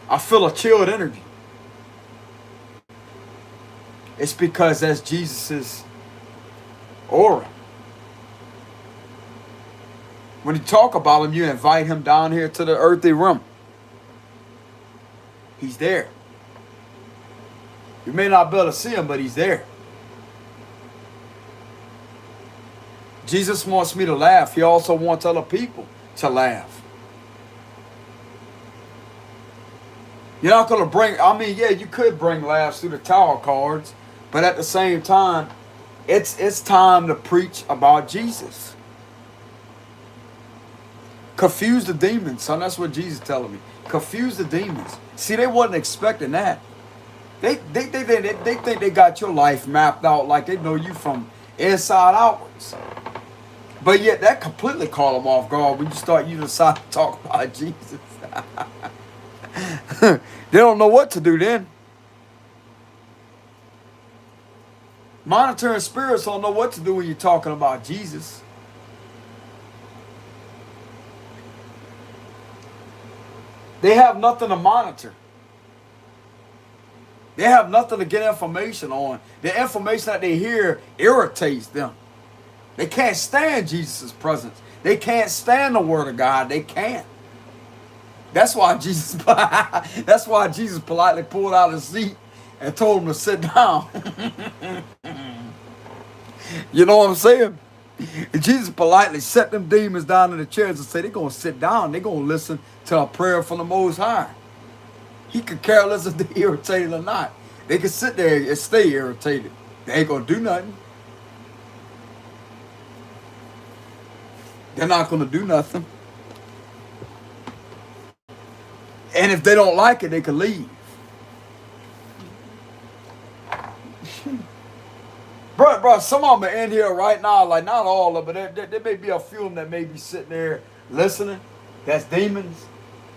I feel a chilled energy. It's because that's Jesus's aura. When you talk about him, you invite him down here to the earthly realm. He's there. You may not be able to see him, but he's there. Jesus wants me to laugh. He also wants other people to laugh. You're not going to bring, I mean, yeah, you could bring laughs through the tarot cards, but at the same time, it's time to preach about Jesus. Confuse the demons, son. That's what Jesus is telling me. Confuse the demons. See, they wasn't expecting that. They think they got your life mapped out like they know you from inside outwards. But yet that completely caught them off guard when you decide to talk about Jesus. They don't know what to do then. Monitoring spirits don't know what to do when you're talking about Jesus. They have nothing to monitor. They have nothing to get information on. The information that they hear irritates them. They can't stand Jesus' presence. They can't stand the word of God. They can't. That's why Jesus politely pulled out his seat and told him to sit down. You know what I'm saying? And Jesus politely set them demons down in the chairs and said, they're going to sit down. They're going to listen to a prayer from the Most High. He could care less if they're irritated or not. They can sit there and stay irritated. They ain't going to do nothing. They're not going to do nothing. And if they don't like it, they can leave. Bro, some of them are in here right now, like not all of them, but there may be a few of them that may be sitting there listening. That's demons.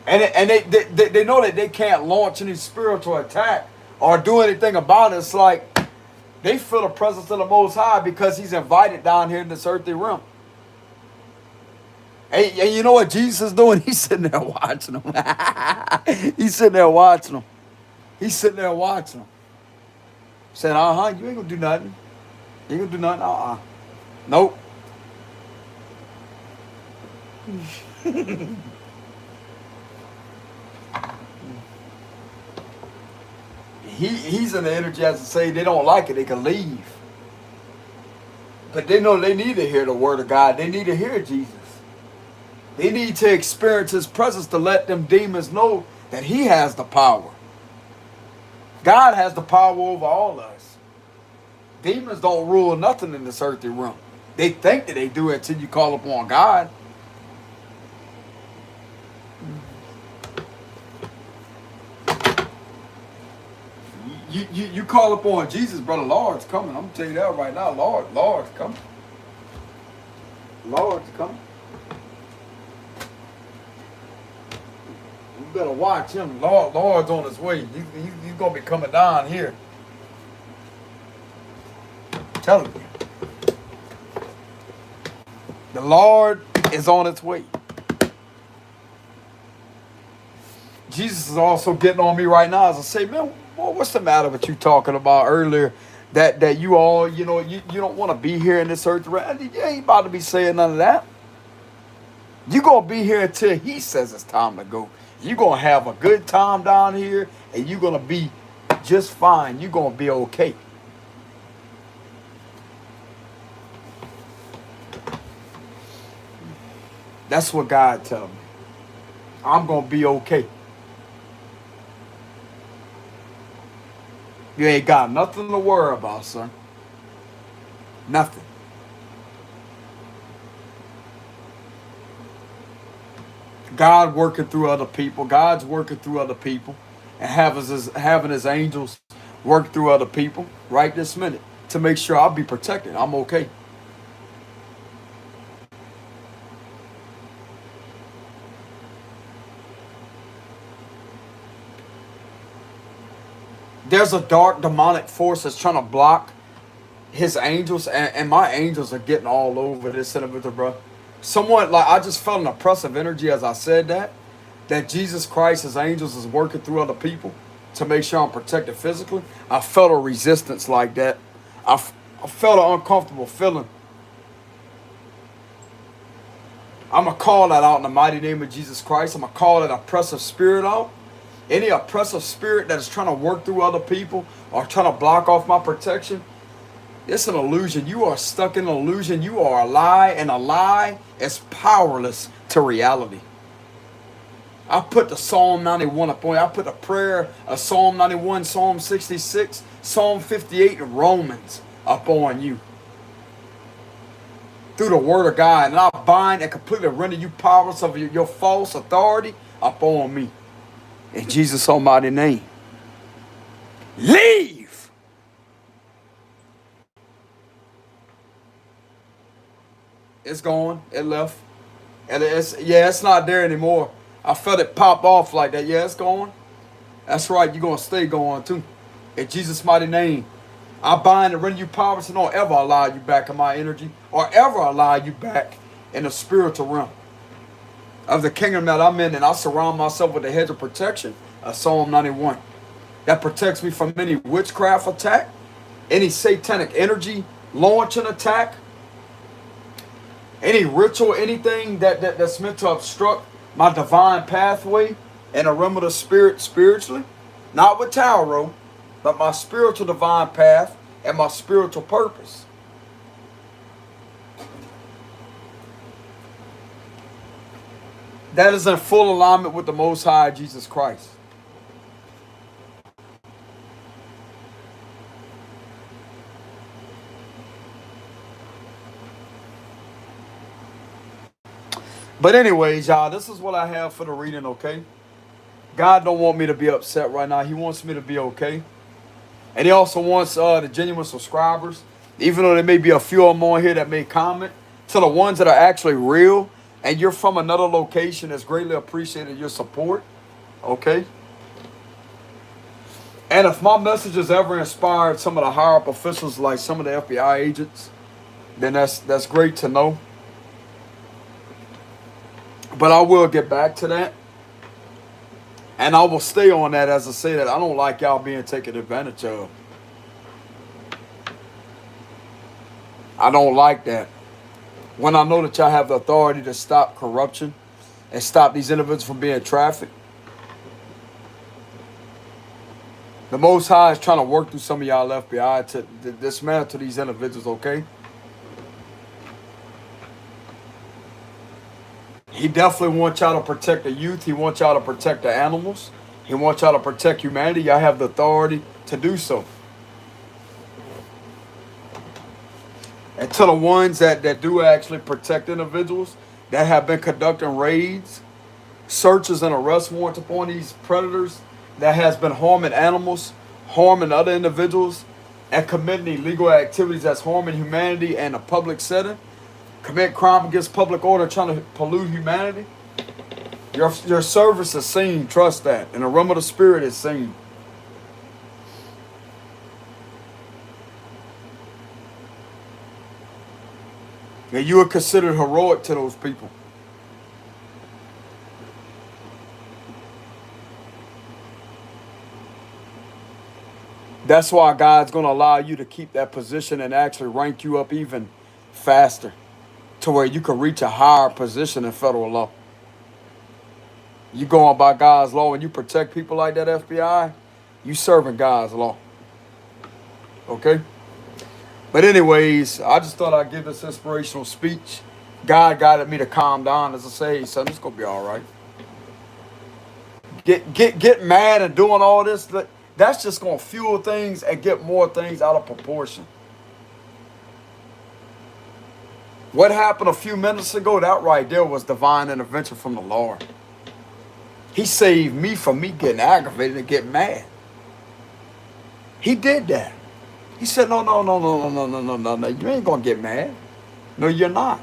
And they know that they can't launch any spiritual attack or do anything about it. It's like they feel the presence of the Most High because he's invited down here in this earthly realm. And you know what Jesus is doing? He's sitting there watching them. He's sitting there watching them. He's sitting there watching them. Saying, you ain't gonna do nothing. You ain't gonna do nothing. Nope. He's in the energy as to say they don't like it, they can leave. But they know they need to hear the word of God. They need to hear Jesus. They need to experience his presence to let them demons know that he has the power. God has the power over all of us. Demons don't rule nothing in this earthly realm. They think that they do it until you call upon God. You call upon Jesus, brother, Lord's coming. I'm going to tell you that right now. Lord's coming. Lord's coming. You better watch him. Lord's on his way. He's going to be coming down here. I'm telling you. The Lord is on its way. Jesus is also getting on me right now as I say, man, what's the matter with you talking about earlier? That you all, you don't want to be here in this earth. You ain't about to be saying none of that. You're going to be here until he says it's time to go. You're going to have a good time down here, and you're going to be just fine. You're going to be okay. That's what God tells me. I'm going to be okay. You ain't got nothing to worry about, son. Nothing. God working through other people. God's working through other people. And having his angels work through other people right this minute to make sure I'll be protected. I'm okay. There's a dark demonic force that's trying to block his angels, and my angels are getting all over this individual, bro. Somewhat like I just felt an oppressive energy as I said that Jesus Christ, his angels, is working through other people to make sure I'm protected physically. I felt a resistance like that. I felt an uncomfortable feeling. I'm going to call that out in the mighty name of Jesus Christ. I'm going to call that oppressive spirit out. Any oppressive spirit that is trying to work through other people or trying to block off my protection, it's an illusion. You are stuck in an illusion. You are a lie, and a lie is powerless to reality. I put the Psalm 91 up on you. I put a prayer of Psalm 91, Psalm 66, Psalm 58, and Romans up on you. Through the word of God. And I bind and completely render you powerless of your false authority up on me. In Jesus' almighty name. Leave! It's gone. It left. And it's not there anymore. I felt it pop off like that. Yeah, it's gone. That's right. You're going to stay going too. In Jesus' mighty name. I bind and render you powerless and don't ever allow you back in my energy or ever allow you back in the spiritual realm of the kingdom that I'm in, and I surround myself with a hedge of protection of Psalm 91. That protects me from any witchcraft attack, any satanic energy launching attack, any ritual, anything that's meant to obstruct my divine pathway and a realm of the spirit spiritually. Not with tarot, but my spiritual divine path and my spiritual purpose. That is in full alignment with the Most High Jesus Christ. But anyways, y'all, this is what I have for the reading, okay? God don't want me to be upset right now. He wants me to be okay. And he also wants the genuine subscribers, even though there may be a few of them on here that may comment, to the ones that are actually real and you're from another location, that's greatly appreciated your support, okay? And if my message has ever inspired some of the higher up officials, like some of the FBI agents, then that's great to know. But I will get back to that. And I will stay on that, as I say, that I don't like y'all being taken advantage of. I don't like that. When I know that y'all have the authority to stop corruption and stop these individuals from being trafficked. The Most High is trying to work through some of y'all FBI to dismantle these individuals, okay? He definitely wants y'all to protect the youth. He wants y'all to protect the animals. He wants y'all to protect humanity. Y'all have the authority to do so. And to the ones that do actually protect individuals, that have been conducting raids, searches, and arrest warrants upon these predators that has been harming animals, harming other individuals, and committing illegal activities that's harming humanity and a public setting, commit crime against public order, trying to pollute humanity. Your service is seen, trust that. And the realm of the spirit is seen. And you are considered heroic to those people. That's why God's going to allow you to keep that position and actually rank you up even faster to where you can reach a higher position in federal law. You going by God's law and you protect people like that, FBI, you serving God's law. Okay? But anyways, I just thought I'd give this inspirational speech. God guided me to calm down, as I say, hey, son, it's going to be all right. Get mad and doing all this, that's just going to fuel things and get more things out of proportion. What happened a few minutes ago, that right there was divine intervention from the Lord. He saved me from me getting aggravated and getting mad. He did that. He said, no, you ain't going to get mad. No, you're not.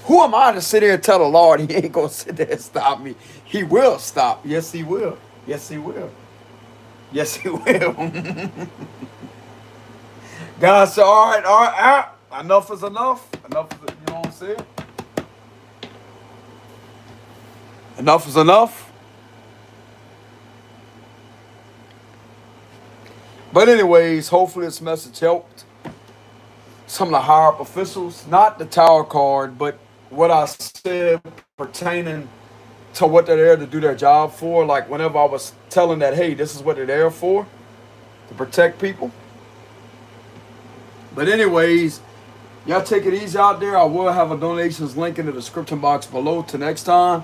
Who am I to sit here and tell the Lord he ain't going to sit there and stop me? He will stop. Yes, he will. Yes, he will. Yes, he will. God said, all right, enough is enough. Enough is, you know what I'm saying? Enough is enough. But anyways, hopefully this message helped some of the higher up officials. Not the tower card, but what I said pertaining to what they're there to do their job for. Like whenever I was telling that, hey, this is what they're there for, to protect people. But anyways, y'all take it easy out there. I will have a donations link in the description box below. Till next time.